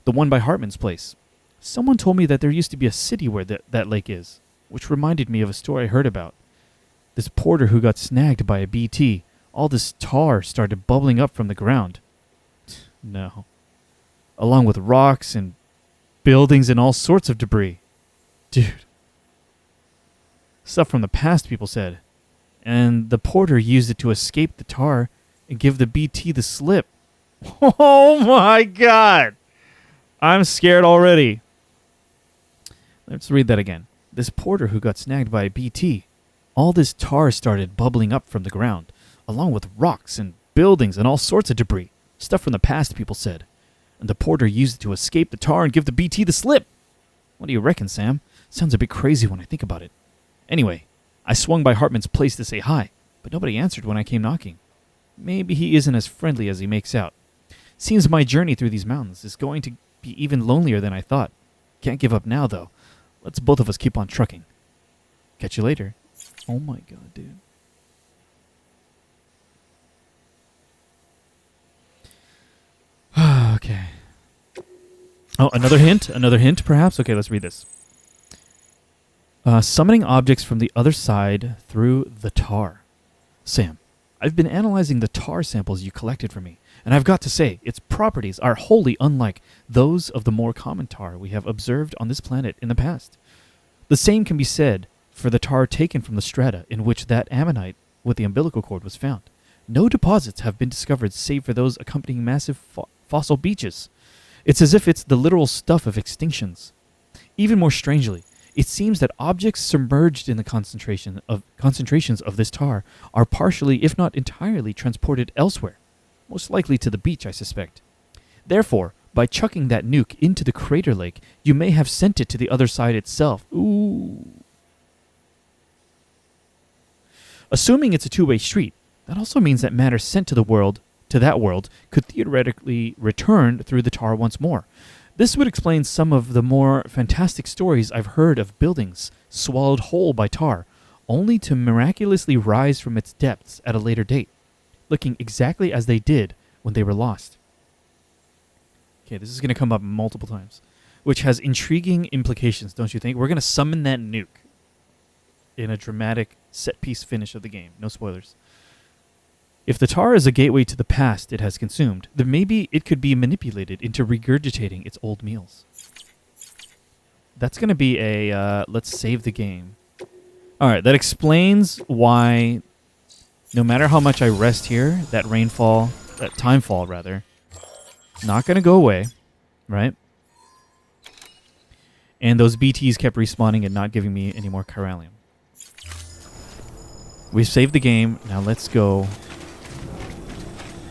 The one by Hartman's place. Someone told me that there used to be a city where that lake is, which reminded me of a story I heard about. This porter who got snagged by a BT. All this tar started bubbling up from the ground. No. Along with rocks and buildings, and all sorts of debris. Dude. Stuff from the past, people said. And the porter used it to escape the tar and give the BT the slip. Oh my god! I'm scared already. Let's read that again. This porter who got snagged by a BT. All this tar started bubbling up from the ground, along with rocks and buildings and all sorts of debris. Stuff from the past, people said. And the porter used it to escape the tar and give the BT the slip. What do you reckon, Sam? Sounds a bit crazy when I think about it. Anyway, I swung by Hartman's place to say hi, but nobody answered when I came knocking. Maybe he isn't as friendly as he makes out. Seems my journey through these mountains is going to be even lonelier than I thought. Can't give up now, though. Let's both of us keep on trucking. Catch you later. Oh my god, dude. Okay. Oh, another hint, perhaps? Okay, let's read this. Summoning objects from the other side through the tar. Sam, I've been analyzing the tar samples you collected for me, and I've got to say, its properties are wholly unlike those of the more common tar we have observed on this planet in the past. The same can be said for the tar taken from the strata in which that ammonite with the umbilical cord was found. No deposits have been discovered save for those accompanying massive fossil beaches. It's as if it's the literal stuff of extinctions. Even more strangely, it seems that objects submerged in the concentrations of this tar are partially, if not entirely, transported elsewhere, most likely to the beach, I suspect. Therefore, by chucking that nuke into the crater lake, you may have sent it to the other side itself. Ooh. Assuming it's a two-way street, that also means that matter sent to that world, could theoretically return through the tar once more. This would explain some of the more fantastic stories I've heard of buildings swallowed whole by tar, only to miraculously rise from its depths at a later date, looking exactly as they did when they were lost. Okay, this is going to come up multiple times, which has intriguing implications, don't you think? We're going to summon that nuke in a dramatic set-piece finish of the game. No spoilers. If the tar is a gateway to the past it has consumed, then maybe it could be manipulated into regurgitating its old meals. That's going to be a, let's save the game. Alright, that explains why, no matter how much I rest here, that timefall rather, not going to go away, right? And those BTs kept respawning and not giving me any more chiralium. We've saved the game, now let's go...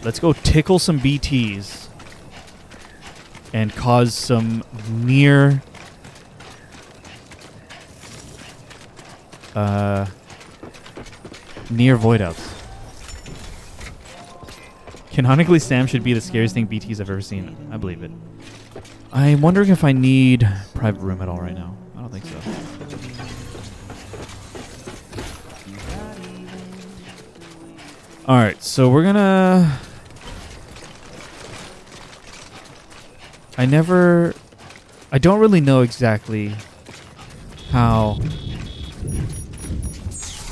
Let's go tickle some BTs and cause some near void outs. Canonically, Sam should be the scariest thing BTs I've ever seen. I believe it. I'm wondering if I need private room at all right now. I don't think so. Alright, so we're gonna... I don't really know exactly how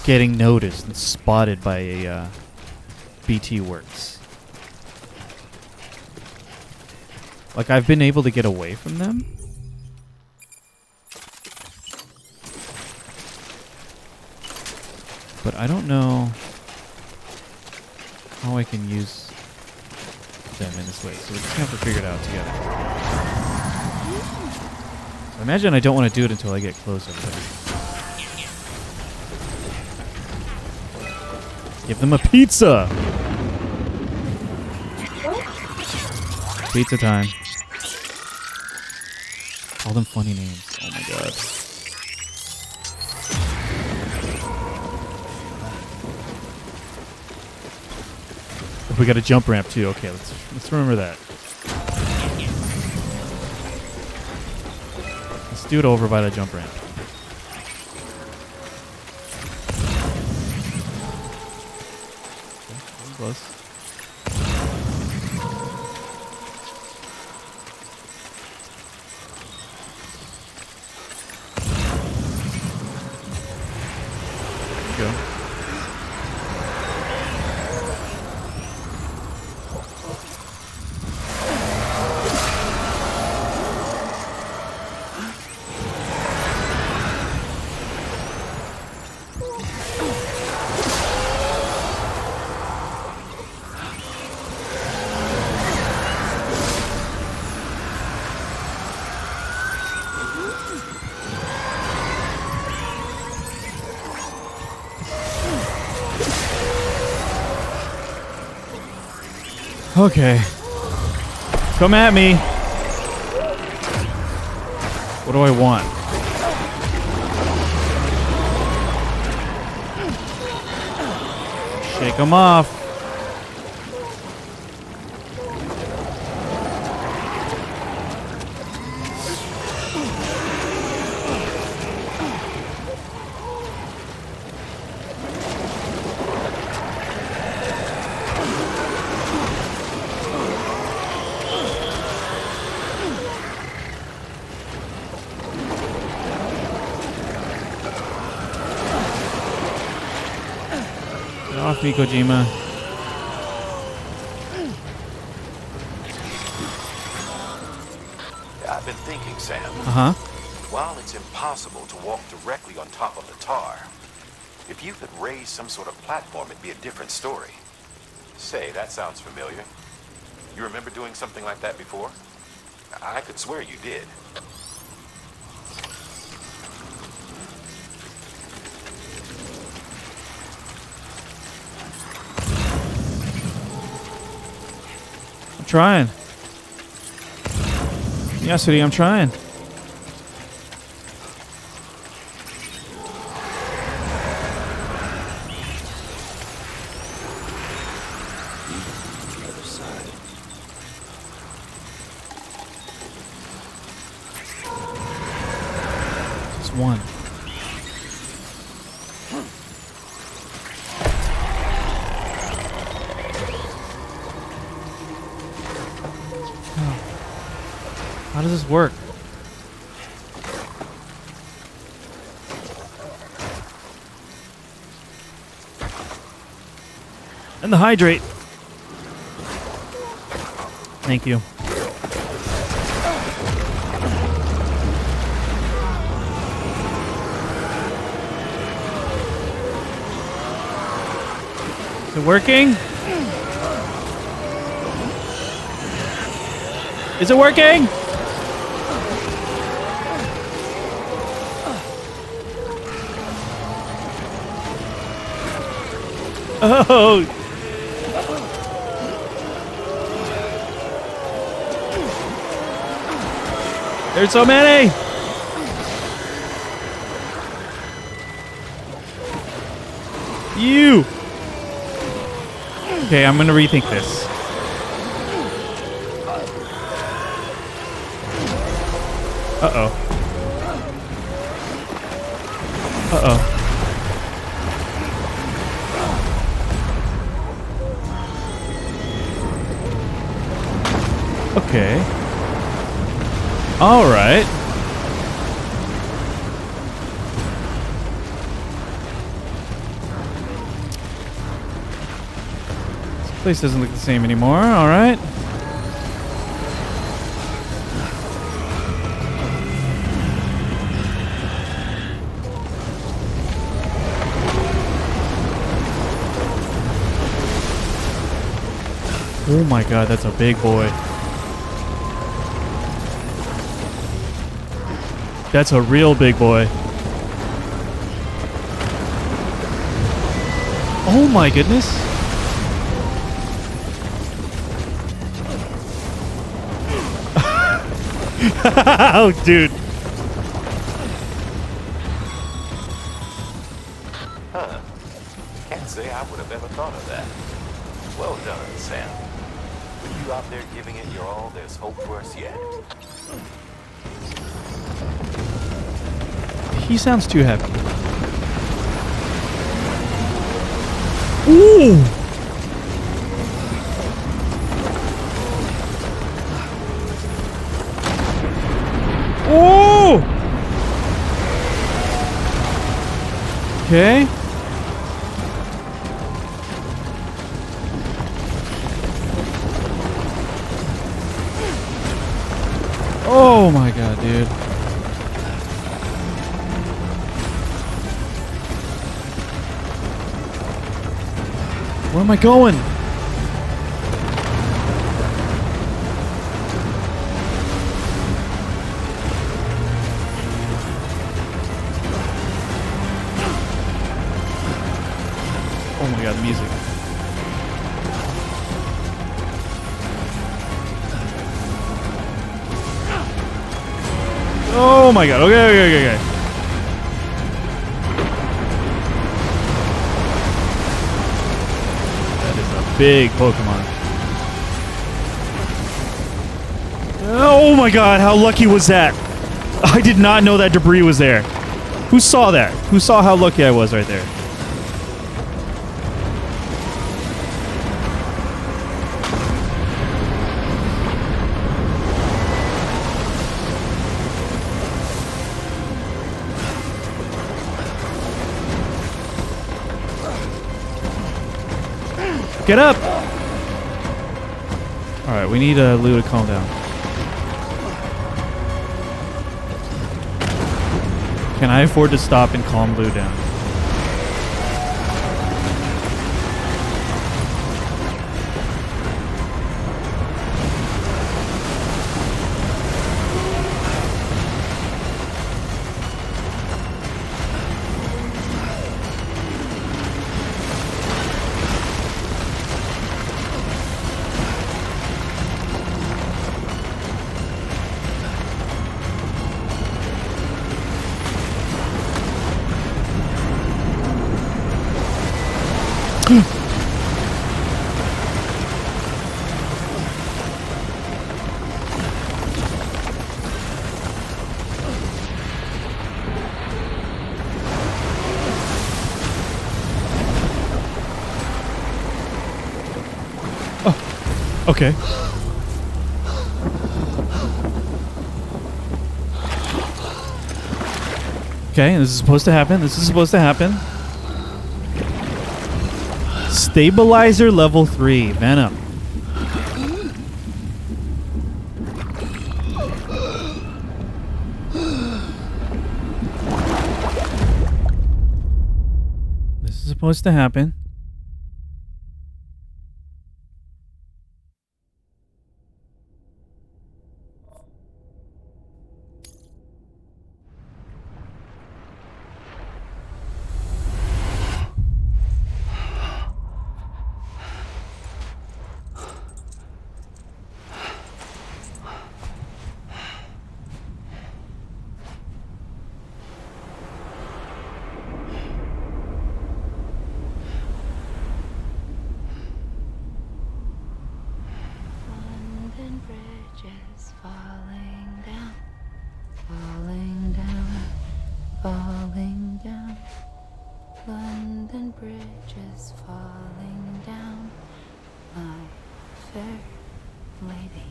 getting noticed and spotted by a BT works. Like, I've been able to get away from them. But I don't know how I can use them in this way. So we're just going to have to figure it out together. I imagine I don't want to do it until I get closer. Give them a pizza! Pizza time. Call them funny names. Oh my god. We got a jump ramp too. Okay, let's remember that. Let's do it over by the jump ramp. Okay, close. Go. Okay. Come at me. What do I want? Shake them off. Get off me, Kojima. I've been thinking, Sam. Uh-huh. While it's impossible to walk directly on top of the tar, if you could raise some sort of platform, it'd be a different story. Say, that sounds familiar. You remember doing something like that before? I could swear you did. I'm trying. Yes, City, I'm trying. Other side. Just one. How does this work? And the hydrate. Thank you. Is it working? Is it working? Oh! There's so many! You! Okay, I'm gonna rethink this. Uh-oh. Uh-oh. Okay. All right. This place doesn't look the same anymore. All right. Oh my God, that's a big boy. That's a real big boy. Oh my goodness. Oh, dude. Huh. Can't say I would have ever thought of that. Well done, Sam. With you out there giving it your all, there's hope for us yet. He sounds too happy. Ooh! Oh! Okay. Oh my God, dude. Where am I going? Oh my God, the music. Oh my god. Okay. That is a big Pokemon. Oh my god, how lucky was that? I did not know that debris was there. Who saw that? Who saw how lucky I was right there? Get up! Alright, we need Lou to calm down. Can I afford to stop and calm Lou down? Okay. Okay, this is supposed to happen. Stabilizer level 3, Venom. This is supposed to happen. London Bridge is falling down, falling down, falling down. London Bridge is falling down, my fair lady.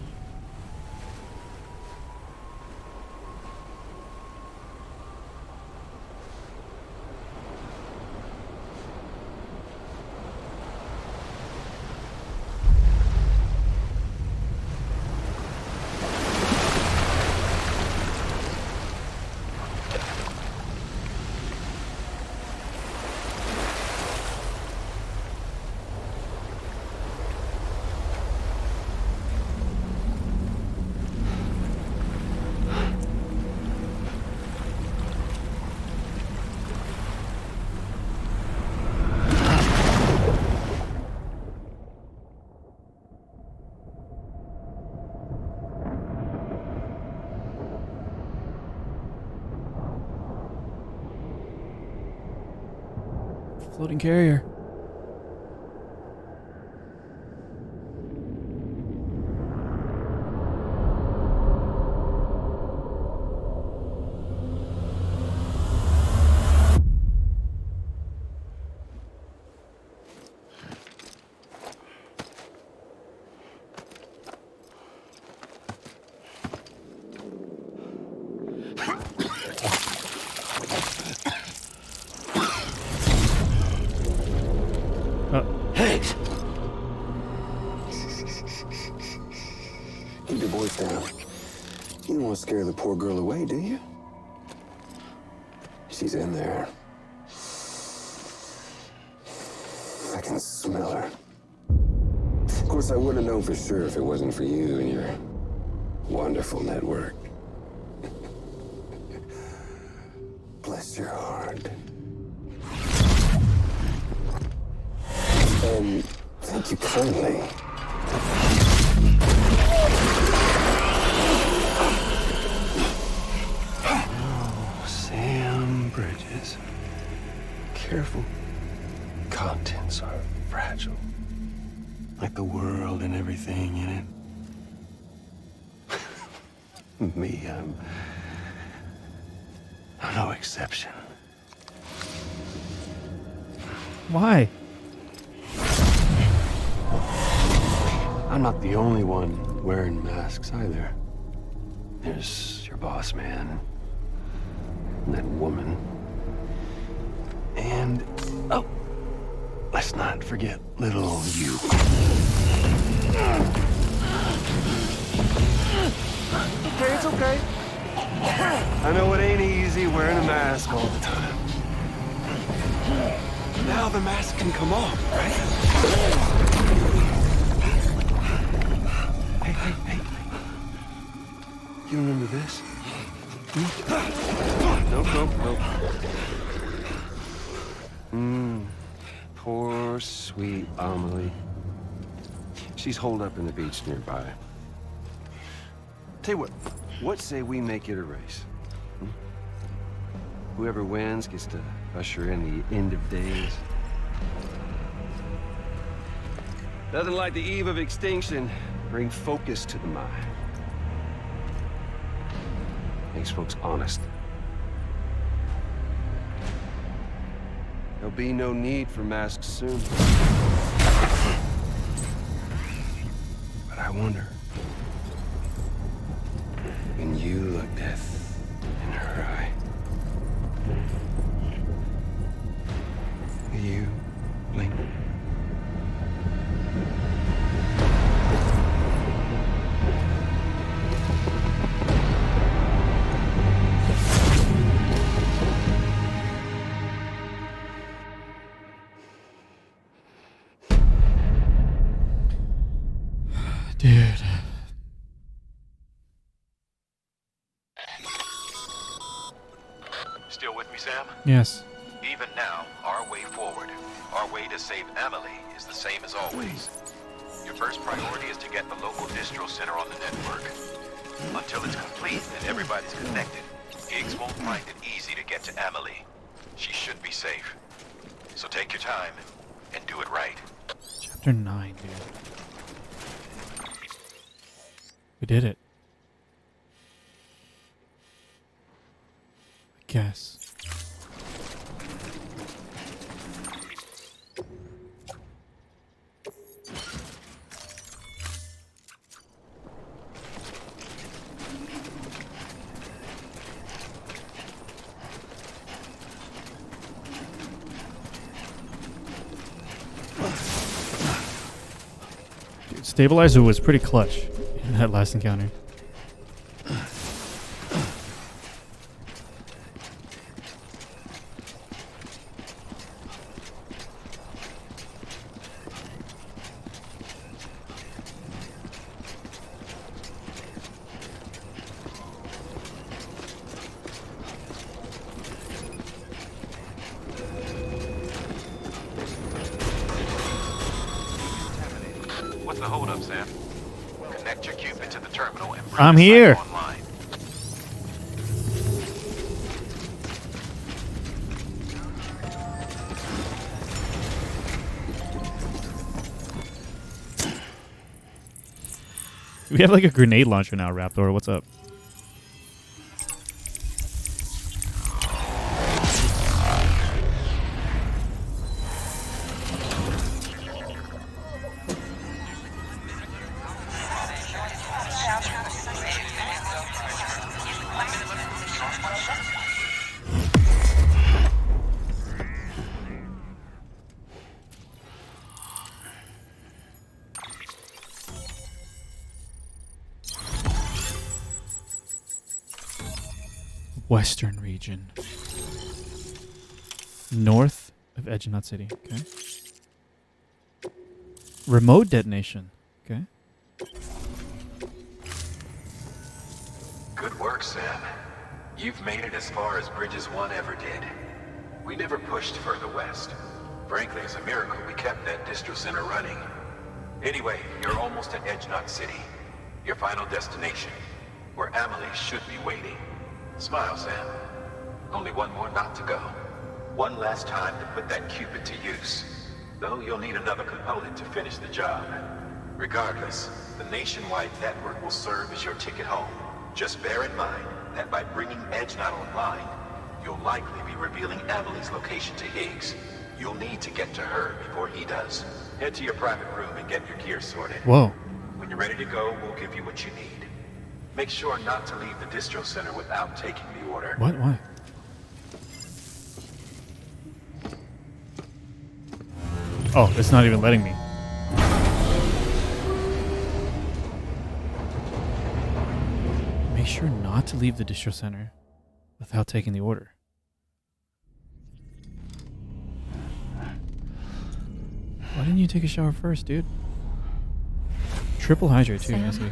Floating carrier. Hanks! Keep your voice down. You don't want to scare the poor girl away, do you? She's in there. I can smell her. Of course, I wouldn't have known for sure if it wasn't for you and your wonderful network. Bless your heart. And thank you kindly. the world and everything in it. Me, I'm no exception. Why? I'm not the only one wearing masks either. There's your boss man, and that woman, and oh, let's not forget little you. Okay, it's okay. I know it ain't easy wearing a mask all the time. Now the mask can come off, right? Hey. You remember this? Nope. Poor, sweet Amelie. She's holed up in the beach nearby. Tell you what say we make it a race? Whoever wins gets to usher in the end of days. Nothing like the eve of extinction. Bring focus to the mind. Makes folks honest. There'll be no need for masks soon. But I wonder, when you look death in her eye, will you blink? Dude. Still with me, Sam? Yes. Even now, our way forward, our way to save Emily is the same as always. Your first priority is to get the local distro center on the network. Until it's complete and everybody's connected, Higgs won't find it easy to get to Emily. She should be safe. So take your time and do it right. Chapter 9, dude. We did it. I guess. Dude, Stabilizer was pretty clutch in that last encounter. What's the holdup, Sam? Connect your Cupid to the terminal and bring I'm the site here. online. We have like a grenade launcher now, Raptor. What's up? Western region. North of Edgenut City. Okay. Remote detonation. Okay. Good work, Sam. You've made it as far as Bridges 1 ever did. We never pushed further west. Frankly, it's a miracle we kept that distro center running. Anyway, you're almost at Edgenut City. Your final destination, where Amelie should be waiting. Smile, Sam. Only one more knot to go. One last time to put that Cupid to use. Though you'll need another component to finish the job. Regardless, the nationwide network will serve as your ticket home. Just bear in mind that by bringing EdgeNet online, you'll likely be revealing Emily's location to Higgs. You'll need to get to her before he does. Head to your private room and get your gear sorted. Whoa. When you're ready to go, we'll give you what you need. Make sure not to leave the distro center without taking the order. What? Why? Oh, it's not even letting me. Make sure not to leave the distro center without taking the order. Why didn't you take a shower first, dude? Triple hydrate too, Sam? Nancy.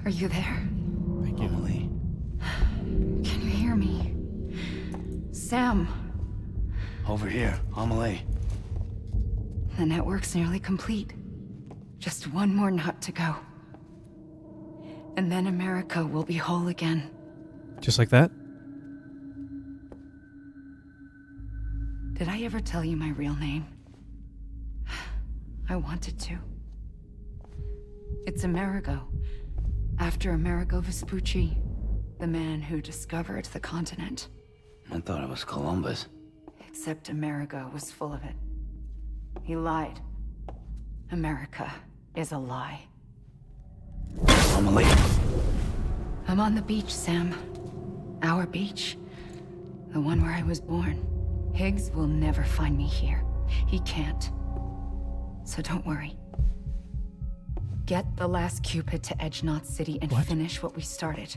Are you there? Thank you. Emily. Can you hear me? Sam, Over here, Amelie. the network's nearly complete. Just one more knot to go. And then America will be whole again. Just like that? Did I ever tell you my real name? I wanted to. It's Amerigo. After Amerigo Vespucci, the man who discovered the continent. I thought it was Columbus. Except Amerigo was full of it. He lied. America is a lie. Amelie. I'm on the beach, Sam. Our beach. The one where I was born. Higgs will never find me here. He can't. So don't worry. Get the last Cupid to EdgeNot City and What? finish what we started.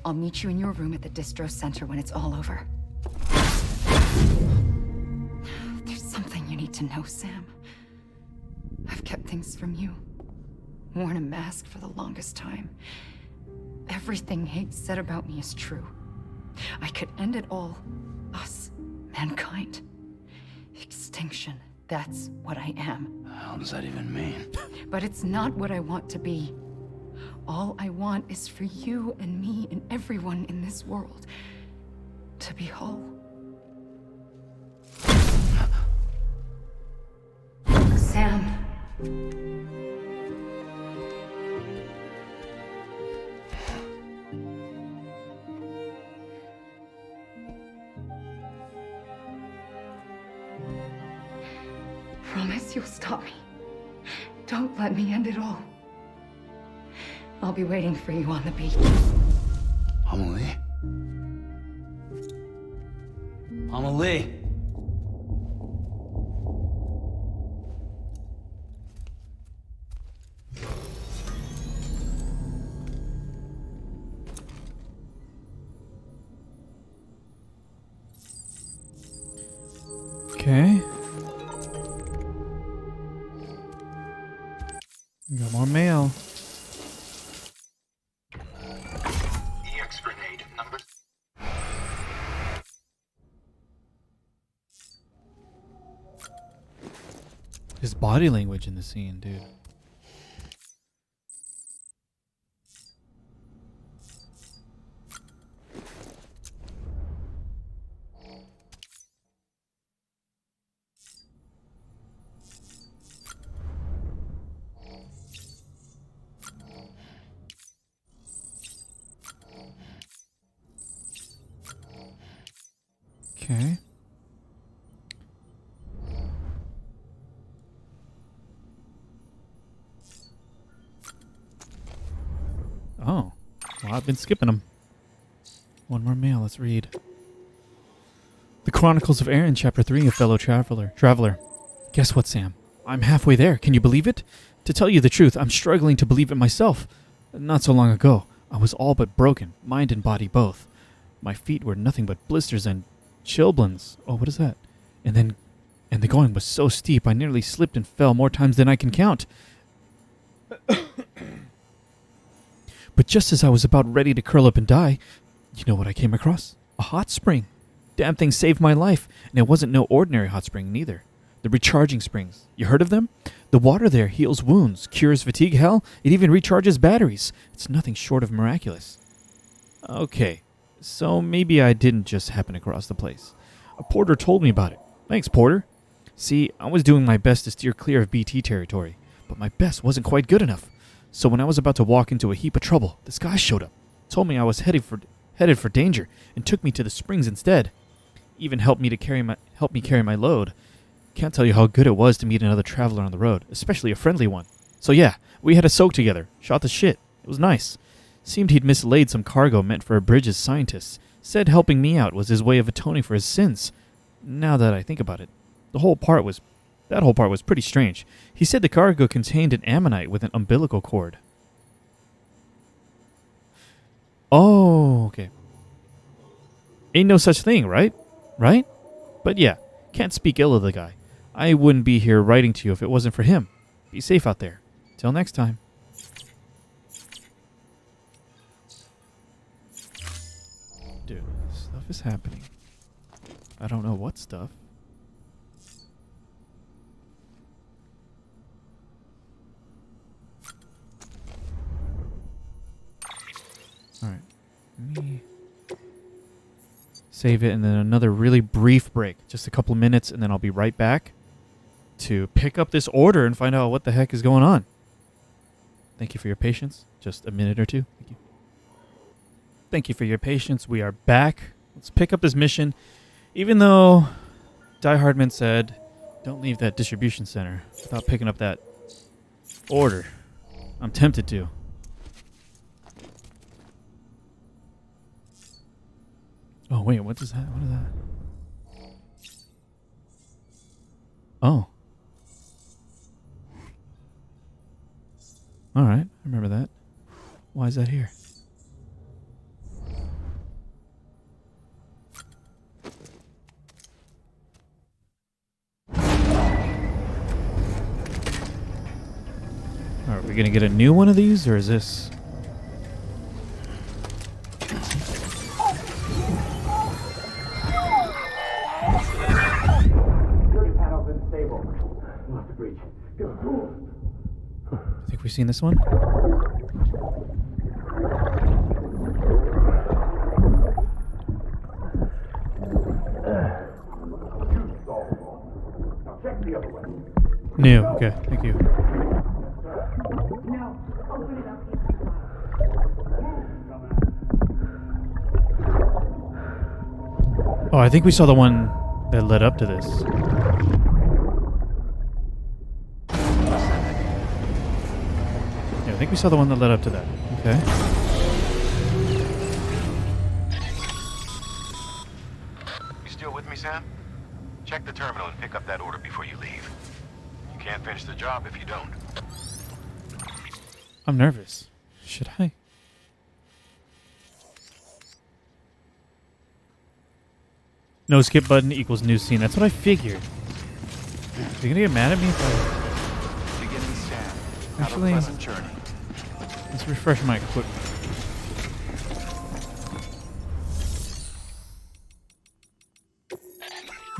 I'll meet you in your room at the distro center when it's all over. There's something you need to know, Sam. I've kept things from you. Worn a mask for the longest time. Everything Higgs said about me is true. I could end it all. Us. Mankind. Extinction. That's what I am. How does that even mean? But it's not what I want to be. All I want is for you and me and everyone in this world to be whole. Sam. Promise you'll stop me. Don't let me end it all. I'll be waiting for you on the beach. Amelie? Amelie! Okay. Got more mail. EX grenade number. His body language in the scene, dude. Okay. Oh. Well, I've been skipping them. One more mail. Let's read. The Chronicles of Aaron, Chapter 3, A Fellow Traveler. Guess what, Sam? I'm halfway there. Can you believe it? To tell you the truth, I'm struggling to believe it myself. Not so long ago, I was all but broken, mind and body both. My feet were nothing but blisters and chilblains. Oh, what is that? And the going was so steep, I nearly slipped and fell more times than I can count. But just as I was about ready to curl up and die, you know what I came across? A hot spring. Damn thing saved my life, and it wasn't no ordinary hot spring neither. The recharging springs. You heard of them? The water there heals wounds, cures fatigue. Hell, it even recharges batteries. It's nothing short of miraculous. Okay, so maybe I didn't just happen across the place. A porter told me about it. Thanks, porter. See, I was doing my best to steer clear of BT territory. but my best wasn't quite good enough. So when I was about to walk into a heap of trouble, this guy showed up, told me I was headed for danger, and took me to the springs instead. Even helped me carry my load. Can't tell you how good it was to meet another traveler on the road, especially a friendly one. So yeah, we had a soak together, shot the shit. It was nice. Seemed he'd mislaid some cargo meant for a bridge's scientists. Said helping me out was his way of atoning for his sins. Now that I think about it, that whole part was pretty strange. He said the cargo contained an ammonite with an umbilical cord. Oh, okay. Ain't no such thing, right? Right? But yeah, can't speak ill of the guy. I wouldn't be here writing to you if it wasn't for him. Be safe out there. Till next time. Dude, stuff is happening. I don't know what stuff. Alright. Let me save it, and then another really brief break. Just a couple minutes, and then I'll be right back to pick up this order and find out what the heck is going on. Thank you for your patience. Just a minute or two. Thank you. Thank you for your patience. We are back. Let's pick up this mission. Even though Die Hardman said, don't leave that distribution center without picking up that order. I'm tempted to. Oh, wait, what is that? What is that? Oh. All right, I remember that. Why is that here? Are we going to get a new one of these, or is this... I think we've seen this one. New. Okay, thank you. Oh, I think we saw the one that led up to this. Yeah, I think we saw the one that led up to that. Okay. You still with me, Sam? Check the terminal and pick up that order before you leave. You can't finish the job if you don't. I'm nervous. Should I? No skip button equals new scene. That's what I figured. Are you gonna get mad at me if I... Beginning scan. Actually, Have a pleasant journey. let's refresh my equipment.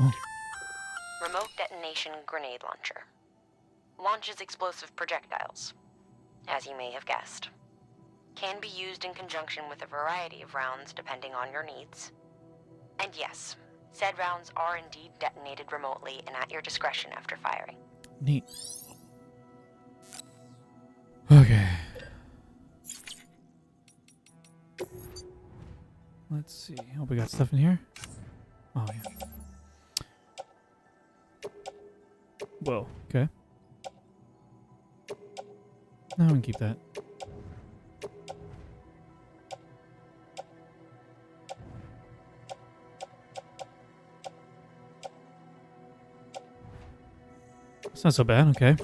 Oh. Remote detonation grenade launcher. Launches explosive projectiles, as you may have guessed. Can be used in conjunction with a variety of rounds depending on your needs. And yes, said rounds are indeed detonated remotely and at your discretion after firing. Neat. Okay. Let's see. Hope we got stuff in here. Oh, yeah. Whoa. Okay. No, I can keep that. It's not so bad. Okay.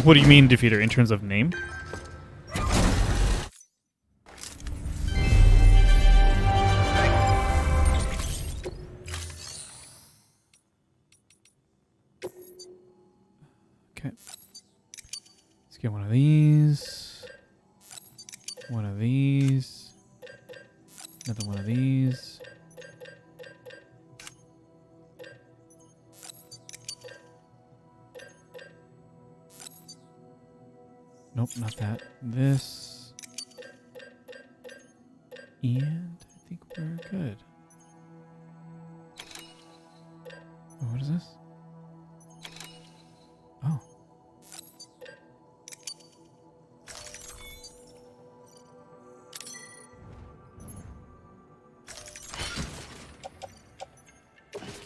What do you mean defeater in terms of name? Okay. Let's get one of these. One of these. Another one of these. Nope, not that. This. And I think we're good. Oh, what is this? Oh.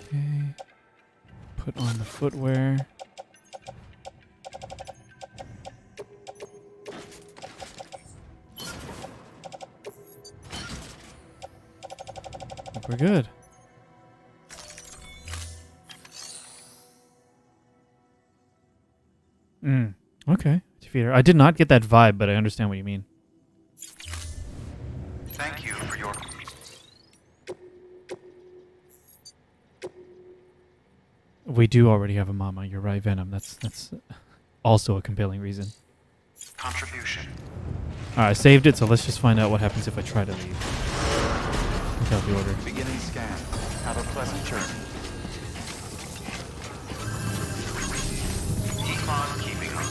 Okay. Put on the footwear. We're good. Okay. Defeater. I did not get that vibe, but I understand what you mean. Thank you for your... We do already have a mama. You're right, Venom. That's also a compelling reason. contribution. Alright, I saved it, so let's just find out what happens if I try to leave without the order. Beginning scan. Have a pleasant journey. Keep on keeping on.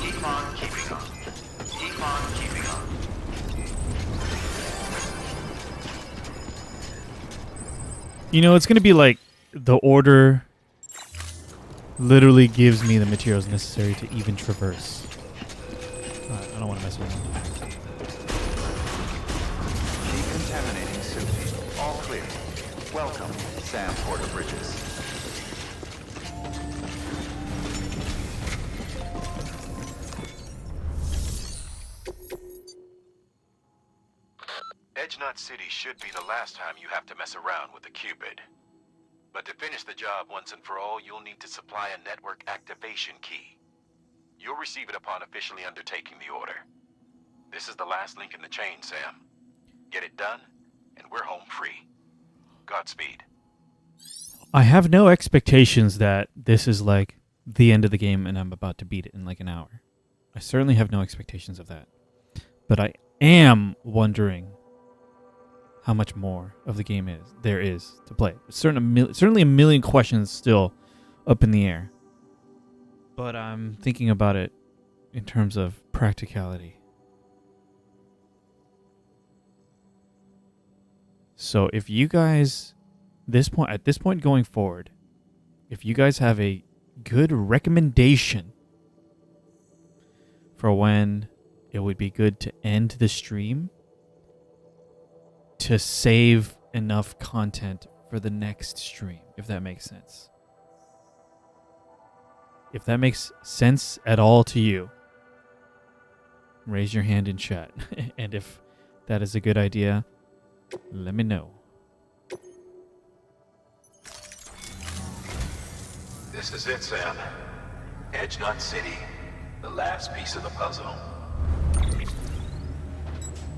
Keep on keeping on. Keep on keeping on. You know, it's going to be like the order literally gives me the materials necessary to even traverse. I don't want to mess around. Decontaminating suit. All clear. Welcome, Sam Porter Bridges. Edge Knot City should be the last time you have to mess around with the Cupid. But to finish the job once and for all, you'll need to supply a network activation key. You'll receive it upon officially undertaking the order. This is the last link in the chain, Sam. Get it done, and we're home free. Godspeed. I have no expectations that this is like the end of the game and I'm about to beat it in like an hour. I certainly have no expectations of that. But I am wondering how much more of the game there is to play. Certainly a million questions still up in the air. But I'm thinking about it in terms of practicality. So if you guys, at this point going forward, if you guys have a good recommendation for when it would be good to end the stream to save enough content for the next stream, if that makes sense. If that makes sense at all to you, raise your hand in chat. And if that is a good idea, let me know. This is it, Sam. Edge Knot City, the last piece of the puzzle.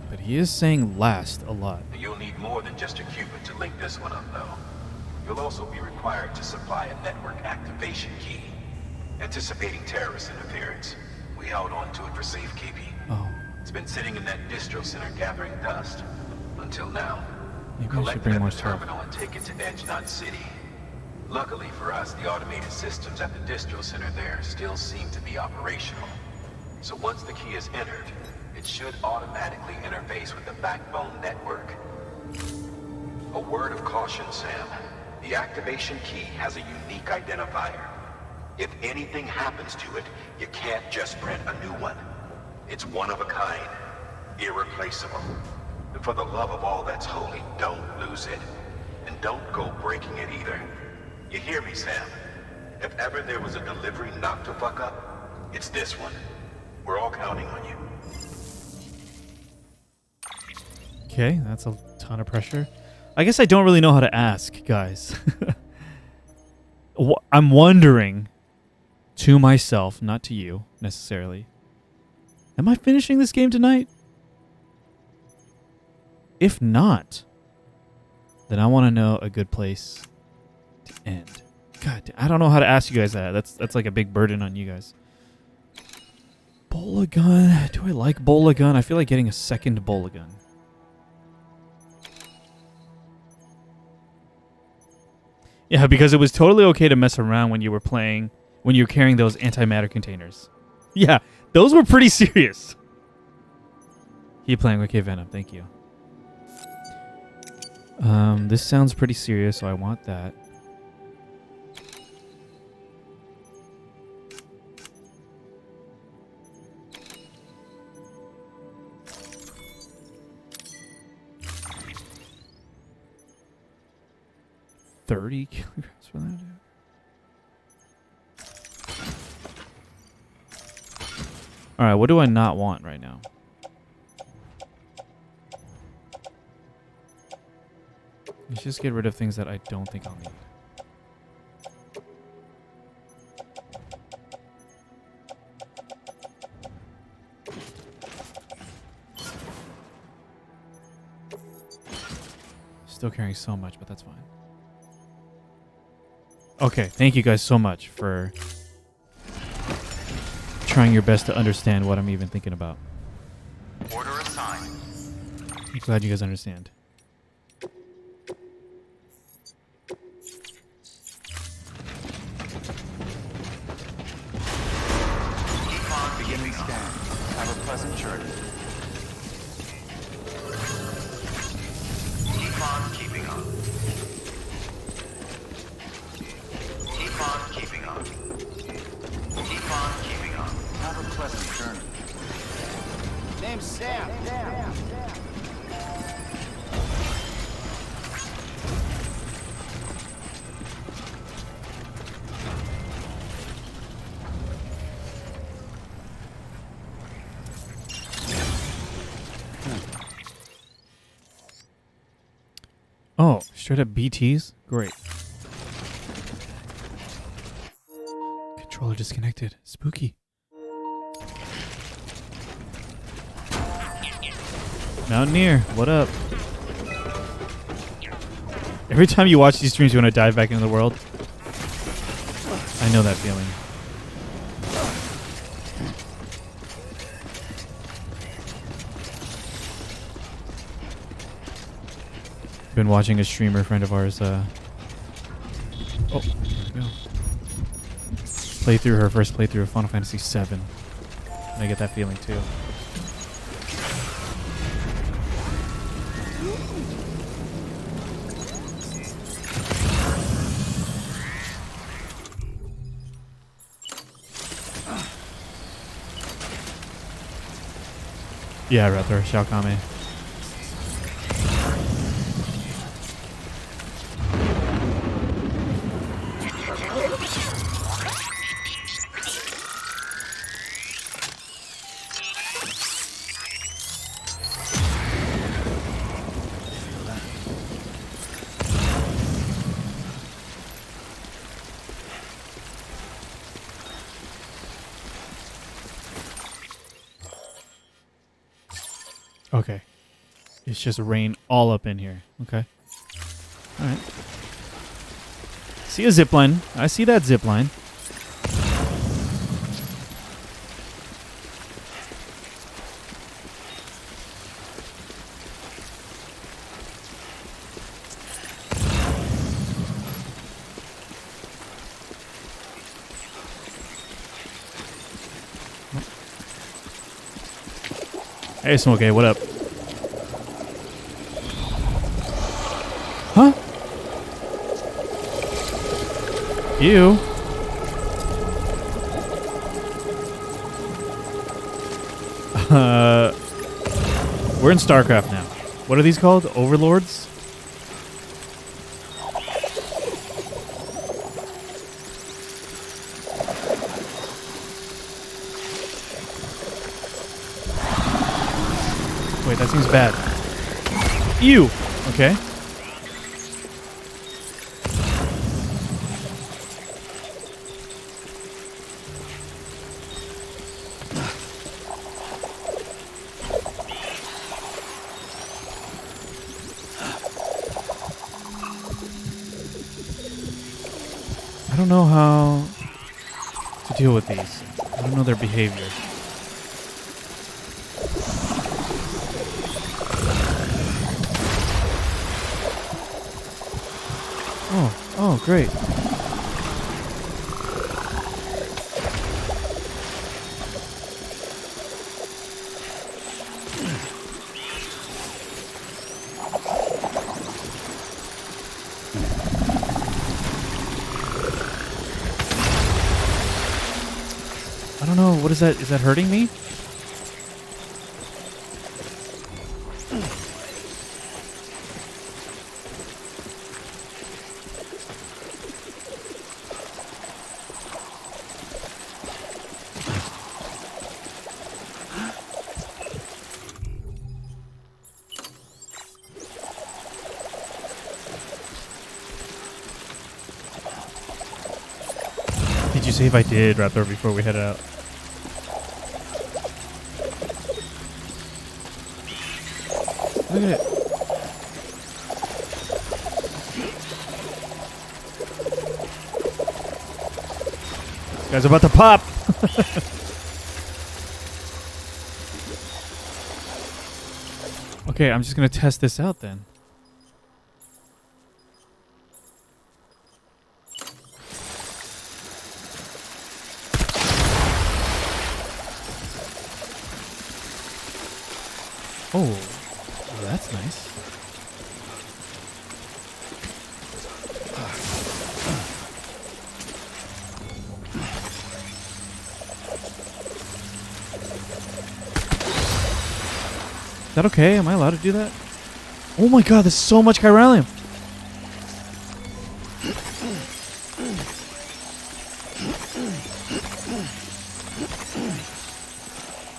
But he is saying last a lot. You'll need more than just a Cupid to link this one up, though. You'll also be required to supply a network activation key. Anticipating terrorist interference, we held on to it for safekeeping. Oh. It's been sitting in that distro center gathering dust. Until now. Maybe I Collect should it bring at more the stuff. terminal and take it to Edge Knot City. Luckily for us, the automated systems at the distro center there still seem to be operational. So once the key is entered, it should automatically interface with the backbone network. A word of caution, Sam. The activation key has a unique identifier. If anything happens to it, you can't just print a new one. It's one of a kind, irreplaceable. And for the love of all that's holy, don't lose it. And don't go breaking it either. You hear me, Sam? If ever there was a delivery not to fuck up, it's this one. We're all counting on you. Okay, that's a ton of pressure. I guess I don't really know how to ask, guys. I'm wondering to myself, not to you necessarily, am I finishing this game tonight? If not, then I want to know a good place to end. God, I don't know how to ask you guys that. That's like a big burden on you guys. Bola gun. Do I like bola gun? I feel like getting a second bola gun. Yeah, because it was totally okay to mess around when you were playing, when you were carrying those antimatter containers. Yeah, those were pretty serious. Keep playing. Okay, Venom. Thank you. This sounds pretty serious, so I want that. $30 kilograms for that. All right, what do I not want right now? Let's just get rid of things that I don't think I'll need. Still carrying so much, but that's fine. Okay, thank you guys so much for trying your best to understand what I'm even thinking about. Order assigned. I'm glad you guys understand. Keep on beginning scan. Have a pleasant journey. Keep on keeping on. Keep on keeping on. Keep on keeping on. Have a pleasant journey. Name's Sam. Oh, straight up BTs? Great. Controller disconnected. Spooky. Mountaineer, what up? Every time you watch these streams, you want to dive back into the world. I know that feeling. Been watching a streamer friend of ours oh, there we go. Play through her first playthrough of Final Fantasy VII. And I get that feeling too. Yeah, Ruther, Shao Kahn. Okay. It's just rain all up in here. Okay. Alright. See a zipline. I see that zipline. Hey, Smokey, what up? Huh? Ew. We're in StarCraft now. What are these called? Overlords? Wait, that seems bad. Ew! Okay. I don't know how to deal with these. I don't know their behavior. Oh, great. don't know. What is that? Is that hurting me? Did you save? I did right there before we head out. Look at it. This guy's about to pop. Okay, I'm just going to test this out then. Oh, well, that's nice. Is that okay? Am I allowed to do that? Oh my god, there's so much chiralium.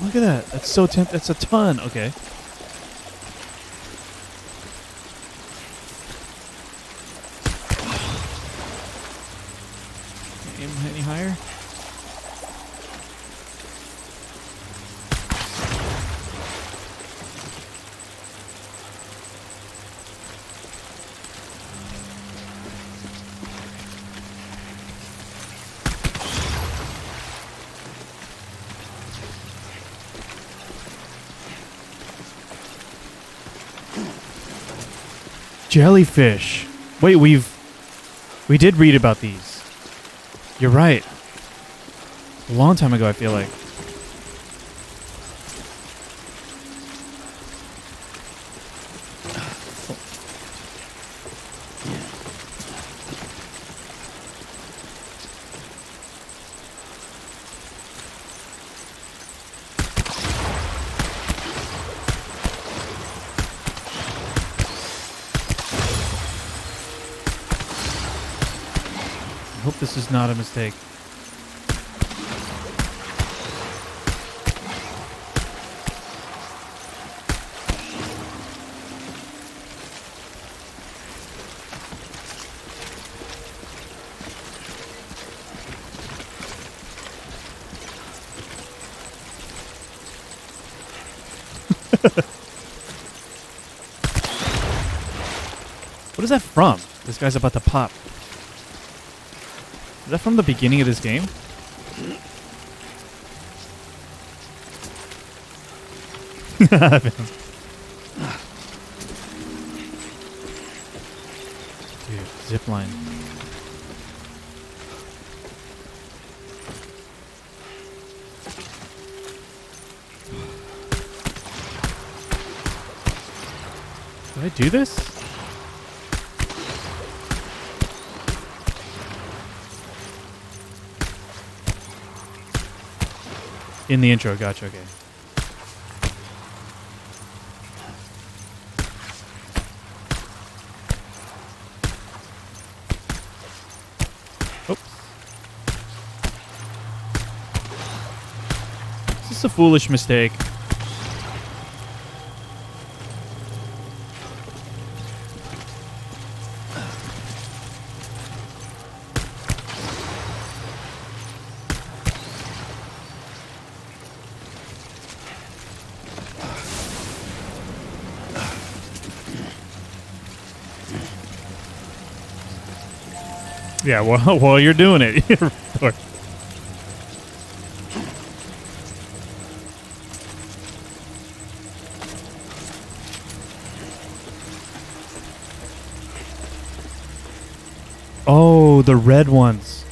Look at that. That's so that's a ton. Okay. Aim any higher? Jellyfish. Wait, we did read about these. You're right. A long time ago, I feel like. I hope this is not a mistake. What is that from? This guy's about to pop. Is that from the beginning of this game? Dude, zipline. Did I do this? In the intro, gotcha, okay. Oops. This is a foolish mistake. Yeah, well, while you're doing it. Oh, the red ones.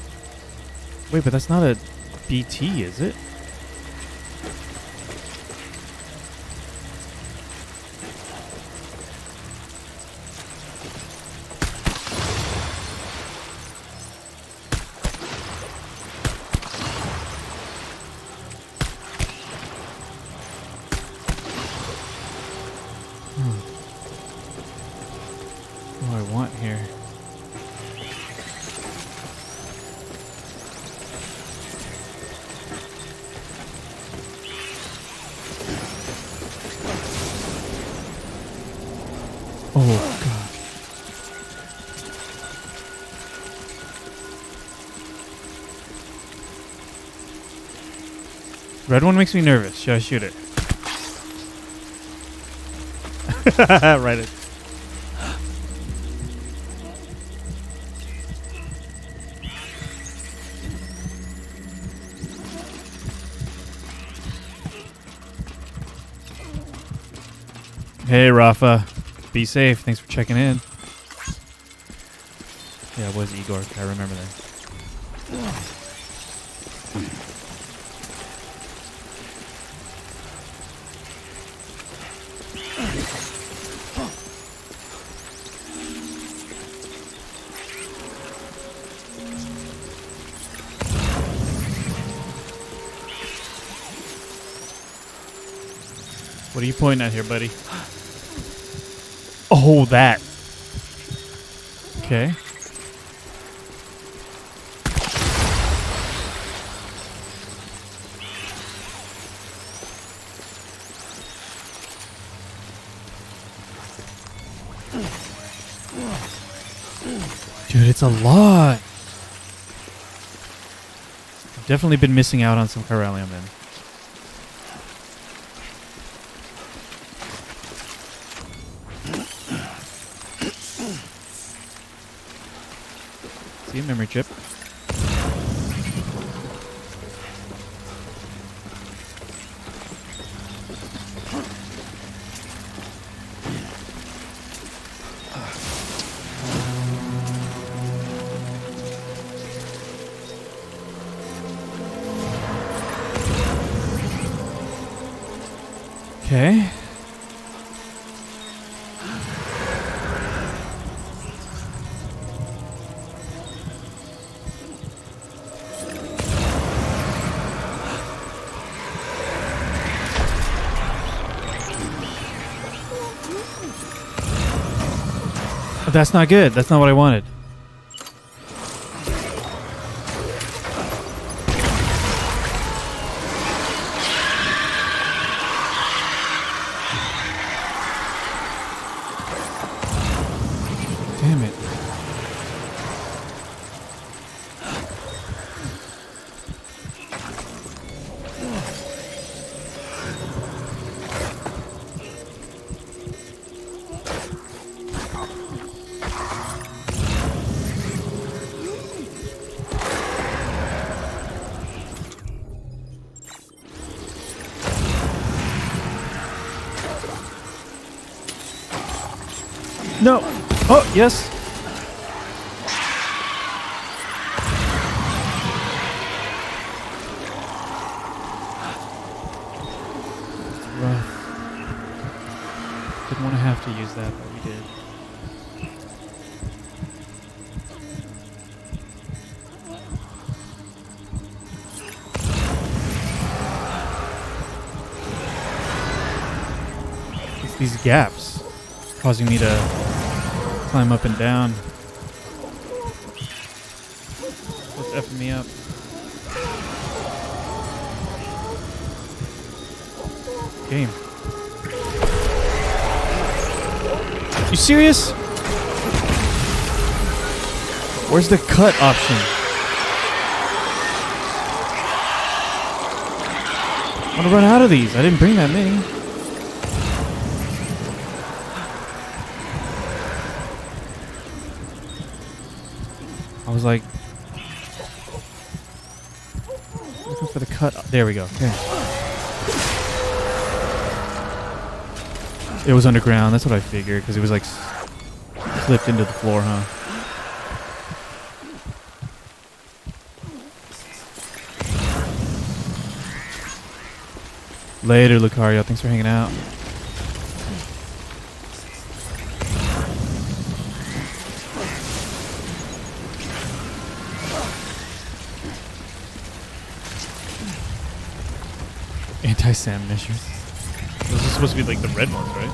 Wait, but that's not a BT, is it? What do I want here? Oh, God. Red one makes me nervous. Should I shoot it? Right. It. Hey, Rafa. Be safe. Thanks for checking in. Yeah, it was Igor. I remember that. What are you pointing at here, buddy? Oh, that. Okay. Dude, it's a lot. I've definitely been missing out on some Corellium then. See a memory chip. Okay. That's not good. That's not what I wanted. Damn it. No. Oh, yes. Rough. Didn't want to have to use that, but we did. It's these gaps causing me to climb up and down. What's effing me up? Game. You serious? Where's the cut option? I'm gonna run out of these. I didn't bring that many. I was like looking for the cut. There we go. Okay. It was underground. That's what I figured because it was like clipped into the floor, huh? Later, Lucario. Thanks for hanging out. Anti-Sam measures. Those are supposed to be like the red ones, right?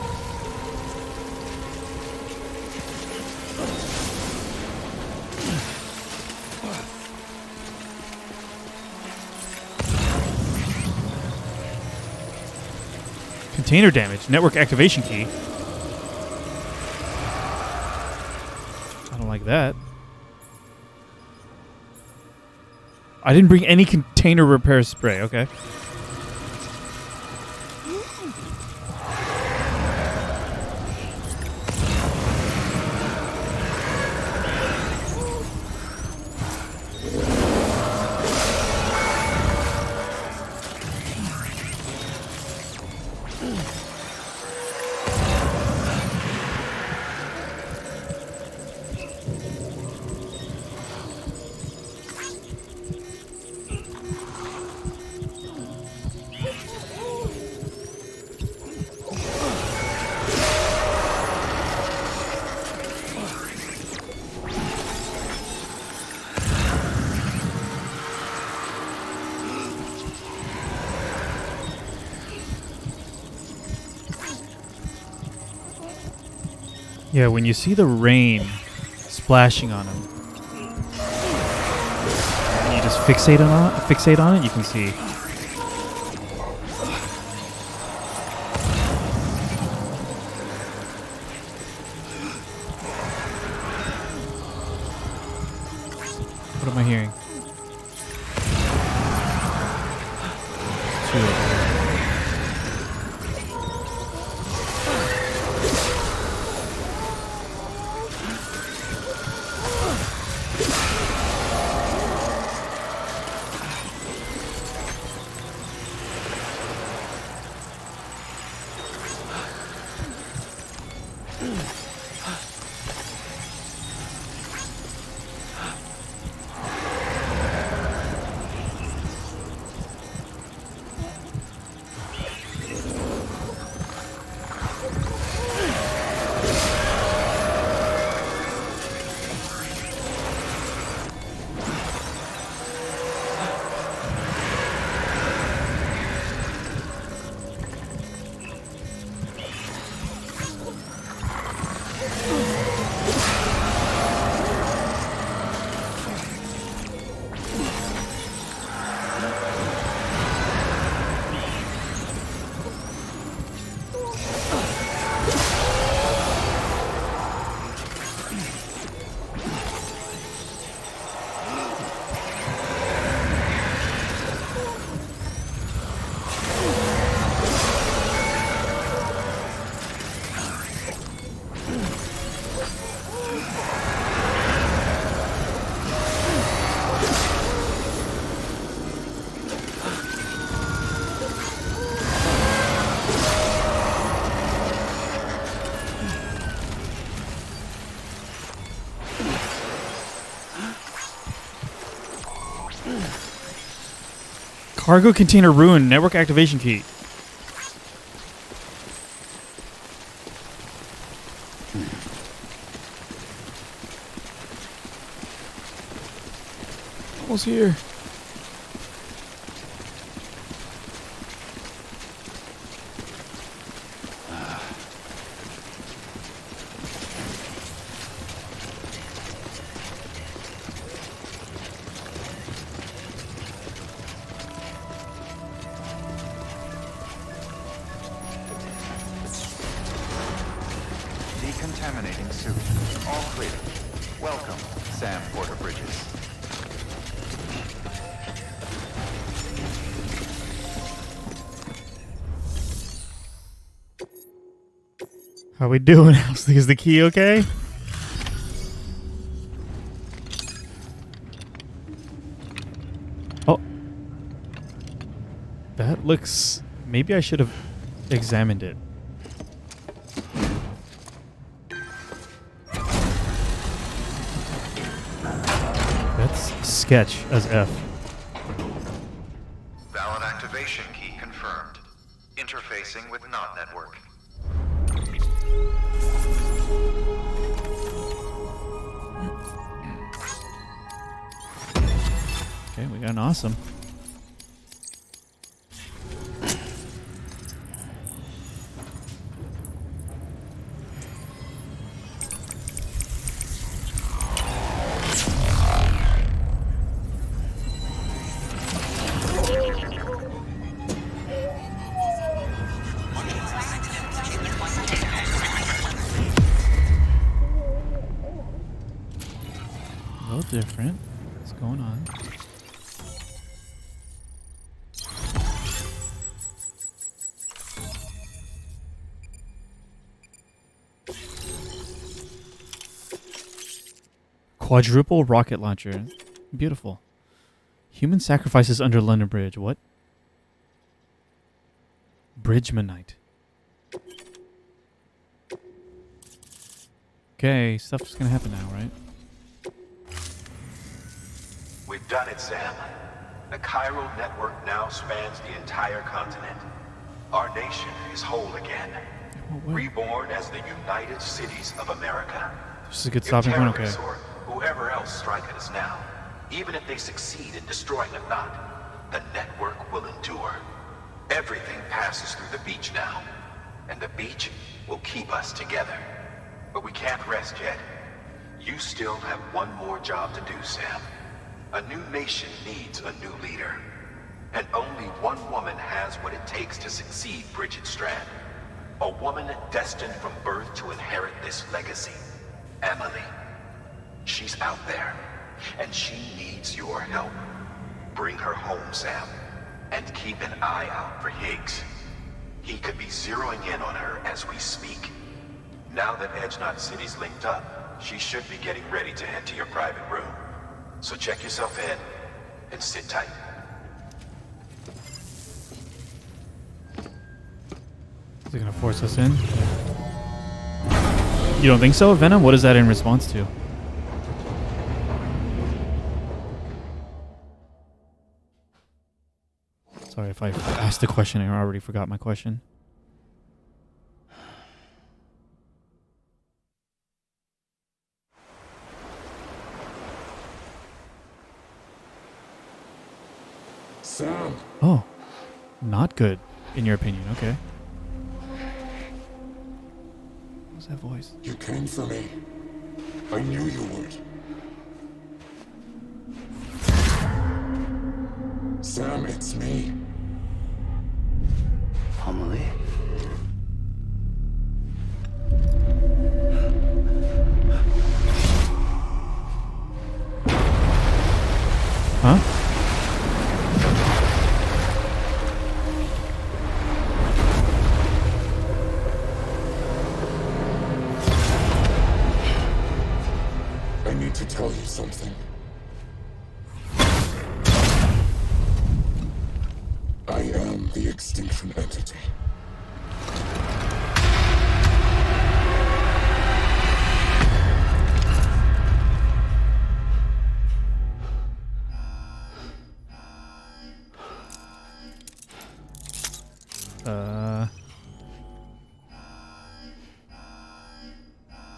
container damage. Network activation key. I don't like that. I didn't bring any container repair spray. Okay. Yeah, when you see the rain splashing on him, and you just fixate on it, you can see. What am I hearing? Cargo container ruined. Network activation key. Almost here. Decontaminating suit. All clear. Welcome, Sam Porter Bridges. How we doing? Is the key okay? Oh. That looks... Maybe I should have examined it. That's sketch as F. Valid activation key confirmed. Interfacing with NOT network. Okay, we got an awesome. A little different. What's going on? Quadruple rocket launcher. Beautiful. Human sacrifices under London Bridge. What? Bridgemanite. Okay, stuff's gonna happen now, right? We've done it, Sam. The chiral network now spans the entire continent. Our nation is whole again. Reborn as the United Cities of America. This is a good If stopping point, okay. terrorists or whoever else strike at us now, even if they succeed in destroying the knot, the network will endure. Everything passes through the beach now, and the beach will keep us together. But we can't rest yet. You still have one more job to do, Sam. A new nation needs a new leader. And only one woman has what it takes to succeed Bridget Strand. A woman destined from birth to inherit this legacy. Emily. She's out there, and she needs your help. Bring her home, Sam, and keep an eye out for Higgs. He could be zeroing in on her as we speak. Now that Edge Knot City's linked up, she should be getting ready to head to your private room. So check yourself in, and sit tight. Is it gonna force us in? You don't think so, Venom? What is that in response to? Sorry if I asked the question and I already forgot my question. Sam, Oh, not good, in your opinion. Okay. What was that voice? you came for me. I knew you would. Sam, it's me. Emily? Huh? I need to tell you something. I am the extinction entity.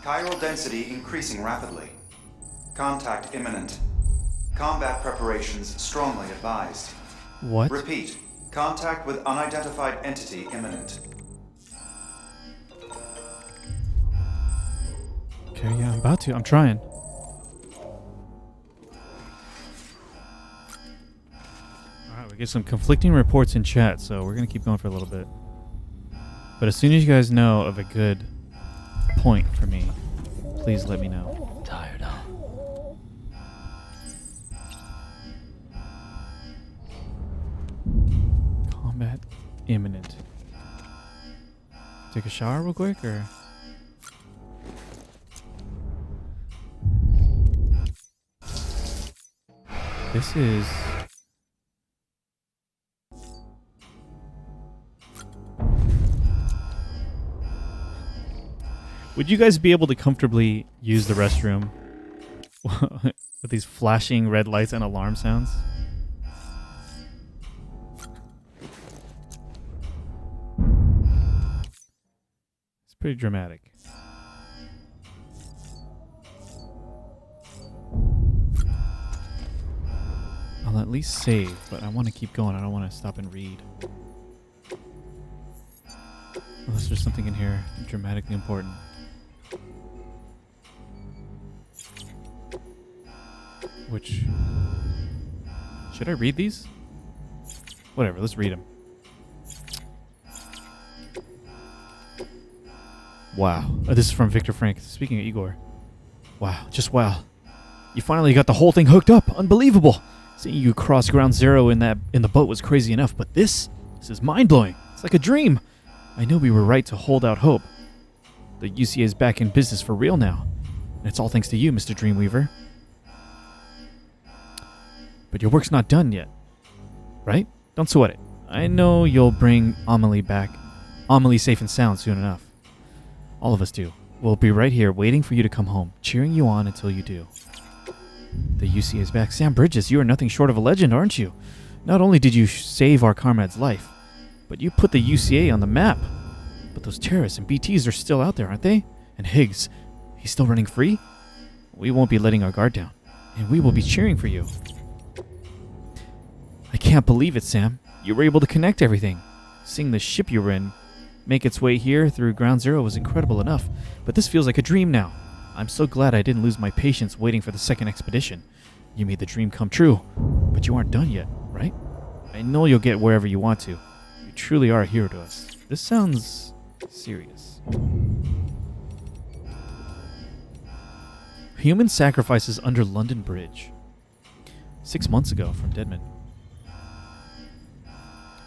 Chiral density increasing rapidly. Contact imminent. Combat preparations strongly advised. What? Repeat. Contact with unidentified entity imminent. Okay, yeah, I'm about to. I'm trying. Alright, we get some conflicting reports in chat, so we're gonna keep going for a little bit. But as soon as you guys know of a good point for me, please let me know. I'm tired, huh? Combat imminent. Take a shower real quick, or? This is... Would you guys be able to comfortably use the restroom with these flashing red lights and alarm sounds? It's pretty dramatic. I'll at least save, but I want to keep going. I don't want to stop and read. Unless there's something in here dramatically important. Which... Should I read these? Whatever, let's read them. Wow. Oh, this is from Victor Frank. Speaking of Igor. Wow. Just wow. You finally got the whole thing hooked up. Unbelievable. Seeing you cross ground zero in the boat was crazy enough, but this is mind-blowing. It's like a dream. I know we were right to hold out hope. The UCA is back in business for real now. And it's all thanks to you, Mr. Dreamweaver. But your work's not done yet, right? Don't sweat it. I know you'll bring Amelie back. Amelie safe and sound soon enough. All of us do. We'll be right here waiting for you to come home, cheering you on until you do. The UCA is back. Sam Bridges, you are nothing short of a legend, aren't you? Not only did you save our comrade's life, but you put the UCA on the map. But those terrorists and BTs are still out there, aren't they? And Higgs, he's still running free? We won't be letting our guard down, and we will be cheering for you. I can't believe it, Sam. You were able to connect everything. Seeing the ship you were in make its way here through Ground Zero was incredible enough, but this feels like a dream now. I'm so glad I didn't lose my patience waiting for the second expedition. You made the dream come true, but you aren't done yet, right? I know you'll get wherever you want to. You truly are a hero to us. This sounds serious. Human sacrifices under London Bridge. 6 months ago from Deadman.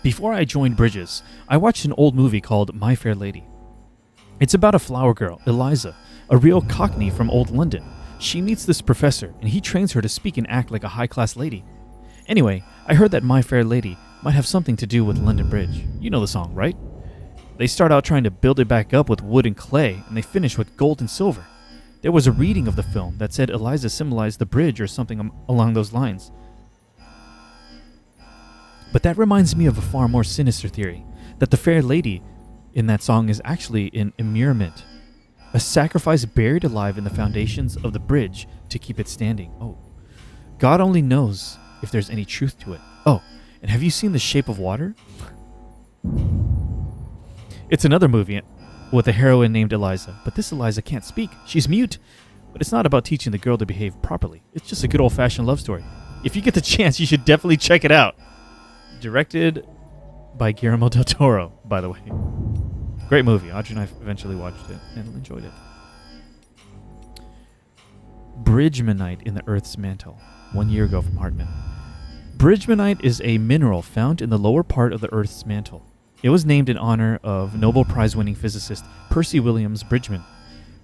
Before I joined Bridges, I watched an old movie called My Fair Lady. It's about a flower girl, Eliza, a real cockney from old London. She meets this professor, and he trains her to speak and act like a high-class lady. Anyway, I heard that My Fair Lady might have something to do with London Bridge. You know the song, right? They start out trying to build it back up with wood and clay, and they finish with gold and silver. There was a reading of the film that said Eliza symbolized the bridge or something along those lines. But that reminds me of a far more sinister theory, that the Fair Lady in that song is actually an immurement, a sacrifice buried alive in the foundations of the bridge to keep it standing. Oh, God only knows if there's any truth to it. Oh, and have you seen The Shape of Water? It's another movie with a heroine named Eliza, but this Eliza can't speak. She's mute. But it's not about teaching the girl to behave properly. It's just a good old-fashioned love story. If you get the chance, you should definitely check it out. Directed by Guillermo del Toro, by the way. Great movie. Audrey and I eventually watched it and enjoyed it. Bridgmanite in the Earth's mantle. 1 year ago from Hartman. Bridgmanite is a mineral found in the lower part of the Earth's mantle. It was named in honor of Nobel Prize-winning physicist Percy Williams Bridgman.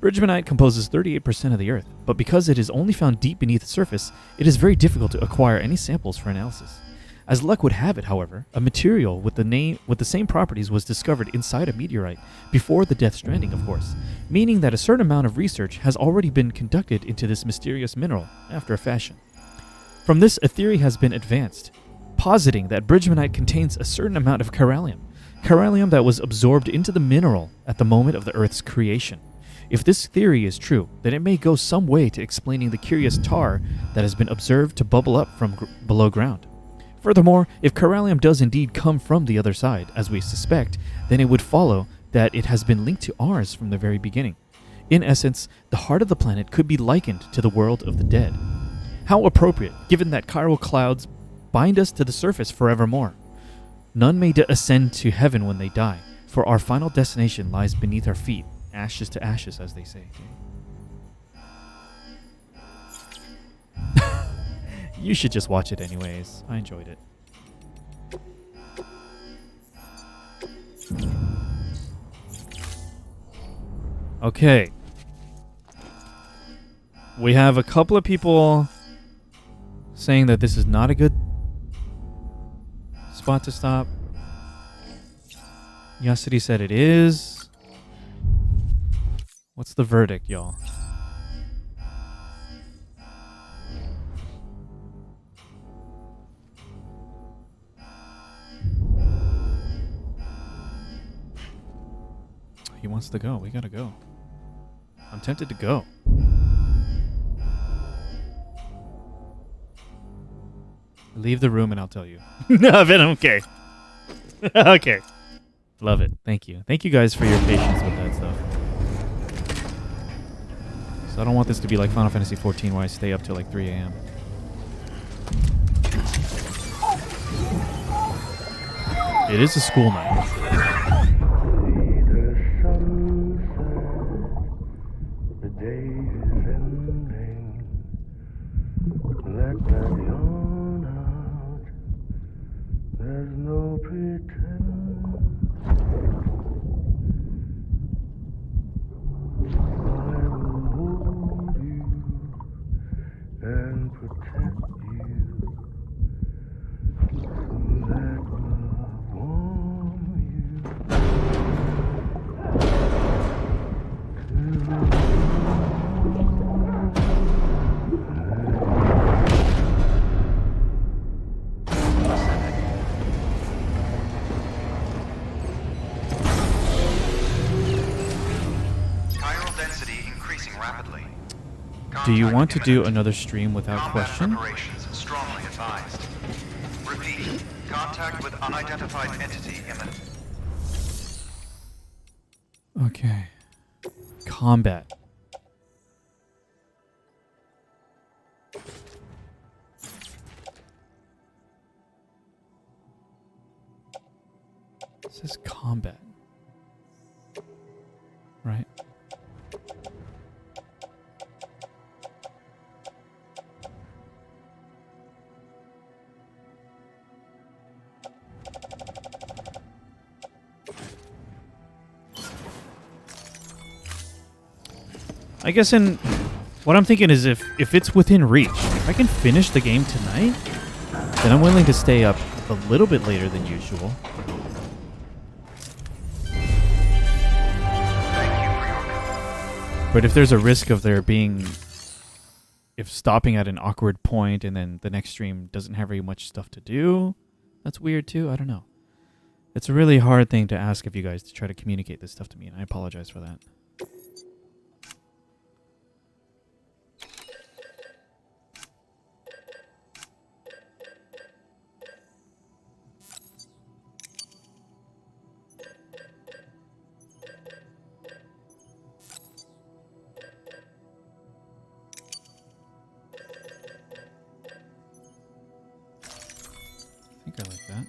Bridgmanite composes 38% of the Earth, but because it is only found deep beneath the surface, it is very difficult to acquire any samples for analysis. As luck would have it, however, a material with the same properties was discovered inside a meteorite, before the Death Stranding, of course, meaning that a certain amount of research has already been conducted into this mysterious mineral, after a fashion. From this, a theory has been advanced, positing that Bridgmanite contains a certain amount of chiralium that was absorbed into the mineral at the moment of the Earth's creation. If this theory is true, then it may go some way to explaining the curious tar that has been observed to bubble up from below ground. Furthermore, if chiralium does indeed come from the other side, as we suspect, then it would follow that it has been linked to ours from the very beginning. In essence, the heart of the planet could be likened to the world of the dead. How appropriate, given that chiral clouds bind us to the surface forevermore. None may ascend to heaven when they die, for our final destination lies beneath our feet, ashes to ashes, as they say. You should just watch it anyways. I enjoyed it. Okay. We have a couple of people saying that this is not a good spot to stop. Yasity said it is. What's the verdict, y'all? He wants to go. We gotta go. I'm tempted to go. Leave the room and I'll tell you. No, Venom, okay. Okay. Love it. Thank you. Thank you guys for your patience with that stuff. So I don't want this to be like Final Fantasy XIV where I stay up till like 3 a.m. It is a school night. Chiral density increasing rapidly. Do you want to do Contact another stream without Combat question? preparations strongly advised. Repeat. Contact with unidentified entity imminent. Okay. Combat. This is combat. Right? I guess what I'm thinking is if it's within reach, if I can finish the game tonight, then I'm willing to stay up a little bit later than usual. But if there's a risk of if stopping at an awkward point and then the next stream doesn't have very much stuff to do, that's weird too. I don't know. It's a really hard thing to ask of you guys to try to communicate this stuff to me, and I apologize for that. I think I like that.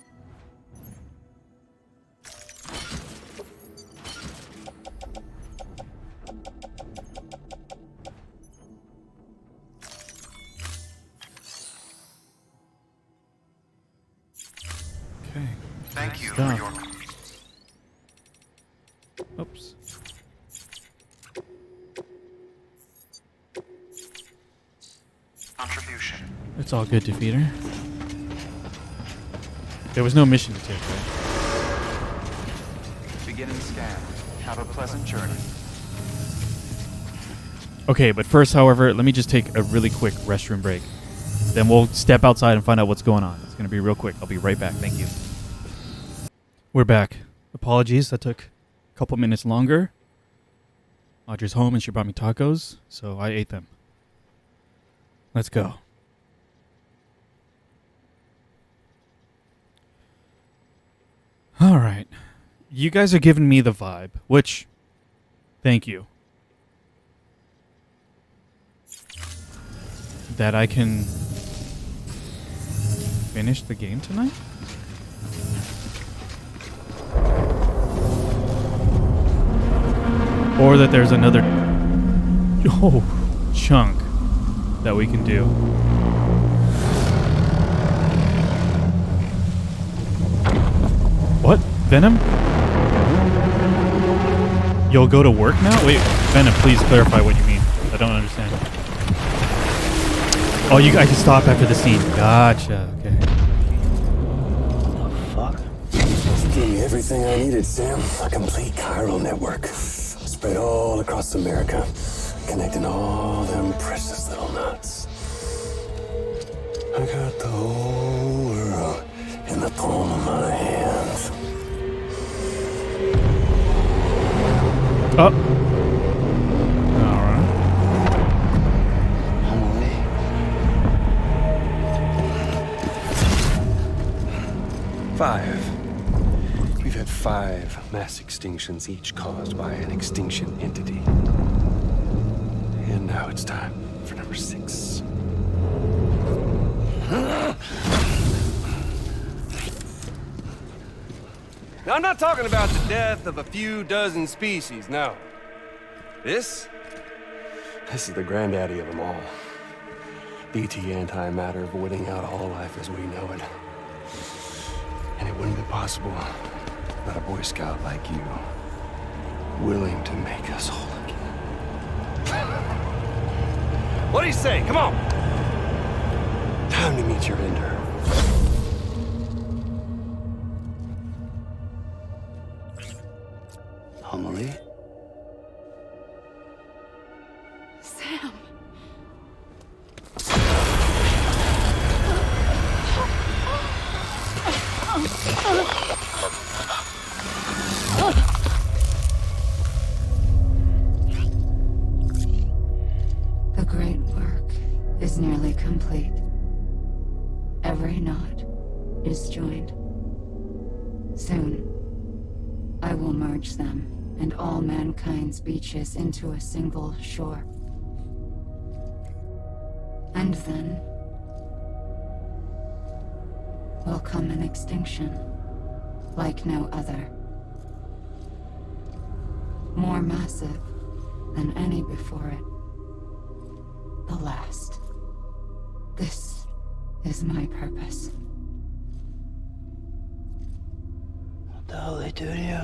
Okay. Thank you Stuff. for your Oops. contribution. It's all good, Defeater. There was no mission to take, right? Beginning scan. Have a pleasant journey. Okay, but first, however, let me just take a really quick restroom break. Then we'll step outside and find out what's going on. It's going to be real quick. I'll be right back. Thank you. We're back. Apologies, that took a couple minutes longer. Audrey's home and she brought me tacos, so I ate them. Let's go. All right. You guys are giving me the vibe, which, thank you. That I can finish the game tonight? Or that there's another chunk that we can do. What? Venom? You'll go to work now? Wait, Venom, please clarify what you mean. I don't understand. Oh, I can stop after the scene. Gotcha. Okay. What the fuck? Just gave me everything I needed, Sam. A complete chiral network. Spread all across America. Connecting all them precious little nuts. I got the whole world in the palm of my hands. Oh. Alright. I'm away. We've had 5 mass extinctions, each caused by an extinction entity. And now it's time for number 6. Now, I'm not talking about the death of a few dozen species, no. This is the granddaddy of them all. BT antimatter voiding out all life as we know it. And it wouldn't be possible without a Boy Scout like you, willing to make us whole again. What do you say? Come on! Time to meet your ender. Amelie? Sam. The great work is nearly complete. Every knot is joined. Soon, I will merge them and all mankind's beaches into a single shore. And then will come an extinction like no other. More massive than any before it. The last. This is my purpose. What the hell they do to you?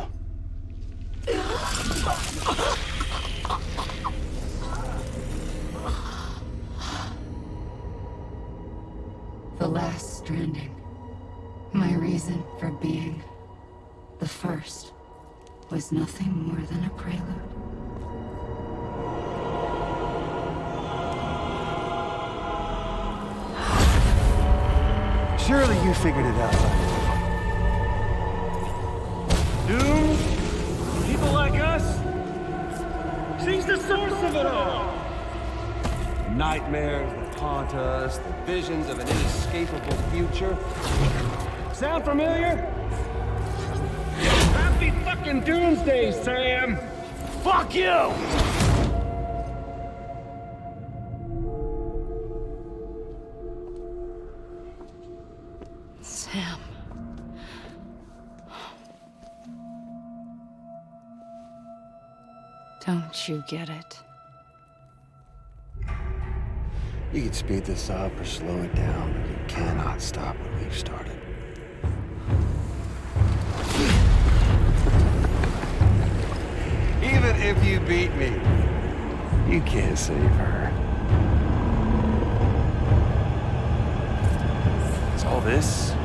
The last stranding. My reason for being. The first was nothing more than a prelude. Surely you figured it out by now. Doom? People like us? She's the source of it all! Nightmares that haunt us, the visions of an inescapable future. Sound familiar? Happy fucking doomsday, Sam! Fuck you! Sam. Don't you get it? You can speed this up or slow it down, but you cannot stop what we've started. Even if you beat me, you can't save her. So all this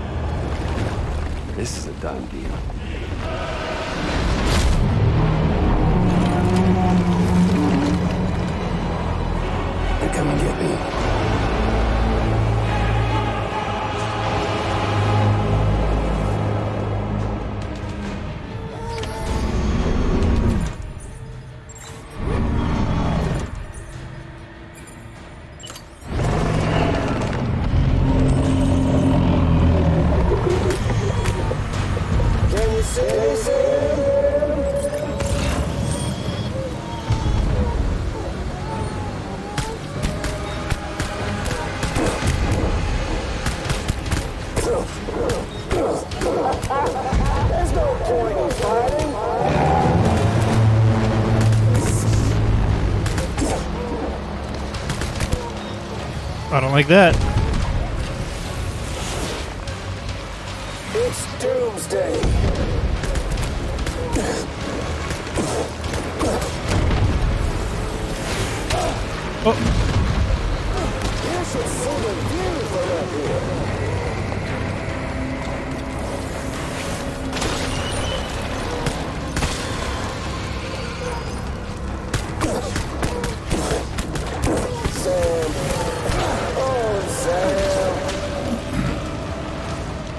is a done deal. They're coming to get me. I don't like that. It's doomsday. Oh. You should see the view from up here. Sam. Oh, Sam.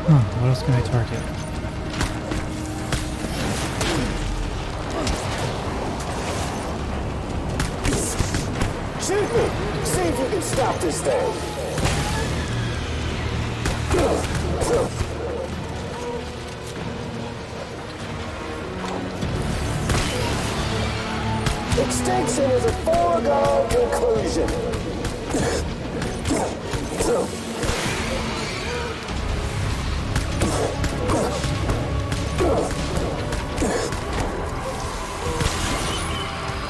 Huh, what else can I target? Shoot me! See if you can stop this thing! Extinction is a foregone conclusion.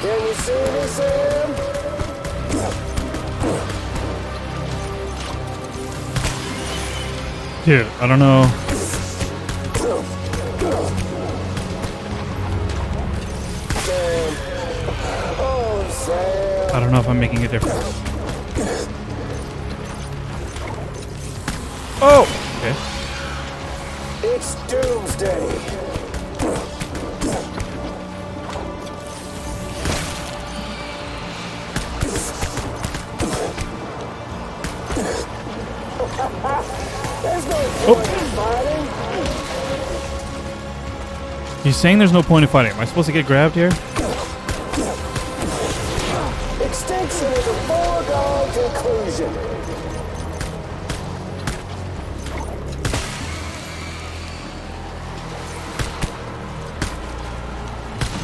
Can you see me, Sam? Dude, I don't know. I don't know if I'm making a difference. Oh! Okay. It's doomsday. There's no point in fighting. He's saying there's no point in fighting. Am I supposed to get grabbed here? Extinction is a foregone conclusion.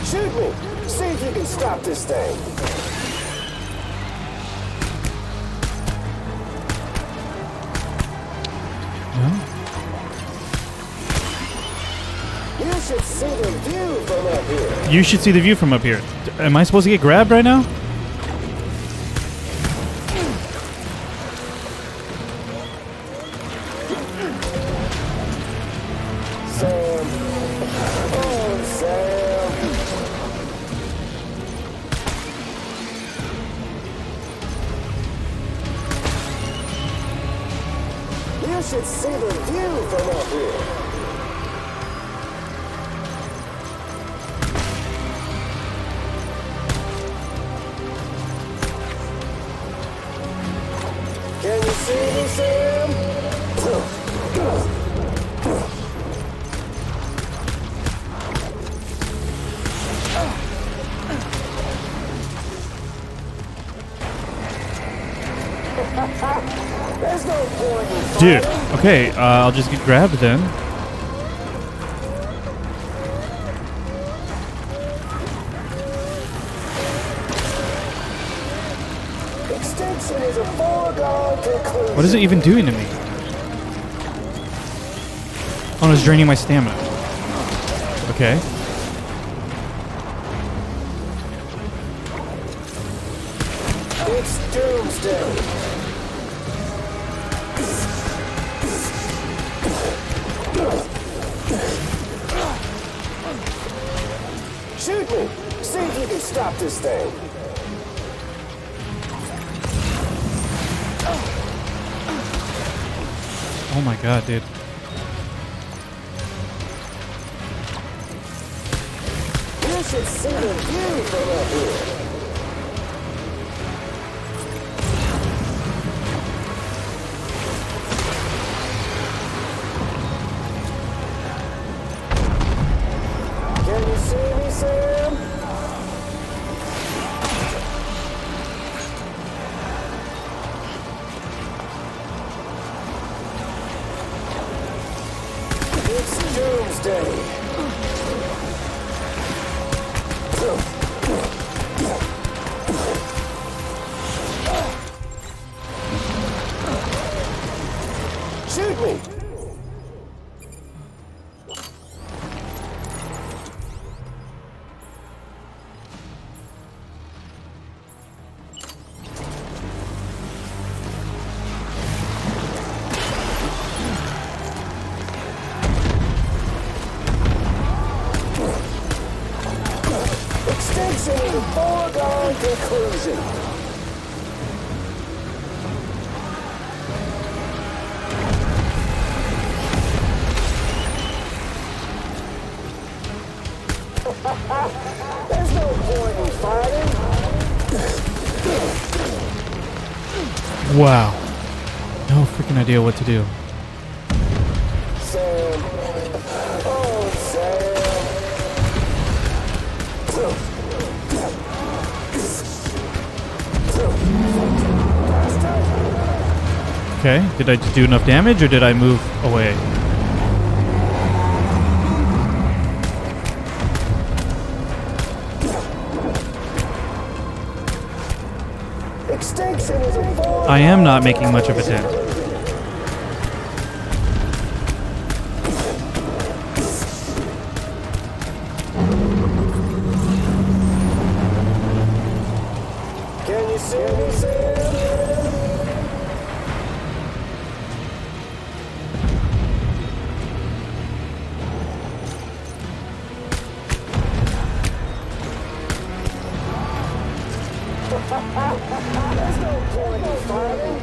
Shoot me. See if you can stop this thing. You should see the view from up here. You should see the view from up here. Am I supposed to get grabbed right now? Sam. Oh, Sam. You should see the view from up here. Can you see me, Sam? There's no point in Dude, okay, I'll just get grabbed then. Extinction is a foregone conclusion. What is it even doing to me? Oh, it's draining my stamina. Okay. It's doomsday. Shoot me. See if you can stop this thing. Oh my god, dude. You should see the view from up here. Can you see me, Sam? It's doomsday. Shoot me! Extinction is a foregone conclusion. There's no point in fighting. Wow. No freaking idea what to do. Sam. Oh, Sam. Okay, did I just do enough damage or did I move away? Extinction is a foregone I am not making much of a dent. Can you see me, Sam? There's no point in fighting.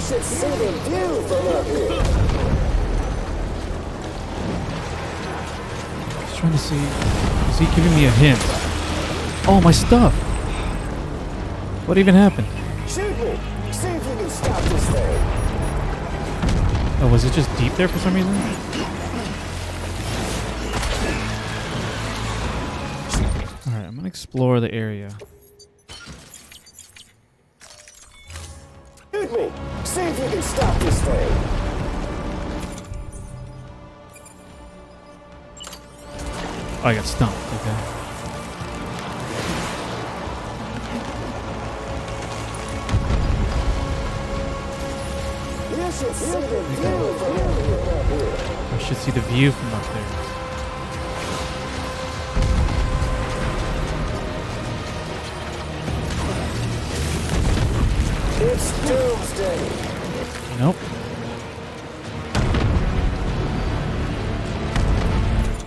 should see the view from up here. Just trying to see. Is he giving me a hint? Oh, my stuff. What even happened? Shoot me. See if you can stop this thing. Oh, was it just deep there for some reason? Alright, I'm gonna explore the area. Shoot me. See if you can stop this thing. Oh, I got stumped. Okay. You should see the view from up here. I should see the view from up there. It's doomsday. Nope.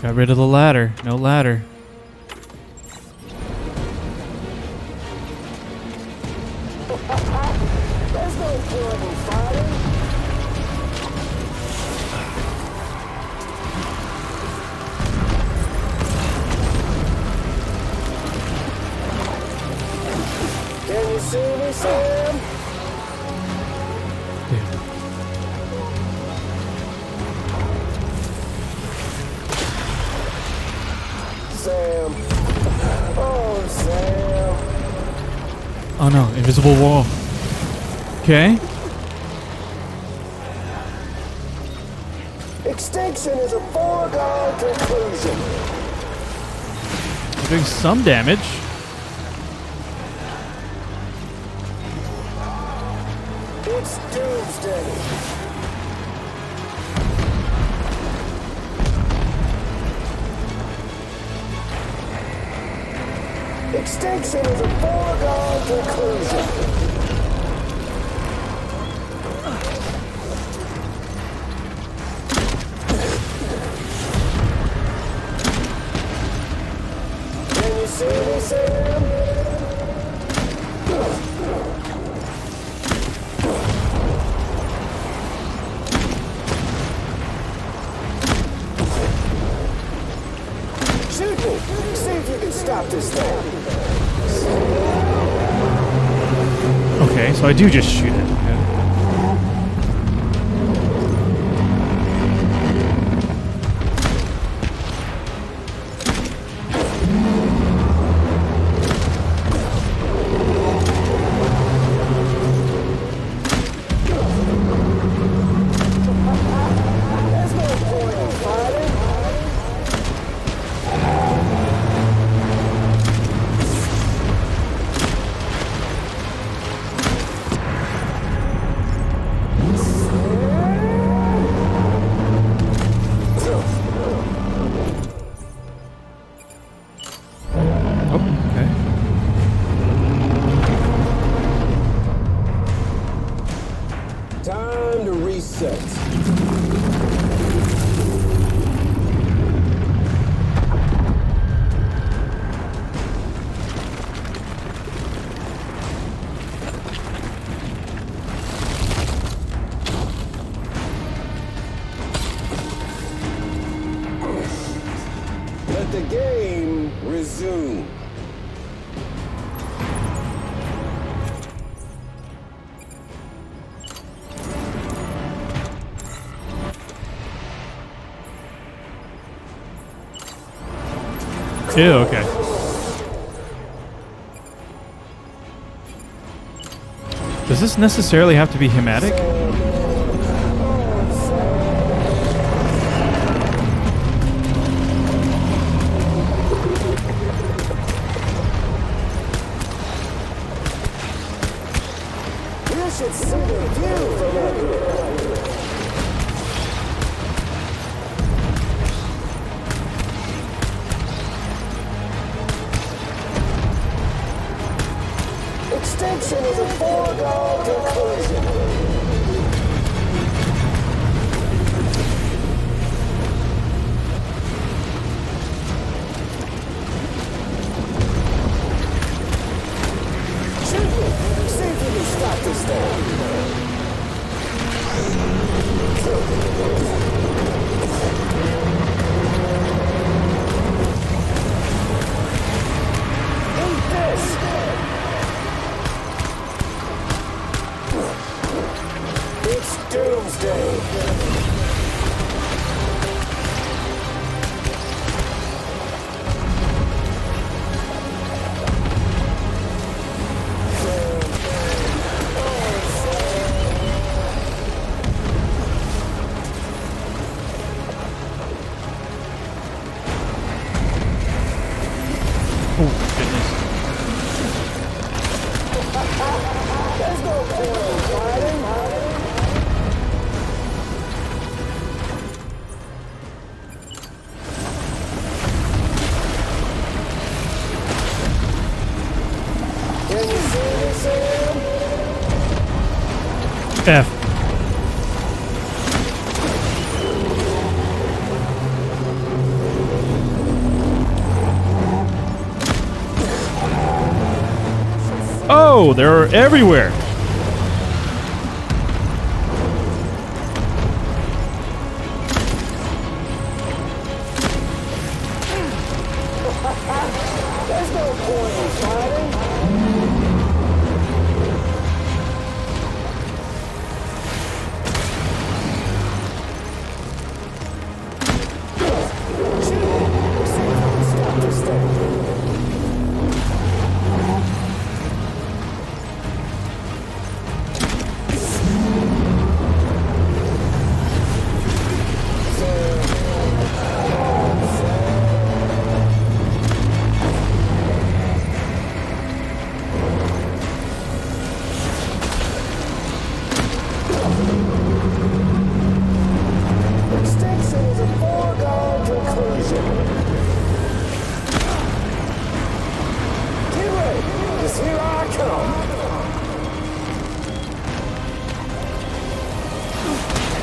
Got rid of the ladder. No ladder. There's no point in fighting. Can you see me, Sam? Damn. Sam. Oh, Sam. Oh no, invisible wall. Okay. Extinction is a foregone conclusion. We're doing some damage. It's doomsday. Extinction is a foregone conclusion. Can you see me, Sam? Shoot me. See if you can stop this thing. Okay, so I do just shoot it. Okay. There's no point in fighting. Oh, okay. Time to reset. Let the game resume. Ew, okay. Does this necessarily have to be hematic? You should see the view from up here. Extinction is a foregone conclusion. Shoot me. See if you can stop this thing. Oh, goodness. F. Oh, they're everywhere.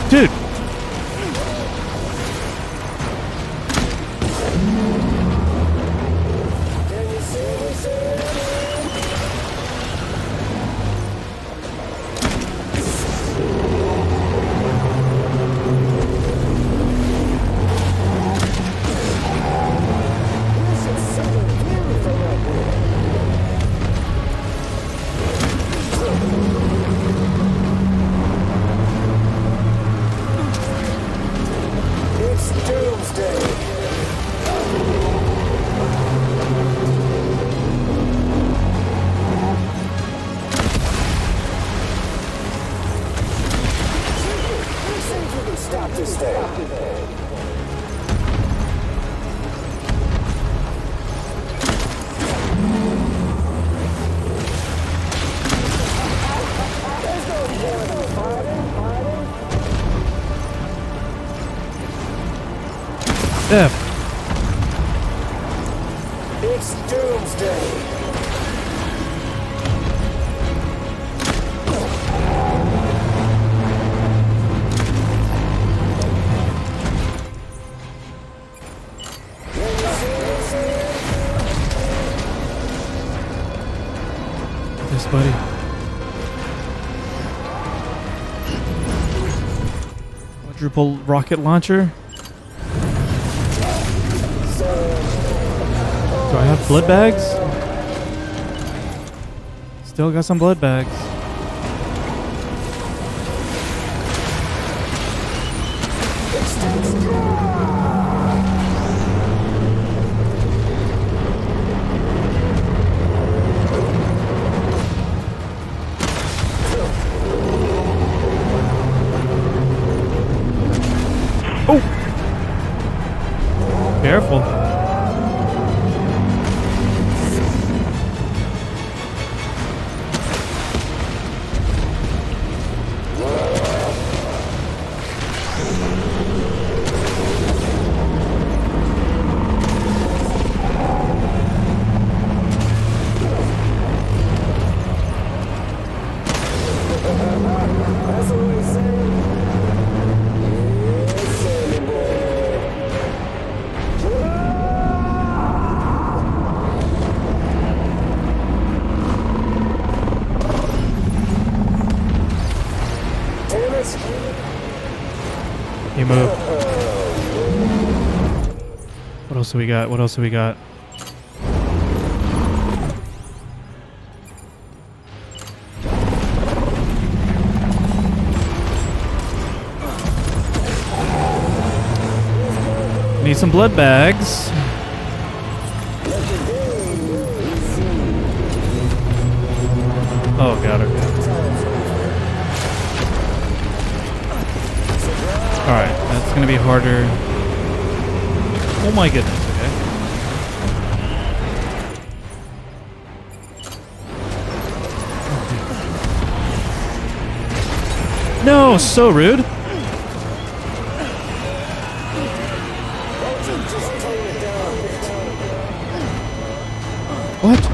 Dude. F. It's doomsday. Yes, buddy. Quadruple rocket launcher. Do I have blood bags? Still got some blood bags. Oh! Careful. He moved. What else do we got? What else do we got? Need some blood bags. Oh god, okay. Alright, that's gonna be harder. Oh my goodness, okay. No, so rude. What?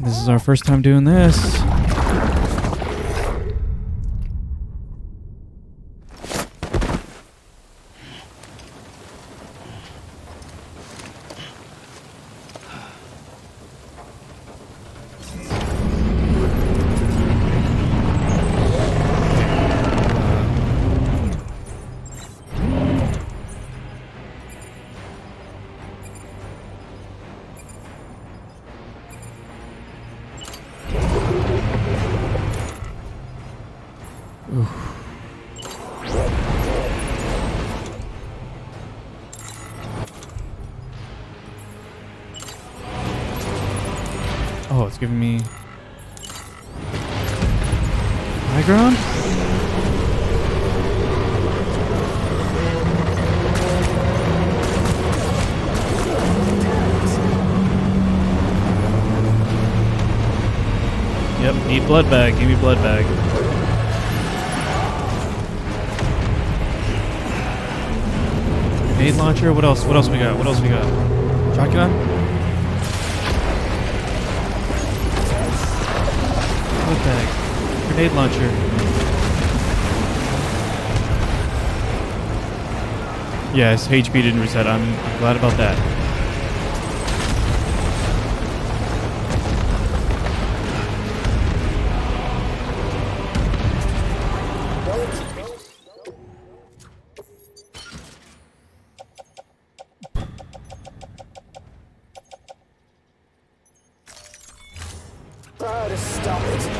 This is our first time doing this. Oh, it's giving me high ground? Yep, need blood bag. Give me blood bag. Grenade launcher. What else? What else we got? What else we got? Shotgun? Blood bag. Grenade launcher. Yes, HP didn't reset. I'm glad about that. Try to stop it.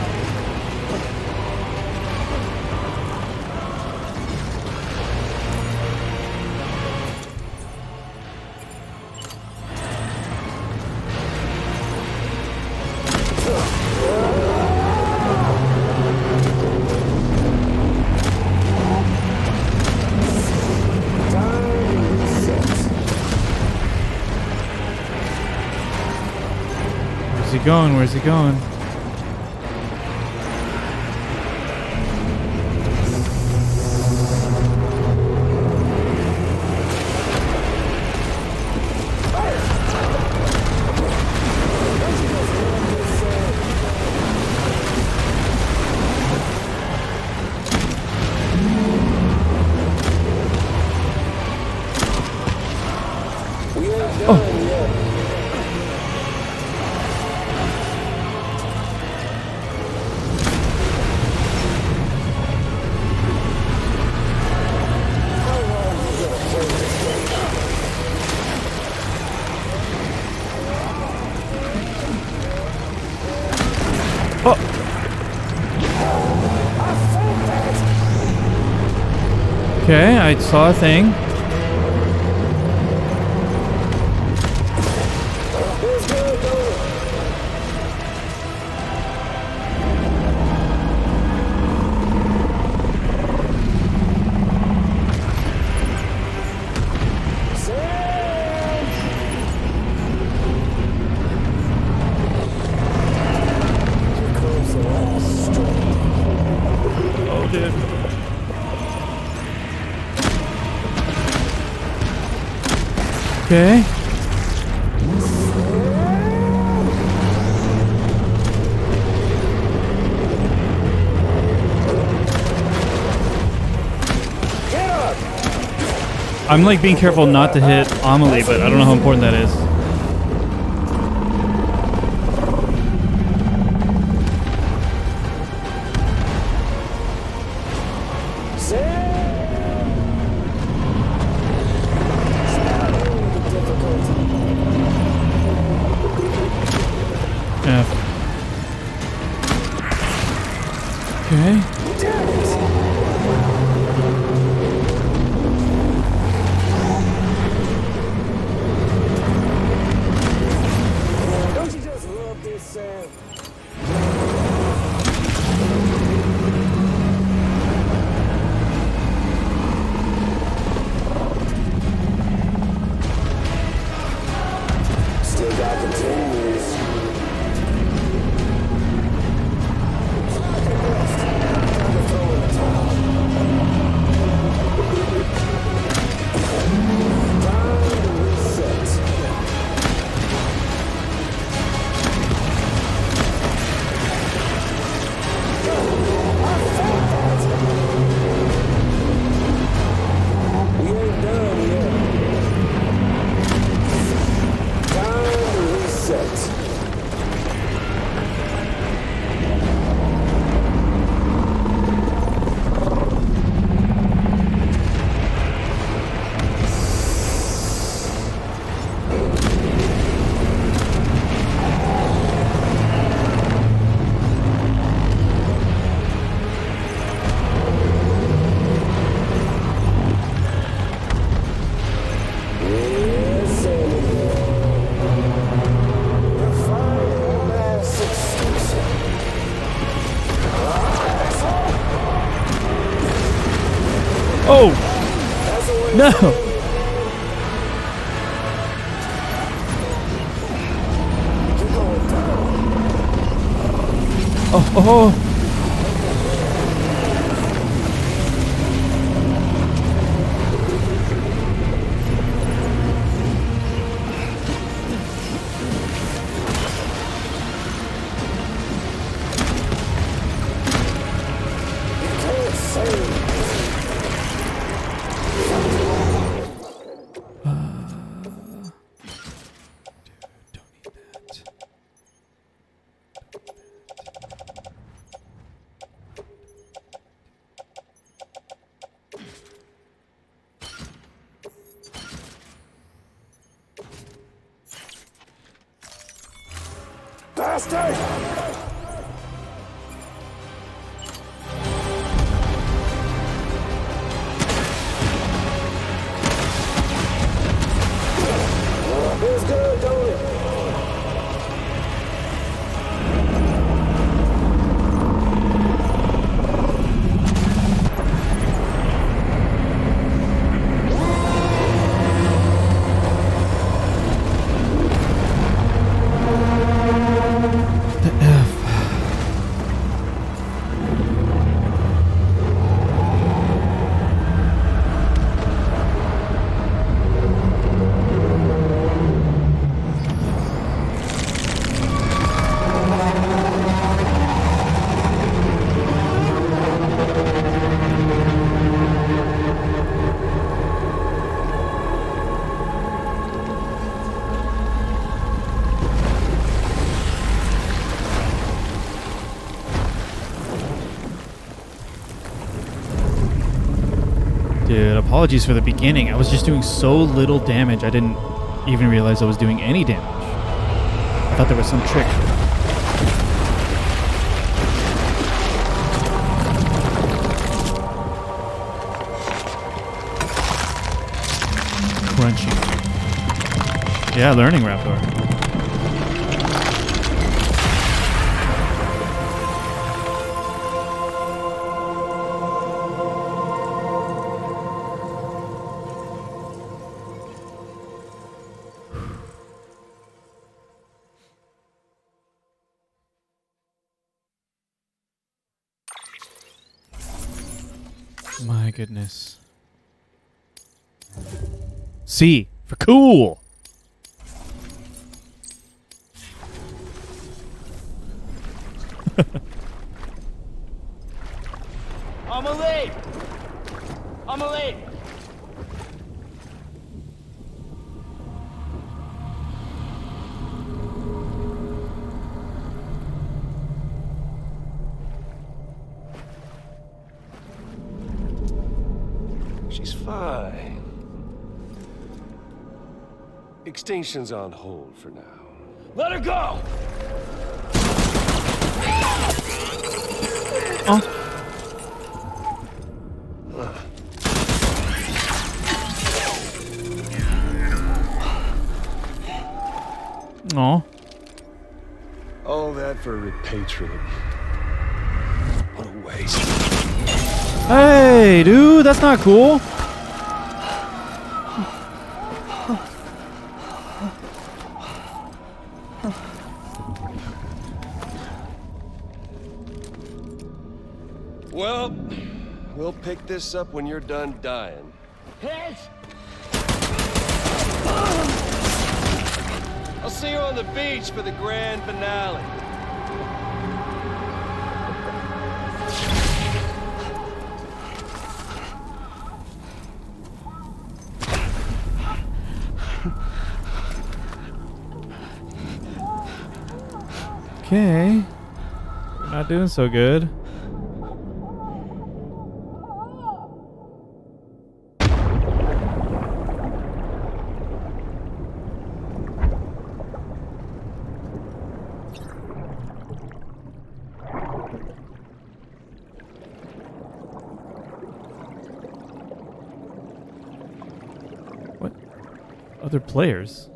Where's he going? Where's he going? Okay, I saw a thing. Oh, dude. Okay. I'm like being careful not to hit Amelie, but I don't know how important that is. F. Okay. Oh! No! Oh, oh, oh. Bastard! Feels good, don't it? The F. Dude, apologies for the beginning. I was just doing so little damage, I didn't even realize I was doing any damage. I thought there was some trick. Crunchy. Yeah, learning Raptor. My goodness. C for cool. I'm late. I'm late. She's fine. Extinction's on hold for now. Let her go. Oh. Aw. All that for repatriate. What a waste. Hey, dude, that's not cool. Well, we'll pick this up when you're done dying. Hit. I'll see you on the beach for the grand finale. Okay. We're not doing so good. What? Other players?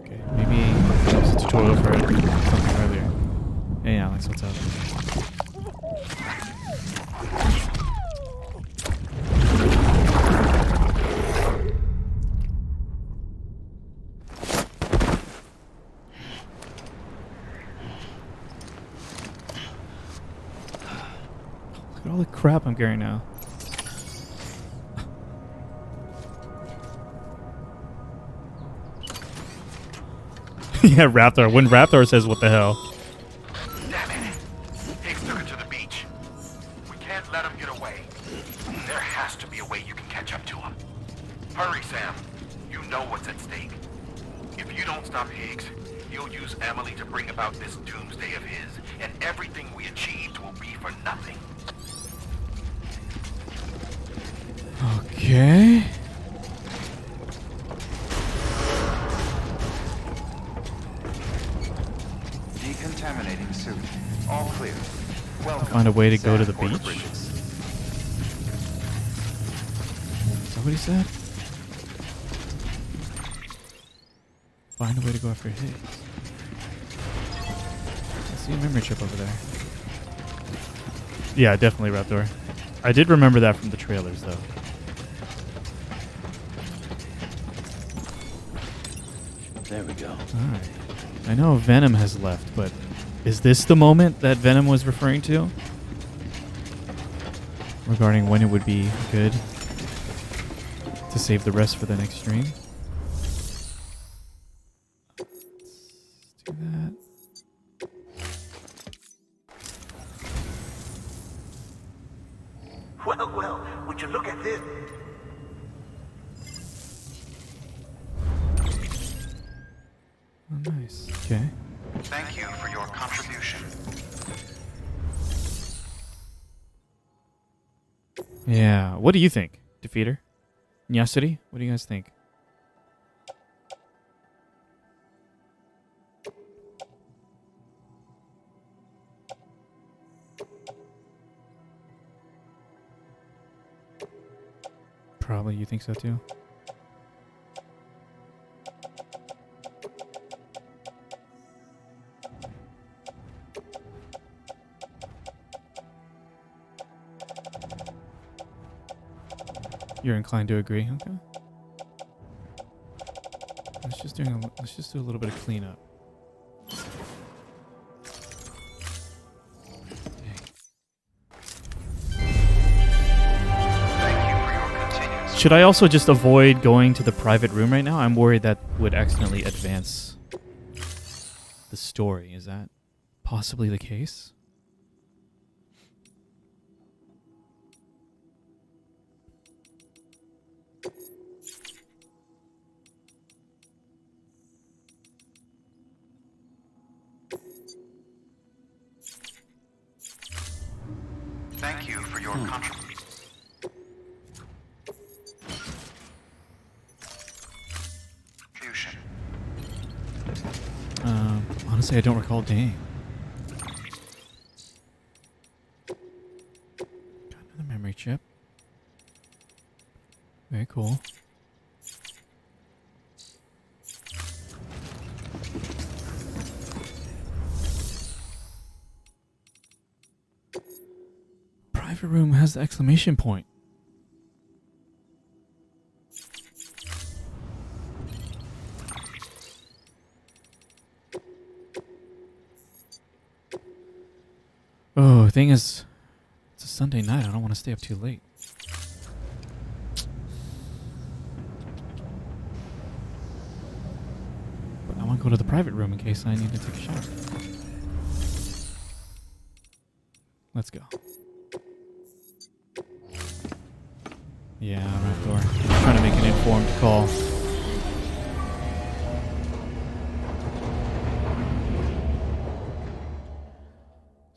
Okay, maybe there's a tutorial for something earlier. Hey Alex, what's up? Look at all the crap I'm carrying now. Yeah, Raptor. When Raptor says, what the hell? Damn it. Higgs took it to the beach. We can't let him get away. There has to be a way you can catch up to him. Hurry, Sam. You know what's at stake. If you don't stop Higgs, he'll use Emily to bring about this doomsday of his, and everything we achieved will be for nothing. Okay. Decontaminating suit. All clear. Welcome. Find a way to go to the Sand Border beach? Bridges. Is that what he said? Find a way to go after Higgs. I see a memory chip over there. Yeah, definitely Raptor. I did remember that from the trailers, though. There we go. Alright. I know Venom has left, but is this the moment that Venom was referring to? Regarding when it would be good to save the rest for the next stream? Let's do that. Well, would you look at this? Oh, nice. Okay. Thank you for your contribution. Yeah. What do you think, Defeater? Nyasuri? What do you guys think? Probably you think so too. You're inclined to agree, okay? Let's just do a little bit of cleanup. Should I also just avoid going to the private room right now? I'm worried that would accidentally advance the story. Is that possibly the case? Thank you for your contribution. Honestly, I don't recall. Dang. Got another memory chip. Very cool. Private room has the exclamation point. Oh, thing is, it's a Sunday night. I don't want to stay up too late. But I want to go to the private room in case I need to take a shower. Let's go. Yeah, Raptor. I'm trying to make an informed call.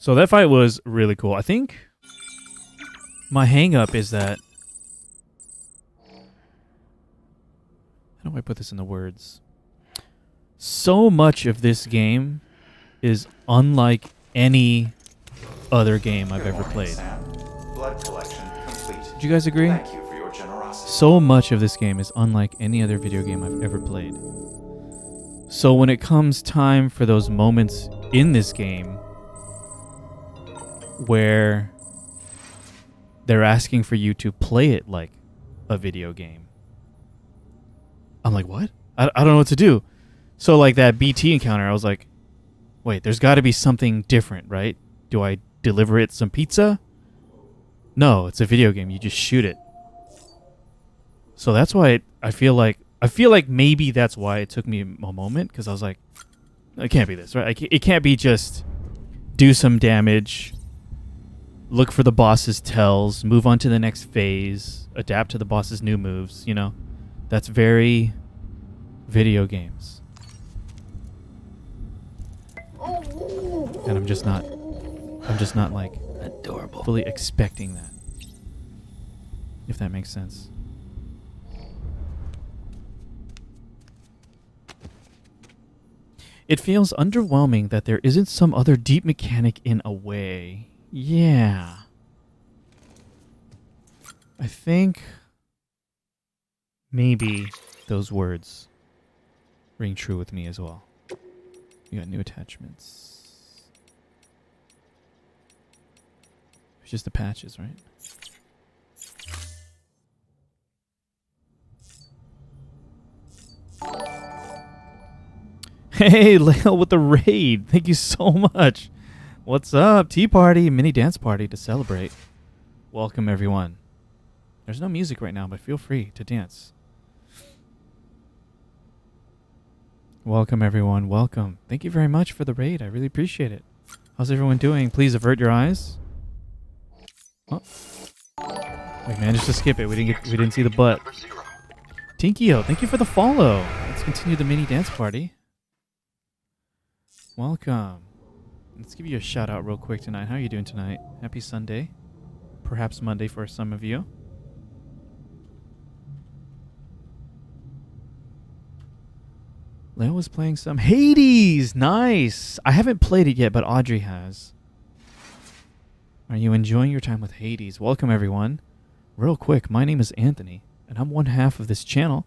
So that fight was really cool. I think my hang-up is that... How do I put this in the words? So much of this game is unlike any other game I've ever played. Blood collection complete. Do you guys agree? Thank you for your generosity. So much of this game is unlike any other video game I've ever played. So when it comes time for those moments in this game where they're asking for you to play it like a video game, I'm like, what? I don't know what to do. So like that BT encounter, I was like, wait, there's got to be something different, right? Do I deliver it some pizza? No, it's a video game. You just shoot it. So that's why I feel like maybe that's why it took me a moment, because I was like, it can't be this, right? It can't be just do some damage, look for the boss's tells, move on to the next phase, adapt to the boss's new moves, you know? That's very video games. And I'm just not like Adorable. fully expecting that. If that makes sense. It feels underwhelming that there isn't some other deep mechanic in a way. Yeah. I think maybe those words ring true with me as well. You got new attachments. It's just the patches, right? Hey, Lale with the raid. Thank you so much. What's up? Tea party, mini dance party to celebrate. Welcome, everyone. There's no music right now, but feel free to dance. Welcome, everyone. Welcome. Thank you very much for the raid. I really appreciate it. How's everyone doing? Please avert your eyes. Oh. We managed to skip it. We didn't see the butt. Tinkio, thank you for the follow. Let's continue the mini dance party. Welcome. Let's give you a shout out real quick tonight. How are you doing tonight? Happy Sunday. Perhaps Monday for some of you. Leo was playing some Hades. Nice. I haven't played it yet, but Audrey has. Are you enjoying your time with Hades? Welcome, everyone. Real quick, my name is Anthony, and I'm one half of this channel.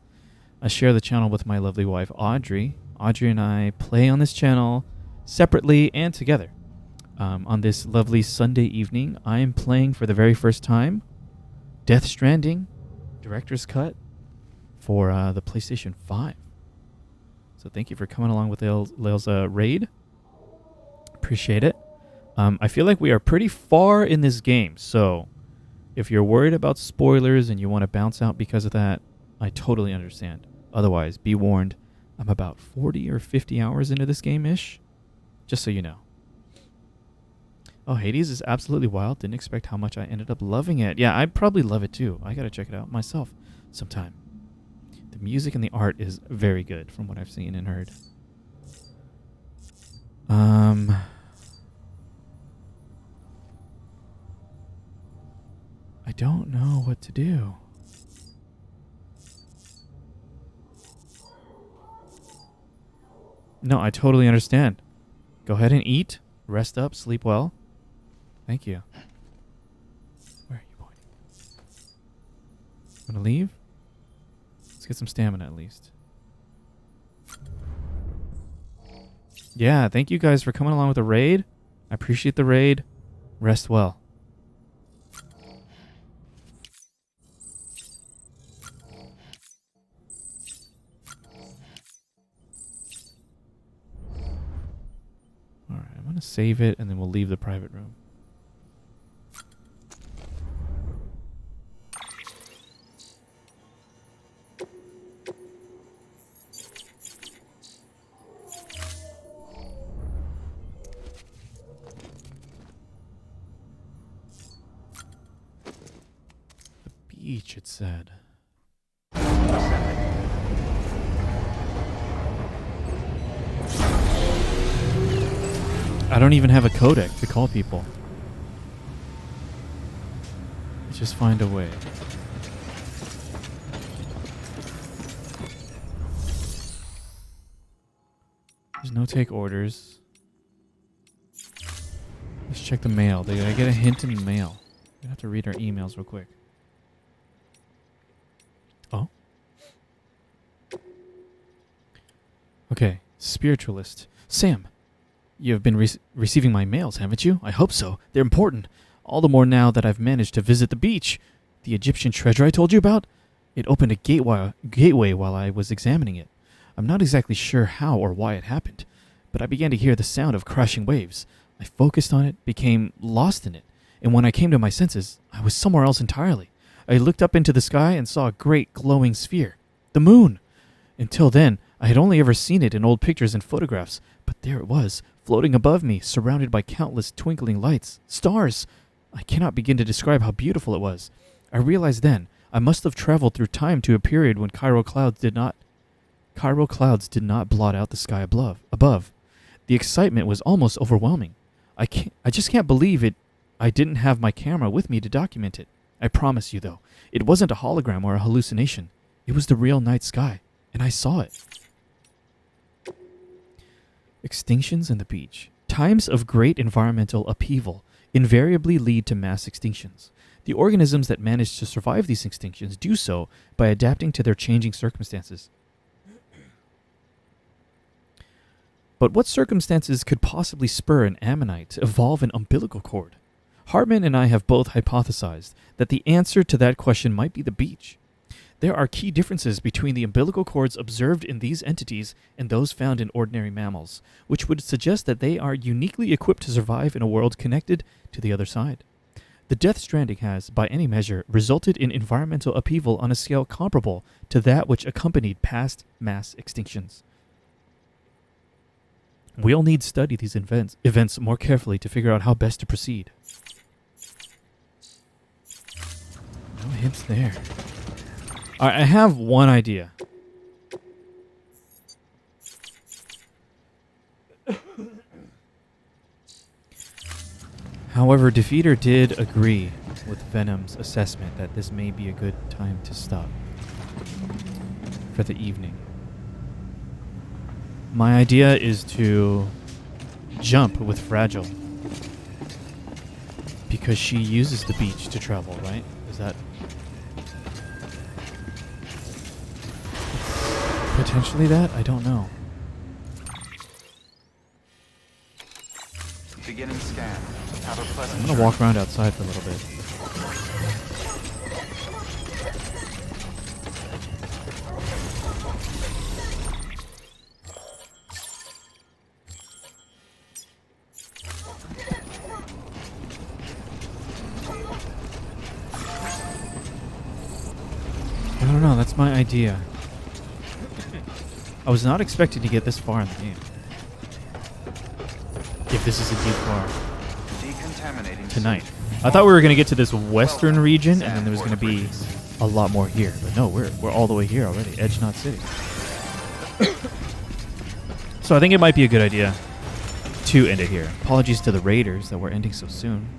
I share the channel with my lovely wife, Audrey. Audrey and I play on this channel separately and together. On this lovely Sunday evening, I am playing for the very first time Death Stranding Director's Cut for the PlayStation 5. So thank you for coming along with Lale's raid. Appreciate it. I feel like we are pretty far in this game, so if you're worried about spoilers and you want to bounce out because of that, I totally understand. Otherwise, be warned, I'm about 40 or 50 hours into this game-ish, just so you know. Oh, Hades is absolutely wild. Didn't expect how much I ended up loving it. Yeah, I'd probably love it too. I gotta check it out myself sometime. The music and the art is very good from what I've seen and heard. I don't know what to do. No, I totally understand. Go ahead and eat, rest up, sleep well. Thank you. Where are you pointing? Want to leave? Let's get some stamina at least. Yeah, thank you guys for coming along with the raid. I appreciate the raid. Rest well. Alright, I'm going to save it and then we'll leave the private room. Beach, it said. I don't even have a codec to call people. Just find a way. There's no take orders. Let's check the mail. Did I get a hint in the mail? We have to read our emails real quick. Oh. Okay, Spiritualist. Sam, you have been receiving my mails, haven't you? I hope so. They're important. All the more now that I've managed to visit the beach. The Egyptian treasure I told you about? It opened a gateway while I was examining it. I'm not exactly sure how or why it happened, but I began to hear the sound of crashing waves. I focused on it, became lost in it, and when I came to my senses, I was somewhere else entirely. I looked up into the sky and saw a great glowing sphere. The moon! Until then, I had only ever seen it in old pictures and photographs, but there it was, floating above me, surrounded by countless twinkling lights. Stars! I cannot begin to describe how beautiful it was. I realized then I must have traveled through time to a period when Chiral clouds did not blot out the sky above. The excitement was almost overwhelming. I just can't believe it. I didn't have my camera with me to document it. I promise you, though, it wasn't a hologram or a hallucination. It was the real night sky, and I saw it. Extinctions in the beach. Times of great environmental upheaval invariably lead to mass extinctions. The organisms that manage to survive these extinctions do so by adapting to their changing circumstances. But what circumstances could possibly spur an ammonite to evolve an umbilical cord? Hartman and I have both hypothesized that the answer to that question might be the beach. There are key differences between the umbilical cords observed in these entities and those found in ordinary mammals, which would suggest that they are uniquely equipped to survive in a world connected to the other side. The Death Stranding has, by any measure, resulted in environmental upheaval on a scale comparable to that which accompanied past mass extinctions. We'll need to study these events more carefully to figure out how best to proceed. No hints there. Alright, I have one idea. However, Defeater did agree with Venom's assessment that this may be a good time to stop for the evening. My idea is to jump with Fragile, because she uses the beach to travel, right? Is that potentially that? I don't know. Beginning scan. Have a pleasant I'm gonna walk around outside for a little bit. I don't know, that's my idea. I was not expecting to get this far in the game. If this is indeed far. Tonight. I thought we were going to get to this western region and then there was going to be a lot more here. But no, we're all the way here already. Edge Knot City. So I think it might be a good idea to end it here. Apologies to the raiders that we're ending so soon.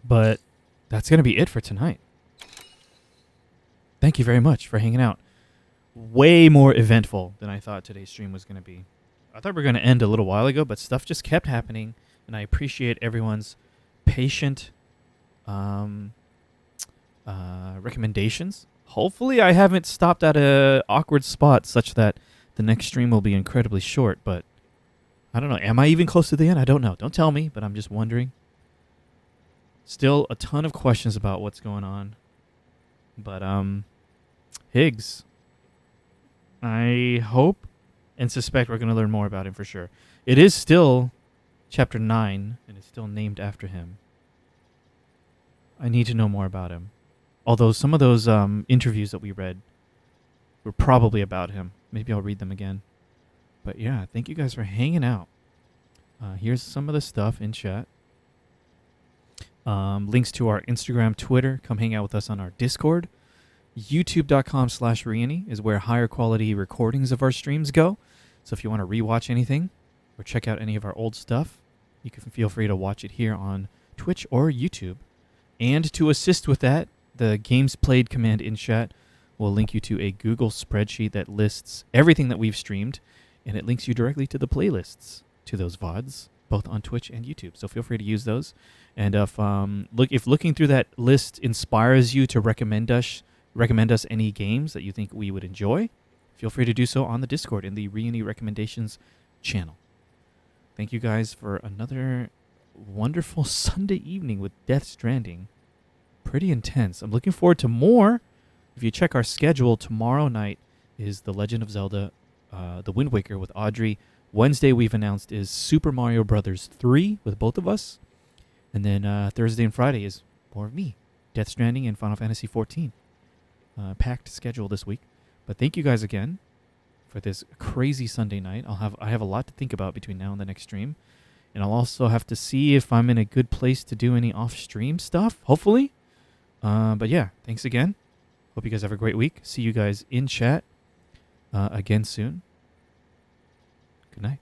But that's going to be it for tonight. Thank you very much for hanging out. Way more eventful than I thought today's stream was going to be. I thought we were going to end a little while ago, but stuff just kept happening, and I appreciate everyone's patient recommendations. Hopefully I haven't stopped at an awkward spot such that the next stream will be incredibly short, but I don't know. Am I even close to the end? I don't know. Don't tell me, but I'm just wondering. Still a ton of questions about what's going on. But, Higgs, I hope and suspect we're going to learn more about him for sure. It is still Chapter 9, and it's still named after him. I need to know more about him. Although some of those interviews that we read were probably about him. Maybe I'll read them again. But yeah, thank you guys for hanging out. Here's some of the stuff in chat. Links to our Instagram, Twitter. Come hang out with us on our Discord. YouTube.com/Reyony is where higher quality recordings of our streams go. So if you want to rewatch anything or check out any of our old stuff, you can feel free to watch it here on Twitch or YouTube. And to assist with that, the Games Played command in chat will link you to a Google spreadsheet that lists everything that we've streamed, and it links you directly to the playlists to those VODs. both on Twitch and YouTube. So feel free to use those. And if looking through that list inspires you to recommend us any games that you think we would enjoy, feel free to do so on the Discord in the Reyony Recommendations channel. Thank you guys for another wonderful Sunday evening with Death Stranding. Pretty intense. I'm looking forward to more. If you check our schedule, tomorrow night is The Legend of Zelda, The Wind Waker with Audrey. Wednesday, we've announced, is Super Mario Brothers 3 with both of us. And then Thursday and Friday is more of me, Death Stranding and Final Fantasy 14. Packed schedule this week. But thank you guys again for this crazy Sunday night. I have a lot to think about between now and the next stream. And I'll also have to see if I'm in a good place to do any off-stream stuff, hopefully. But yeah, thanks again. Hope you guys have a great week. See you guys in chat again soon. Good night.